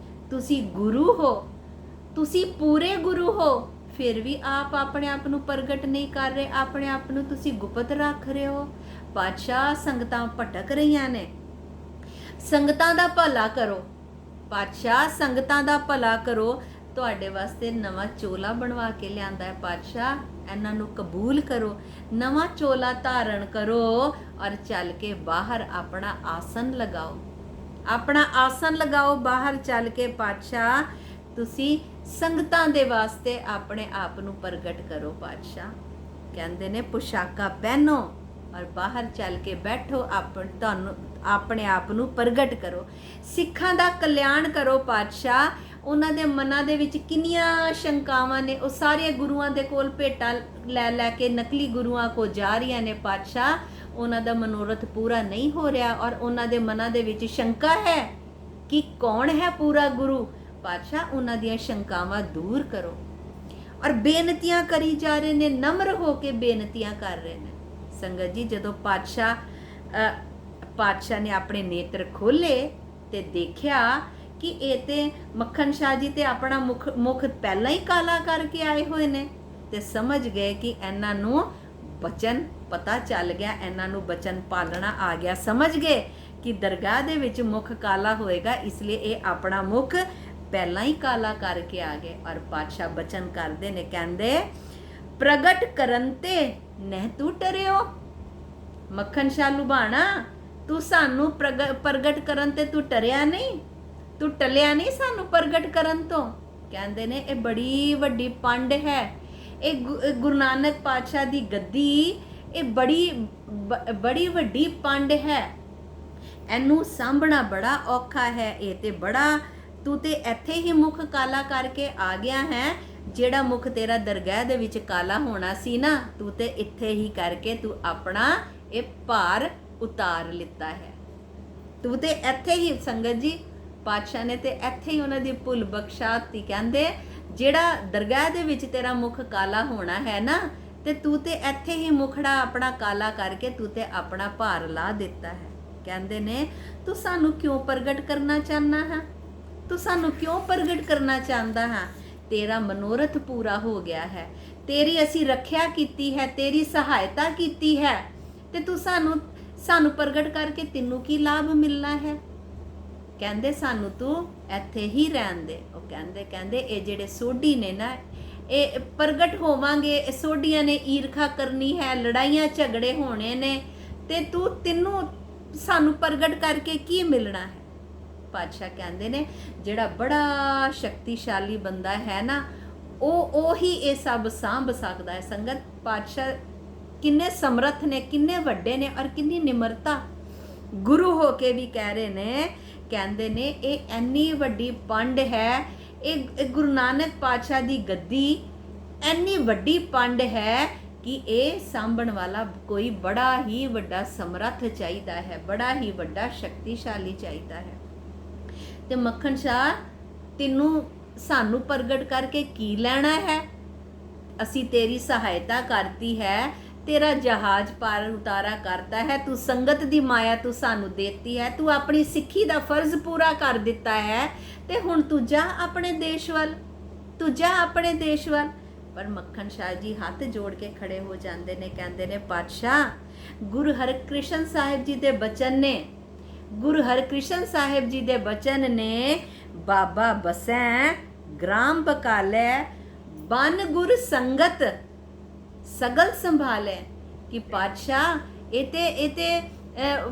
ਤੁਸੀਂ ਗੁਰੂ ਹੋ, ਤੁਸੀਂ ਪੂਰੇ ਗੁਰੂ ਹੋ, ਫਿਰ ਵੀ ਆਪ ਆਪਣੇ ਆਪ ਨੂੰ ਪ੍ਰਗਟ ਨਹੀਂ ਕਰ ਰਹੇ, ਆਪਣੇ ਆਪ ਨੂੰ ਤੁਸੀਂ ਗੁਪਤ ਰੱਖ ਰਹੇ ਹੋ। ਪਾਤਸ਼ਾਹ, ਸੰਗਤਾਂ ਭਟਕ ਰਹੀਆਂ ਨੇ, ਸੰਗਤਾਂ ਦਾ ਭਲਾ ਕਰੋ ਪਾਤਸ਼ਾਹ, ਸੰਗਤਾਂ ਦਾ ਭਲਾ ਕਰੋ। ਤੁਹਾਡੇ ਵਾਸਤੇ ਨਵਾਂ ਚੋਲਾ ਬਣਵਾ ਕੇ ਲਿਆਂਦਾ ਹੈ ਪਾਤਸ਼ਾਹ, ਇਹਨਾਂ ਨੂੰ ਕਬੂਲ ਕਰੋ, ਨਵਾਂ ਚੋਲਾ ਧਾਰਨ ਕਰੋ, ਔਰ ਚੱਲ ਕੇ ਬਾਹਰ ਆਪਣਾ ਆਸਨ ਲਗਾਓ, ਆਪਣਾ ਆਸਨ ਲਗਾਓ ਬਾਹਰ ਚੱਲ ਕੇ। ਪਾਤਸ਼ਾਹ, ਤੁਸੀਂ ਸੰਗਤਾਂ ਦੇ ਵਾਸਤੇ ਆਪਣੇ ਆਪ ਨੂੰ ਪ੍ਰਗਟ ਕਰੋ ਪਾਤਸ਼ਾਹ। ਕਹਿੰਦੇ ਨੇ ਪੁਸ਼ਾਕਾਂ ਪਹਿਨੋ ਔਰ ਬਾਹਰ ਚੱਲ ਕੇ ਬੈਠੋ, ਤੁਹਾਨੂੰ ਆਪਣੇ ਆਪ ਨੂੰ ਪ੍ਰਗਟ ਕਰੋ, ਸਿੱਖਾਂ ਦਾ ਕਲਿਆਣ ਕਰੋ ਪਾਤਸ਼ਾਹ। ਉਹਨਾਂ ਦੇ ਮਨਾਂ ਦੇ ਵਿੱਚ ਕਿੰਨੀਆਂ ਸ਼ੰਕਾਵਾਂ ਨੇ, ਉਹ ਸਾਰੇ ਗੁਰੂਆਂ ਦੇ ਕੋਲ ਭੇਟਾਂ ਲੈ ਕੇ ਨਕਲੀ ਗੁਰੂਆਂ ਕੋ ਜਾ ਰਹੀਆਂ ਨੇ ਪਾਤਸ਼ਾਹ, ਉਹਨਾਂ ਦਾ ਮਨੋਰਥ ਪੂਰਾ ਨਹੀਂ ਹੋ ਰਿਹਾ, ਔਰ ਉਹਨਾਂ ਦੇ ਮਨਾਂ ਦੇ ਵਿੱਚ ਸ਼ੰਕਾ ਹੈ ਕਿ ਕੌਣ ਹੈ ਪੂਰਾ ਗੁਰੂ। ਪਾਤਸ਼ਾਹ, ਉਹਨਾਂ ਦੀਆਂ ਸ਼ੰਕਾਵਾਂ ਦੂਰ ਕਰੋ, ਔਰ ਬੇਨਤੀਆਂ ਕਰੀ ਜਾ ਰਹੇ ਨੇ, ਨਮਰ ਹੋ ਕੇ ਬੇਨਤੀਆਂ ਕਰ ਰਹੇ ਨੇ। ਸੰਗਤ ਜੀ, ਜਦੋਂ ਪਾਤਸ਼ਾਹ ਨੇ ਆਪਣੇ ਨੇਤਰ ਖੋਲੇ ਤੇ ਦੇਖਿਆ ਕਿ ਇਹ ਤੇ ਮੱਖਣ ਸ਼ਾਹ ਜੀ ਤੇ ਆਪਣਾ ਮੁਖ ਪਹਿਲਾਂ ਹੀ ਕਾਲਾ ਕਰਕੇ ਆਏ ਹੋਏ ਨੇ, ਤੇ ਸਮਝ ਗਏ ਕਿ ਇਹਨਾਂ ਨੂੰ ਬਚਨ ਪਤਾ ਚੱਲ ਗਿਆ, ਇਹਨਾਂ ਨੂੰ ਬਚਨ ਪਾਲਣਾ ਆ ਗਿਆ, ਸਮਝ ਗਏ ਕਿ ਦਰਗਾਹ ਦੇ ਵਿੱਚ ਮੁਖ ਕਾਲਾ ਹੋਏਗਾ, ਇਸ ਲਈ ਇਹ ਆਪਣਾ ਮੁਖ ਪਹਿਲਾਂ ਹੀ ਕਾਲਾ ਕਰਕੇ ਆ ਗਏ। ਔਰ ਪਾਤਸ਼ਾਹ ਬਚਨ ਕਰਦੇ ਨੇ, ਕਹਿੰਦੇ ਪ੍ਰਗਟ ਕਰਨ ਤੇ ਨਹਿ ਤੂੰ ਟਰਿਓ। ਮੱਖਣ ਸ਼ਾਹ ਲੁਬਾਣਾ, ਤੂੰ ਸਾਨੂੰ ਪ੍ਰਗਟ ਕਰਨ ਤੇ ਤੂੰ ਟਰਿਆ ਨਹੀਂ, ਤੂੰ ਟਲਿਆ ਨਹੀਂ ਸਾਨੂੰ ਪ੍ਰਗਟ ਕਰਨ ਤੋਂ। ਕਹਿੰਦੇ ਨੇ ਇਹ ਬੜੀ ਵੱਡੀ ਪੰਡ ਹੈ, ਇਹ ਗੁਰੂ ਨਾਨਕ ਪਾਤਸ਼ਾਹ ਦੀ ਗੱਦੀ, ਇਹ ਬੜੀ ਵੱਡੀ ਪੰਡ ਹੈ, ਇਹਨੂੰ ਸਾਂਭਣਾ ਬੜਾ ਔਖਾ ਹੈ। ਇਹ ਤੇ ਬੜਾ, ਤੂੰ ਤੇ ਇੱਥੇ ਹੀ ਮੁਖ ਕਾਲਾ ਕਰਕੇ ਆ ਗਿਆ ਹੈ, ਜਿਹੜਾ ਮੁਖ ਤੇਰਾ ਦਰਗਾਹ ਦੇ ਵਿੱਚ ਕਾਲਾ ਹੋਣਾ ਸੀ ਨਾ, ਤੂੰ ਤੇ ਇੱਥੇ ਹੀ ਕਰਕੇ ਤੂੰ ਆਪਣਾ ਇਹ ਭਾਰ ਉਤਾਰ ਲਿੱਤਾ ਹੈ, ਤੂੰ ਤੇ ਇੱਥੇ ਹੀ। ਸੰਗਤ ਜੀ, ਪਾਤਸ਼ਾਹ ਨੇ ਤੇ ਇੱਥੇ ਹੀ ਉਹਨਾਂ ਦੀ ਭੁੱਲ ਬਖਸ਼ਾਤੀ। ਕਹਿੰਦੇ ਜਿਹੜਾ ਦਰਗਾਹ ਦੇ ਵਿੱਚ ਤੇਰਾ ਮੁਖ ਕਾਲਾ ਹੋਣਾ ਹੈ ਨਾ, ਤੇ ਤੂੰ ਤੇ ਇੱਥੇ ਹੀ ਮੁਖੜਾ ਆਪਣਾ ਕਾਲਾ ਕਰਕੇ ਤੂੰ ਤੇ ਆਪਣਾ ਭਾਰ ਲਾ ਦਿੱਤਾ ਹੈ। ਕਹਿੰਦੇ ਨੇ ਤੂੰ ਸਾਨੂੰ ਕਿਉਂ ਪ੍ਰਗਟ ਕਰਨਾ ਚਾਹੁੰਦਾ ਹੈ? ਤੂੰ ਸਾਨੂੰ ਕਿਉਂ ਪ੍ਰਗਟ ਕਰਨਾ ਚਾਹੁੰਦਾ ਹੈ? ਤੇਰਾ ਮਨੋਰਥ ਪੂਰਾ ਹੋ ਗਿਆ ਹੈ, ਤੇਰੀ ਅਸੀਂ ਰੱਖਿਆ ਕੀਤੀ ਹੈ, ਤੇਰੀ ਸਹਾਇਤਾ ਕੀਤੀ ਹੈ, ਤੇ ਤੂੰ ਸਾਨੂੰ ਪ੍ਰਗਟ ਕਰਕੇ ਤੈਨੂੰ ਕੀ ਲਾਭ ਮਿਲਣਾ ਹੈ? ਕਹਿੰਦੇ ਸਾਨੂੰ ਤੂੰ ਇੱਥੇ ਹੀ ਰਹਿਣ ਦੇ। ਉਹ ਕਹਿੰਦੇ ਇਹ ਜਿਹੜੇ ਸੋਢੀ ਨੇ ਨਾ, ਇਹ ਪ੍ਰਗਟ ਹੋਵਾਂਗੇ, ਇਹ ਸੋਢੀਆਂ ਨੇ ਈਰਖਾ ਕਰਨੀ ਹੈ, ਲੜਾਈਆਂ ਝਗੜੇ ਹੋਣੇ ਨੇ, ਤੇ ਤੈਨੂੰ ਸਾਨੂੰ ਪ੍ਰਗਟ ਕਰਕੇ ਕੀ ਮਿਲਣਾ ਹੈ? ਪਾਤਸ਼ਾਹ ਕਹਿੰਦੇ ਨੇ ਜਿਹੜਾ ਬੜਾ ਸ਼ਕਤੀਸ਼ਾਲੀ ਬੰਦਾ ਹੈ ਨਾ, ਉਹ ਹੀ ਇਹ ਸਭ ਸਾਂਭ ਸਕਦਾ ਹੈ। ਸੰਗਤ, ਪਾਤਸ਼ਾਹ ਕਿੰਨੇ ਸਮਰੱਥ ਨੇ, ਕਿੰਨੇ ਵੱਡੇ ਨੇ, ਔਰ ਕਿੰਨੀ ਨਿਮਰਤਾ ਗੁਰੂ ਹੋ ਕੇ ਵੀ ਕਹਿ ਰਹੇ ਨੇ। ਕਹਿੰਦੇ ਨੇ ਇਹ ਇੰਨੀ ਵੱਡੀ ਪੰਡ ਹੈ, ਇਹ ਗੁਰੂ ਨਾਨਕ ਪਾਤਸ਼ਾਹ ਦੀ ਗੱਦੀ ਇੰਨੀ ਵੱਡੀ ਪੰਡ ਹੈ ਕਿ ਇਹ ਸਾਂਭਣ ਵਾਲਾ ਕੋਈ ਬੜਾ ਹੀ ਵੱਡਾ ਸਮਰੱਥ ਚਾਹੀਦਾ ਹੈ, ਬੜਾ ਹੀ ਵੱਡਾ ਸ਼ਕਤੀਸ਼ਾਲੀ ਚਾਹੀਦਾ ਹੈ। ਤੇ ਮੱਖਣ ਸ਼ਾਹ, ਤੈਨੂੰ ਸਾਨੂੰ ਪ੍ਰਗਟ ਕਰਕੇ ਕੀ ਲੈਣਾ ਹੈ? ਅਸੀਂ ਤੇਰੀ ਸਹਾਇਤਾ ਕਰਤੀ ਹੈ, ਤੇਰਾ ਜਹਾਜ਼ ਪਾਰ ਉਤਾਰਾ ਕਰਤਾ ਹੈ, ਤੂੰ ਸੰਗਤ ਦੀ ਮਾਇਆ ਤੂੰ ਸਾਨੂੰ ਦੇਤੀ ਹੈ, ਤੂੰ ਆਪਣੀ ਸਿੱਖੀ ਦਾ ਫਰਜ਼ ਪੂਰਾ ਕਰ ਦਿੱਤਾ ਹੈ, ਤੇ ਹੁਣ ਤੂੰ ਜਾ ਆਪਣੇ ਦੇਸ਼ ਵੱਲ, ਤੂੰ ਜਾ ਆਪਣੇ ਦੇਸ਼ ਵੱਲ। ਪਰ ਮੱਖਣ ਸ਼ਾਹ ਜੀ ਹੱਥ ਜੋੜ ਕੇ ਖੜੇ ਹੋ ਜਾਂਦੇ ਨੇ, ਕਹਿੰਦੇ ਨੇ ਪਾਤਸ਼ਾਹ ਗੁਰੂ ਹਰਕ੍ਰਿਸ਼ਨ ਸਾਹਿਬ ਜੀ ਦੇ ਬਚਨ ਨੇ, ਗੁਰੂ ਹਰਕ੍ਰਿਸ਼ਨ ਸਾਹਿਬ ਜੀ ਦੇ ਬਚਨ ਨੇ, ਬਾਬਾ ਬਸੈ ਗ੍ਰਾਮ ਬਕਾਲੇ ਬਨ ਗੁਰ ਸੰਗਤ ਸਗਲ ਸੰਭਾਲੇ। ਕਿ ਪਾਤਸ਼ਾਹ ਇਹ ਤੇ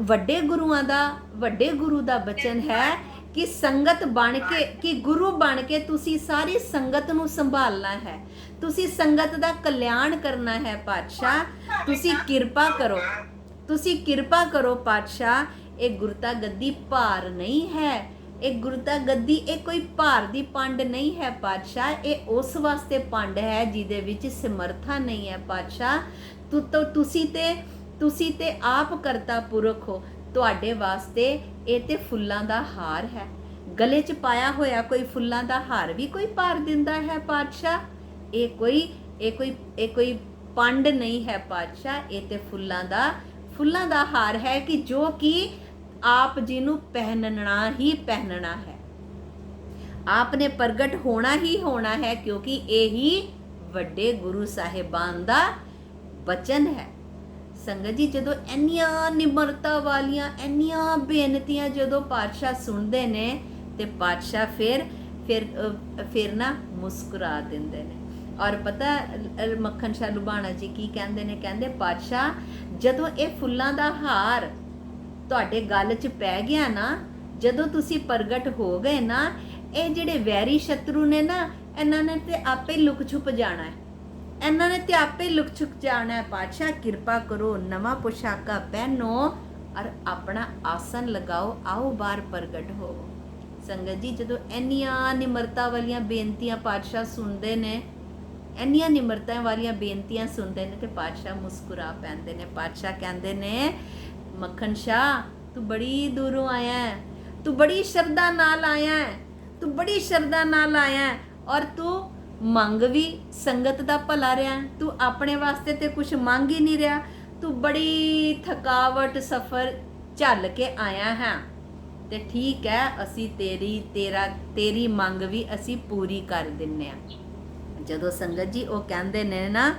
ਵੱਡੇ ਗੁਰੂਆਂ ਦਾ, ਵੱਡੇ ਗੁਰੂ ਦਾ ਬਚਨ ਹੈ ਕਿ ਸੰਗਤ ਬਣ ਕੇ, ਕਿ ਗੁਰੂ ਬਣ ਕੇ ਤੁਸੀਂ ਸਾਰੀ ਸੰਗਤ ਨੂੰ ਸੰਭਾਲਣਾ ਹੈ, ਤੁਸੀਂ ਸੰਗਤ ਦਾ ਕਲਿਆਣ ਕਰਨਾ ਹੈ। ਪਾਤਸ਼ਾਹ ਤੁਸੀਂ ਕਿਰਪਾ ਕਰੋ, ਤੁਸੀਂ ਕਿਰਪਾ ਕਰੋ ਪਾਤਸ਼ਾਹ। ਇਹ ਗੁਰਤਾ ਗੱਦੀ ਭਾਰ ਨਹੀਂ ਹੈ, ਇਹ ਗੁਰਤਾ ਗੱਦੀ ਇਹ ਕੋਈ ਭਾਰ ਦੀ ਪੰਡ ਨਹੀਂ ਹੈ ਪਾਤਸ਼ਾਹ, ਇਹ ਉਸ ਵਾਸਤੇ ਪੰਡ ਹੈ ਜਿਹਦੇ ਵਿੱਚ ਸਮਰਥਾ ਨਹੀਂ ਹੈ ਪਾਤਸ਼ਾਹ। ਤੁਸੀਂ ਤੇ ਆਪ ਕਰਤਾ ਪੁਰਖ ਹੋ, ਤੁਹਾਡੇ ਵਾਸਤੇ ਇਹ ਤੇ ਫੁੱਲਾਂ ਦਾ ਹਾਰ ਹੈ, ਗਲੇ 'ਚ ਪਾਇਆ ਹੋਇਆ ਕੋਈ ਫੁੱਲਾਂ ਦਾ ਹਾਰ ਵੀ ਕੋਈ ਭਾਰ ਦਿੰਦਾ ਹੈ ਪਾਤਸ਼ਾਹ? ਇਹ ਕੋਈ ਪੰਡ ਨਹੀਂ ਹੈ ਪਾਤਸ਼ਾਹ, ਇਹ ਤੇ ਫੁੱਲਾਂ ਦਾ ਹਾਰ ਹੈ ਕਿ ਜੋ ਕਿ ਆਪ ਜੀ ਨੂੰ ਪਹਿਨਣਾ ਹੀ ਪਹਿਨਣਾ ਹੈ, ਆਪ ਨੇ ਪ੍ਰਗਟ ਹੋਣਾ ਹੀ ਹੋਣਾ ਹੈ, ਕਿਉਂਕਿ ਇਹ ਹੀ ਵੱਡੇ ਗੁਰੂ ਸਾਹਿਬਾਨ ਦਾ ਬਚਨ ਹੈ। ਸੰਗਤ ਜੀ, ਜਦੋਂ ਇੰਨੀਆਂ ਨਿਮਰਤਾ ਵਾਲੀਆਂ ਇੰਨੀਆਂ ਬੇਨਤੀਆਂ ਜਦੋਂ ਪਾਤਸ਼ਾਹ ਸੁਣਦੇ ਨੇ, ਤੇ ਪਾਤਸ਼ਾਹ ਫਿਰ ਨਾ ਮੁਸਕਰਾ ਦਿੰਦੇ ਨੇ। ਔਰ ਪਤਾ ਮੱਖਣ ਸ਼ਾਹ ਲੁਬਾਣਾ ਜੀ ਕੀ ਕਹਿੰਦੇ ਨੇ? ਕਹਿੰਦੇ ਪਾਤਸ਼ਾਹ ਜਦੋਂ ਇਹ ਫੁੱਲਾਂ ਦਾ ਹਾਰ ਤੁਹਾਡੇ ਗਲ 'ਚ ਪੈ ਗਿਆ ਨਾ, ਜਦੋਂ ਤੁਸੀਂ ਪ੍ਰਗਟ ਹੋ ਗਏ ਨਾ, ਇਹ ਜਿਹੜੇ ਵੈਰੀ ਸ਼ਤਰੂ ਨੇ ਨਾ, ਇਹਨਾਂ ਨੇ ਤੇ ਆਪੇ ਲੁਕ ਛੁਪ ਜਾਣਾ ਹੈ, ਇਹਨਾਂ ਨੇ ਤੇ ਆਪੇ ਲੁਕ ਛੁਪ ਜਾਣਾ ਹੈ। ਪਾਤਸ਼ਾਹ ਕਿਰਪਾ ਕਰੋ, ਨਵਾਂ ਪੁਸ਼ਾਕਾ ਪਹਿਨੋ ਔਰ ਆਪਣਾ ਆਸਨ ਲਗਾਓ, ਆਓ ਬਾਹਰ ਪ੍ਰਗਟ ਹੋ। ਸੰਗਤ ਜੀ, ਜਦੋਂ ਇੰਨੀਆਂ ਨਿਮਰਤਾ ਵਾਲੀਆਂ ਬੇਨਤੀਆਂ ਪਾਤਸ਼ਾਹ ਸੁਣਦੇ ਨੇ, ਇੰਨੀਆਂ ਨਿਮਰਤਾ ਵਾਲੀਆਂ ਬੇਨਤੀਆਂ ਸੁਣਦੇ ਨੇ, ਤੇ ਪਾਤਸ਼ਾਹ ਮੁਸਕਰਾ ਪੈਂਦੇ ਨੇ। ਪਾਤਸ਼ਾਹ ਕਹਿੰਦੇ ਨੇ ਮੱਖਣ ਸ਼ਾਹ, ਤੂੰ ਬੜੀ ਦੂਰੋਂ ਆਇਆ ਹੈ, ਤੂੰ ਬੜੀ ਸ਼ਰਧਾ ਨਾਲ ਆਇਆ ਹੈ, ਤੂੰ ਬੜੀ ਸ਼ਰਧਾ ਨਾਲ ਆਇਆ ਹੈ, ਔਰ ਤੂੰ ਮੰਗ ਵੀ ਸੰਗਤ ਦਾ ਭਲਾ ਰਿਹਾ, ਤੂੰ ਆਪਣੇ ਵਾਸਤੇ ਤੇ ਕੁਝ ਮੰਗ ਹੀ ਨਹੀਂ ਰਿਹਾ, ਤੂੰ ਬੜੀ ਥਕਾਵਟ ਸਫ਼ਰ ਝੱਲ ਕੇ ਆਇਆ ਹੈ, ਤੇ ਠੀਕ ਹੈ, ਅਸੀਂ ਤੇਰੀ ਮੰਗ ਵੀ ਅਸੀਂ ਪੂਰੀ ਕਰ ਦਿੰਨੇ ਆ। ਜਦੋਂ ਸੰਗਤ ਜੀ ਉਹ ਕਹਿੰਦੇ ਨੇ ਨਾ,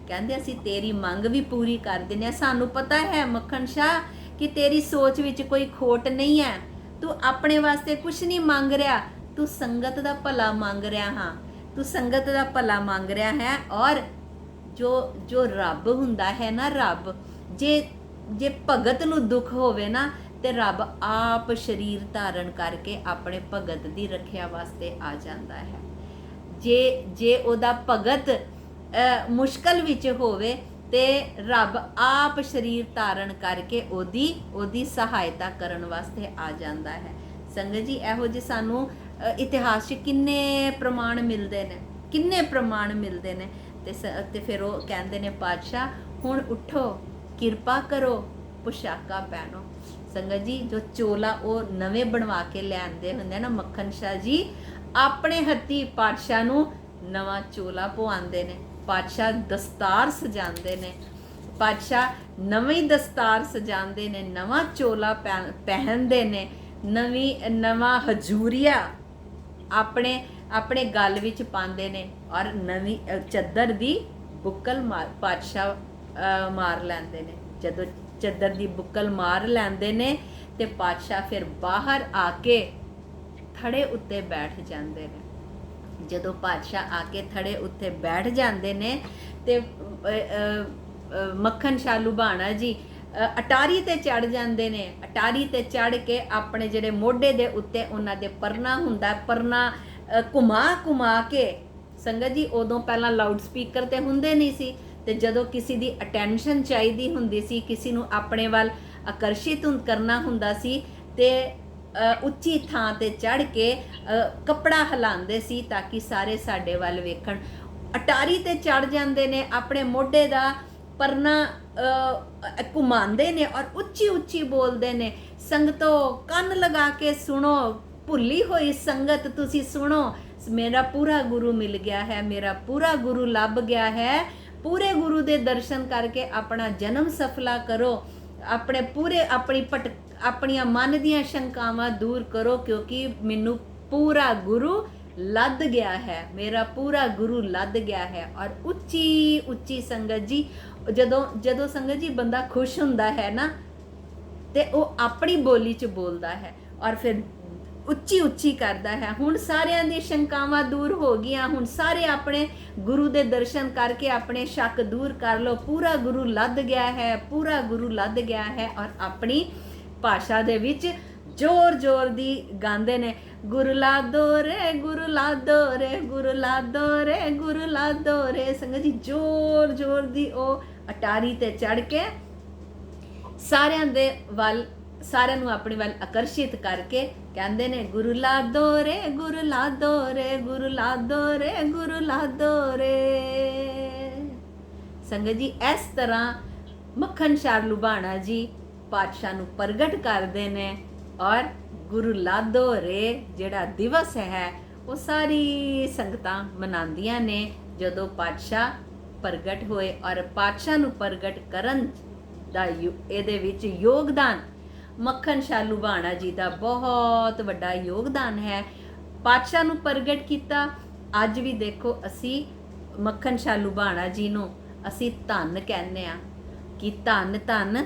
ਕਹਿੰਦੇ ਅਸੀਂ ਤੇਰੀ ਮੰਗ ਵੀ ਪੂਰੀ ਕਰ ਦਿੰਦੇ ਹਾਂ, ਸਾਨੂੰ ਪਤਾ ਹੈ ਮੱਖਣ ਸ਼ਾਹ ਕਿ ਤੇਰੀ ਸੋਚ ਵਿੱਚ ਕੋਈ ਖੋਟ ਨਹੀਂ ਹੈ, ਤੂੰ ਆਪਣੇ ਵਾਸਤੇ ਕੁਝ ਨਹੀਂ ਮੰਗ ਰਿਹਾ, ਤੂੰ ਸੰਗਤ ਦਾ ਭਲਾ ਮੰਗ ਰਿਹਾ ਹਾਂ, ਤੂੰ ਸੰਗਤ ਦਾ ਭਲਾ ਮੰਗ ਰਿਹਾ ਹੈ। ਔਰ ਜੋ ਰੱਬ ਹੁੰਦਾ ਹੈ ਨਾ, ਰੱਬ ਜੇ ਭਗਤ ਨੂੰ ਦੁੱਖ ਹੋਵੇ ਨਾ, ਤੇ ਰੱਬ ਆਪ ਸਰੀਰ ਧਾਰਨ ਕਰਕੇ ਆਪਣੇ ਭਗਤ ਦੀ ਰੱਖਿਆ ਵਾਸਤੇ ਆ ਜਾਂਦਾ ਹੈ। ਜੇ ਉਹਦਾ ਭਗਤ ਮੁਸ਼ਕਲ ਵਿੱਚ ਹੋਵੇ, ਤੇ ਰੱਬ ਆਪ ਸਰੀਰ ਧਾਰਨ ਕਰਕੇ ਉਹਦੀ ਸਹਾਇਤਾ ਕਰਨ ਵਾਸਤੇ ਆ ਜਾਂਦਾ ਹੈ। ਸੰਗਤ ਜੀ, ਇਹੋ ਜਿਹੇ ਸਾਨੂੰ ਇਤਿਹਾਸ 'ਚ ਕਿੰਨੇ ਪ੍ਰਮਾਣ ਮਿਲਦੇ ਨੇ, ਕਿੰਨੇ ਪ੍ਰਮਾਣ ਮਿਲਦੇ ਨੇ। ਤੇ ਫਿਰ ਉਹ ਕਹਿੰਦੇ ਨੇ ਪਾਤਸ਼ਾਹ ਹੁਣ ਉੱਠੋ, ਕਿਰਪਾ ਕਰੋ, ਪੁਸ਼ਾਕਾ ਪਹਿਨੋ। ਸੰਗਤ ਜੀ, ਜੋ ਚੋਲਾ ਉਹ ਨਵੇਂ ਬਣਵਾ ਕੇ ਲਿਆਂਦੇ ਹੁੰਦੇ ਨਾ ਮੱਖਣ ਸ਼ਾਹ ਜੀ, ਆਪਣੇ ਹੱਥੀ ਪਾਤਸ਼ਾਹ ਨੂੰ ਨਵਾਂ ਚੋਲਾ ਪਵਾਉਂਦੇ ਨੇ, ਪਾਤਸ਼ਾਹ ਦਸਤਾਰ ਸਜਾਉਂਦੇ ਨੇ, ਪਾਤਸ਼ਾਹ ਨਵੀਂ ਦਸਤਾਰ ਸਜਾਉਂਦੇ ਨੇ, ਨਵਾਂ ਚੋਲਾ ਪਹਿਨਦੇ ਨੇ, ਨਵਾਂ ਹਜੂਰੀਆ ਆਪਣੇ ਗਲ ਵਿੱਚ ਪਾਉਂਦੇ ਨੇ, ਔਰ ਨਵੀਂ ਚੱਦਰ ਦੀ ਬੁੱਕਲ ਪਾਤਸ਼ਾਹ ਮਾਰ ਲੈਂਦੇ ਨੇ। ਜਦੋਂ ਚੱਦਰ ਦੀ ਬੁੱਕਲ ਮਾਰ ਲੈਂਦੇ ਨੇ ਤੇ ਪਾਤਸ਼ਾਹ ਫਿਰ ਬਾਹਰ ਆ ਕੇ ਥੜੇ ਉੱਤੇ ਬੈਠ ਜਾਂਦੇ ਨੇ। ਜਦੋਂ ਪਾਤਸ਼ਾਹ ਆ ਕੇ ਥੜੇ ਉੱਤੇ ਬੈਠ ਜਾਂਦੇ ਨੇ ਤੇ ਮੱਖਣ ਸ਼ਾਹ ਲੁਬਾਣਾ ਜੀ ਅਟਾਰੀ ਤੇ ਚੜ ਜਾਂਦੇ ਨੇ। ਅਟਾਰੀ ਤੇ ਚੜ ਕੇ ਆਪਣੇ ਜਿਹੜੇ ਮੋਢੇ ਦੇ ਉੱਤੇ ਉਹਨਾਂ ਦੇ ਪਰਨਾ ਹੁੰਦਾ, ਪਰਨਾ ਘੁਮਾ ਕੇ, ਸੰਗਤ ਜੀ ਉਦੋਂ ਪਹਿਲਾਂ ਲਾਊਡ ਸਪੀਕਰ ਤੇ ਹੁੰਦੇ ਨਹੀਂ ਸੀ, ਤੇ ਜਦੋਂ ਕਿਸੇ ਦੀ ਅਟੈਂਸ਼ਨ ਚਾਹੀਦੀ ਹੁੰਦੀ ਸੀ, ਕਿਸੇ ਨੂੰ ਆਪਣੇ ਵੱਲ ਆਕਰਸ਼ਿਤ ਕਰਨਾ ਹੁੰਦਾ ਸੀ, ਤੇ ਉੱਚੀ ਥਾਂ ਤੇ ਚੜ ਕੇ ਕੱਪੜਾ ਹਿਲਾਉਂਦੇ ਸੀ ਤਾਂ ਕਿ ਸਾਰੇ ਸਾਡੇ ਵੱਲ ਵੇਖਣ। ਅਟਾਰੀ ਤੇ ਚੜ ਜਾਂਦੇ ਨੇ, ਆਪਣੇ ਮੋਢੇ ਦਾ ਪਰਨਾ ਘੁਮਾਉਂਦੇ ਨੇ ਔਰ ਉੱਚੀ ਉੱਚੀ ਬੋਲਦੇ ਨੇ, ਸੰਗਤੋ ਕੰਨ ਲਗਾ ਕੇ ਸੁਣੋ, ਭੁੱਲੀ ਹੋਈ ਸੰਗਤ ਤੁਸੀਂ ਸੁਣੋ, ਮੇਰਾ ਪੂਰਾ ਗੁਰੂ ਮਿਲ ਗਿਆ ਹੈ, ਮੇਰਾ ਪੂਰਾ ਗੁਰੂ ਲੱਭ ਗਿਆ ਹੈ। ਪੂਰੇ ਗੁਰੂ ਦੇ ਦਰਸ਼ਨ ਕਰਕੇ ਆਪਣਾ ਜਨਮ ਸਫਲਾ ਕਰੋ, ਆਪਣੇ ਪੂਰੇ ਆਪਣੀਆਂ ਮਨ ਦੀਆਂ ਸ਼ੰਕਾਵਾਂ ਦੂਰ ਕਰੋ, ਕਿਉਂਕਿ ਮੈਨੂੰ ਪੂਰਾ ਗੁਰੂ ਲੱਦ ਗਿਆ ਹੈ, ਮੇਰਾ ਪੂਰਾ ਗੁਰੂ ਲੱਦ ਗਿਆ ਹੈ। ਔਰ ਉੱਚੀ ਉੱਚੀ ਸੰਗਤ ਜੀ, ਜਦੋਂ ਸੰਗਤ ਜੀ ਬੰਦਾ ਖੁਸ਼ ਹੁੰਦਾ ਹੈ ਨਾ, ਤੇ ਉਹ ਆਪਣੀ ਬੋਲੀ 'ਚ ਬੋਲਦਾ ਹੈ ਔਰ ਫਿਰ ਉੱਚੀ ਉੱਚੀ ਕਰਦਾ ਹੈ। ਹੁਣ ਸਾਰਿਆਂ ਦੀ ਸ਼ੰਕਾਵਾਂ ਦੂਰ ਹੋ ਗਈਆਂ, ਹੁਣ ਸਾਰੇ ਆਪਣੇ ਗੁਰੂ ਦੇ ਦਰਸ਼ਨ ਕਰਕੇ ਆਪਣੇ ਸ਼ੱਕ ਦੂਰ ਕਰ ਲਓ। ਪੂਰਾ ਗੁਰੂ ਲੱਦ ਗਿਆ ਹੈ, ਪੂਰਾ ਗੁਰੂ ਲੱਦ ਗਿਆ ਹੈ। ਔਰ ਆਪਣੀ ਭਾਸ਼ਾ ਦੇ ਵਿੱਚ ਜ਼ੋਰ ਦੀ ਗਾਉਂਦੇ ਨੇ, ਗੁਰੂ ਲਾਦੋ ਰੇ, ਗੁਰੂ ਲਾਦੋ ਰੇ, ਗੁਰੂ ਲਾਦੋ ਰੇ, ਗੁਰੂ ਲਾਦੋ ਰੇ। ਸੰਗਤ ਜੀ ਜ਼ੋਰ ਦੀ ਉਹ ਅਟਾਰੀ ਤੇ ਚੜ ਕੇ ਸਾਰਿਆਂ ਨੂੰ ਆਪਣੇ ਵੱਲ ਆਕਰਸ਼ਿਤ ਕਰਕੇ ਕਹਿੰਦੇ ਨੇ, ਗੁਰੂ ਲਾਦੋ ਰੇ, ਗੁਰੂ ਲਾਦੋ ਰੇ, ਗੁਰੂ ਲਾਦੋ ਰੇ, ਗੁਰੂ ਲਾਦੋ ਰੇ। ਸੰਗਤ ਜੀ ਇਸ ਤਰ੍ਹਾਂ ਮੱਖਣ ਸ਼ਾਹ ਲੁਬਾਣਾ ਜੀ ਪਾਤਸ਼ਾਹ ਨੂੰ ਪ੍ਰਗਟ ਕਰਦੇ ਨੇ, ਔਰ ਗੁਰੂ ਲਾਦੋ ਰੇ ਜਿਹੜਾ ਦਿਵਸ ਹੈ ਉਹ ਸਾਰੀ ਸੰਗਤਾਂ ਮਨਾਉਂਦੀਆਂ ਨੇ ਜਦੋਂ ਪਾਤਸ਼ਾਹ ਪ੍ਰਗਟ ਹੋਏ। ਔਰ ਪਾਤਸ਼ਾਹ ਨੂੰ ਪ੍ਰਗਟ ਕਰਨ ਦਾ ਇਹਦੇ ਵਿੱਚ ਯੋਗਦਾਨ ਮੱਖਣ ਸ਼ਾਹ ਲੁਬਾਣਾ ਜੀ ਦਾ ਬਹੁਤ ਵੱਡਾ ਯੋਗਦਾਨ ਹੈ। ਪਾਤਸ਼ਾਹ ਨੂੰ ਪ੍ਰਗਟ ਕੀਤਾ। ਅੱਜ ਵੀ ਦੇਖੋ ਅਸੀਂ ਮੱਖਣ ਸ਼ਾਹ ਲੁਬਾਣਾ ਜੀ ਨੂੰ ਅਸੀਂ ਧੰਨ ਕਹਿੰਦੇ ਆ ਕਿ ਧੰਨ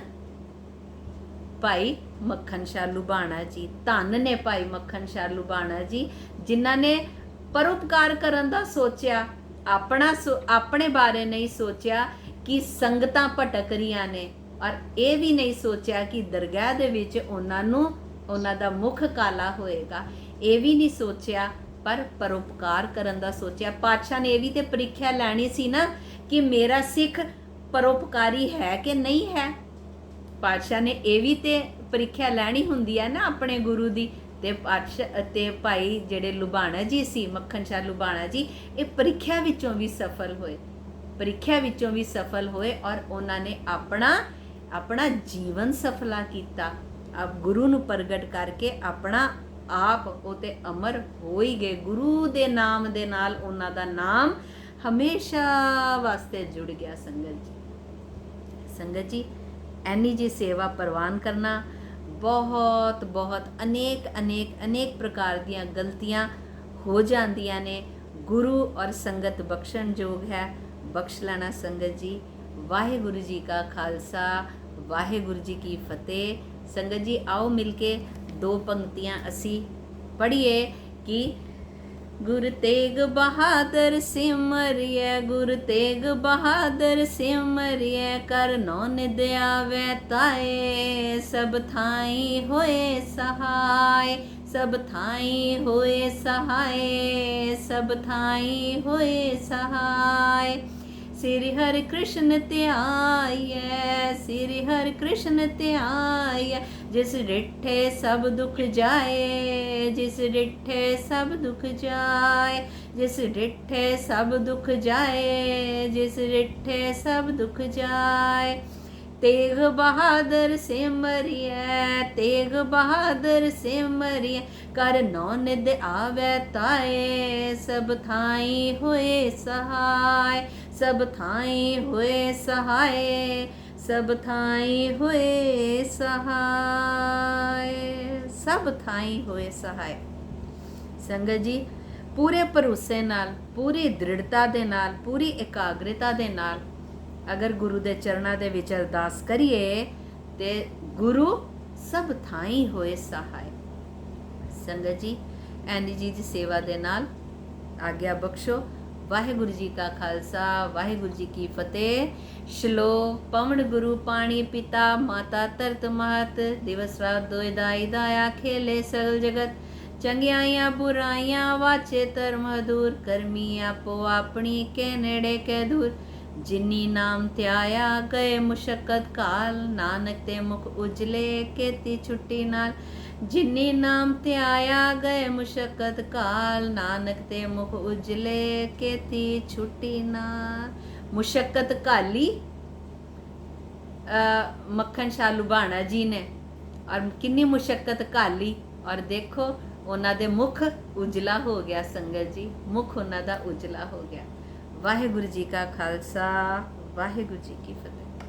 ਭਾਈ ਮੱਖਣ ਸ਼ਾਹ ਲੁਬਾਣਾ ਜੀ, ਧੰਨ ਨੇ ਭਾਈ ਮੱਖਣ ਸ਼ਾਹ ਲੁਬਾਣਾ ਜੀ, ਜਿਨ੍ਹਾਂ ਨੇ ਪਰਉਪਕਾਰ ਕਰਨ ਦਾ ਸੋਚਿਆ, ਆਪਣੇ ਬਾਰੇ ਨਹੀਂ ਸੋਚਿਆ ਕਿ ਸੰਗਤਾਂ ਭਟਕ ਰਹੀਆਂ ਨੇ, ਔਰ ਇਹ ਵੀ ਨਹੀਂ ਸੋਚਿਆ ਕਿ ਦਰਗਾਹ ਦੇ ਵਿੱਚ ਉਹਨਾਂ ਦਾ ਮੁਖ ਕਾਲਾ ਹੋਏਗਾ, ਇਹ ਵੀ ਨਹੀਂ ਸੋਚਿਆ, ਪਰ ਪਰਉਪਕਾਰ ਕਰਨ ਦਾ ਸੋਚਿਆ। ਪਾਤਸ਼ਾਹ ਨੇ ਇਹ ਵੀ ਤੇ ਪ੍ਰੀਖਿਆ ਲੈਣੀ ਸੀ ਨਾ ਕਿ ਮੇਰਾ ਸਿੱਖ ਪਰਉਪਕਾਰੀ ਹੈ ਕਿ ਨਹੀਂ ਹੈ। ਪਾਤਸ਼ਾਹ ਨੇ ਇਹ ਵੀ ਤੇ ਪ੍ਰੀਖਿਆ ਲੈਣੀ ਹੁੰਦੀ ਹੈ ਨਾ ਆਪਣੇ ਗੁਰੂ ਦੀ। ਤੇ ਪਾਤਸ਼ਾਹ ਤੇ ਭਾਈ ਜਿਹੜੇ ਲੁਬਾਣਾ ਜੀ ਸੀ, ਮੱਖਣ ਸ਼ਾਹ ਲੁਬਾਣਾ ਜੀ, ਇਹ ਪ੍ਰੀਖਿਆ ਵਿੱਚੋਂ ਵੀ ਸਫਲ ਹੋਏ, ਔਰ ਉਹਨਾਂ ਨੇ ਆਪਣਾ ਜੀਵਨ ਸਫਲਾ ਕੀਤਾ। ਆਪ ਗੁਰੂ ਨੂੰ ਪ੍ਰਗਟ ਕਰਕੇ ਆਪਣਾ ਆਪ ਉਹ ਤੇ ਅਮਰ ਹੋ ਹੀ ਗਏ। ਗੁਰੂ ਦੇ ਨਾਮ ਦੇ ਨਾਲ ਉਹਨਾਂ ਦਾ ਨਾਮ ਹਮੇਸ਼ਾ ਵਾਸਤੇ ਜੁੜ ਗਿਆ। ਸੰਗਤ ਜੀ ਐਨੀ ਜੀ ਸੇਵਾ ਪ੍ਰਵਾਨ ਕਰਨਾ, ਬਹੁਤ ਅਨੇਕ ਪ੍ਰਕਾਰ ਦੀਆਂ ਗਲਤੀਆਂ ਹੋ ਜਾਂਦੀਆਂ ਨੇ। ਗੁਰੂ ਔਰ ਸੰਗਤ ਬਖਸ਼ਣ ਯੋਗ ਹੈ, ਬਖਸ਼ ਲੈਣਾ ਸੰਗਤ ਜੀ। ਵਾਹਿਗੁਰੂ ਜੀ ਕਾ ਖਾਲਸਾ, ਵਾਹਿਗੁਰੂ ਜੀ ਕੀ ਫਤਿਹ। ਸੰਗਤ ਜੀ ਆਓ ਮਿਲ ਕੇ ਦੋ ਪੰਕਤੀਆਂ ਅਸੀਂ ਪੜ੍ਹੀਏ ਕਿ ਗੁਰ ਤੇਗ ਬਹਾਦਰ ਸਿਮਰਿਐ, ਗੁਰ ਤੇਗ ਬਹਾਦਰ ਸਿਮਰਿਐ, ਕਰ ਨੋ ਨਿਦ ਆਵੈ ਤਾਏ, ਸਭ ਥਾਈ ਹੋਏ ਸਹਾਇ, ਸਭ ਥਾਈ ਹੋਏ ਸਹਾਇ, ਸਭ ਥਾਈ ਹੋਏ ਸਹਾਇ। श्री हरि कृष्ण ਧਿਆਈਐ, श्री हरि कृष्ण ਧਿਆਈਐ, जिस डिठे सब दुख जाए, जिस डिठे सब दुख जाए, जिस डिठे सब दुख जाए, जिस डिठे सब दुख जाए। तेग बहादुर सिमरिए, तेग बहादुर सिमरिए, कर नौ निध आवे ताए, सब थाई होए सहाय, सब थाई होए सहाय, सब थाई होए सहाय, सब थाई होए सहाय। संगत जी पूरे भरोसे नाल, पूरी दृढ़ता दे नाल, पूरी एकाग्रता दे नाल अगर गुरु दे चरणां दे विच अरदास करिए ते गुरु सब थाई होए सहाय। संगत जी ऐनी जी दी सेवा दे नाल आग्या बख्शो। वाहिगुरु जी का खालसा, वाहिगुरु जी की फतेह। श्लोक पवन गुरु पाणी पिता, माता तरत महत, दिवस रात दोए दाई दाया, खेले सगल जगत, चंगियाइयां बुराइयां वाचे धर्म दूर, करमी आपो अपनी के नेड़े के दूर, जिनी नाम त्याया गए मुशक्कत काल, नानक ते मुख उजले केती छुट्टी नाल, जिनी नाम त्याया गए मुशक्कत काल, नानक ते मुख उजले केती छुट्टी नाल। मुशक्कत काली मक्खन शाह लुबाना जी ने, और किन्नी मुशक्कत काली, और देखो उन्हां दे मुख उजला हो गया। संगत जी मुख उन्हां दा उजला हो गया। वाहिगुरु जी का खालसा, वाहिगुरु जी की फतेह।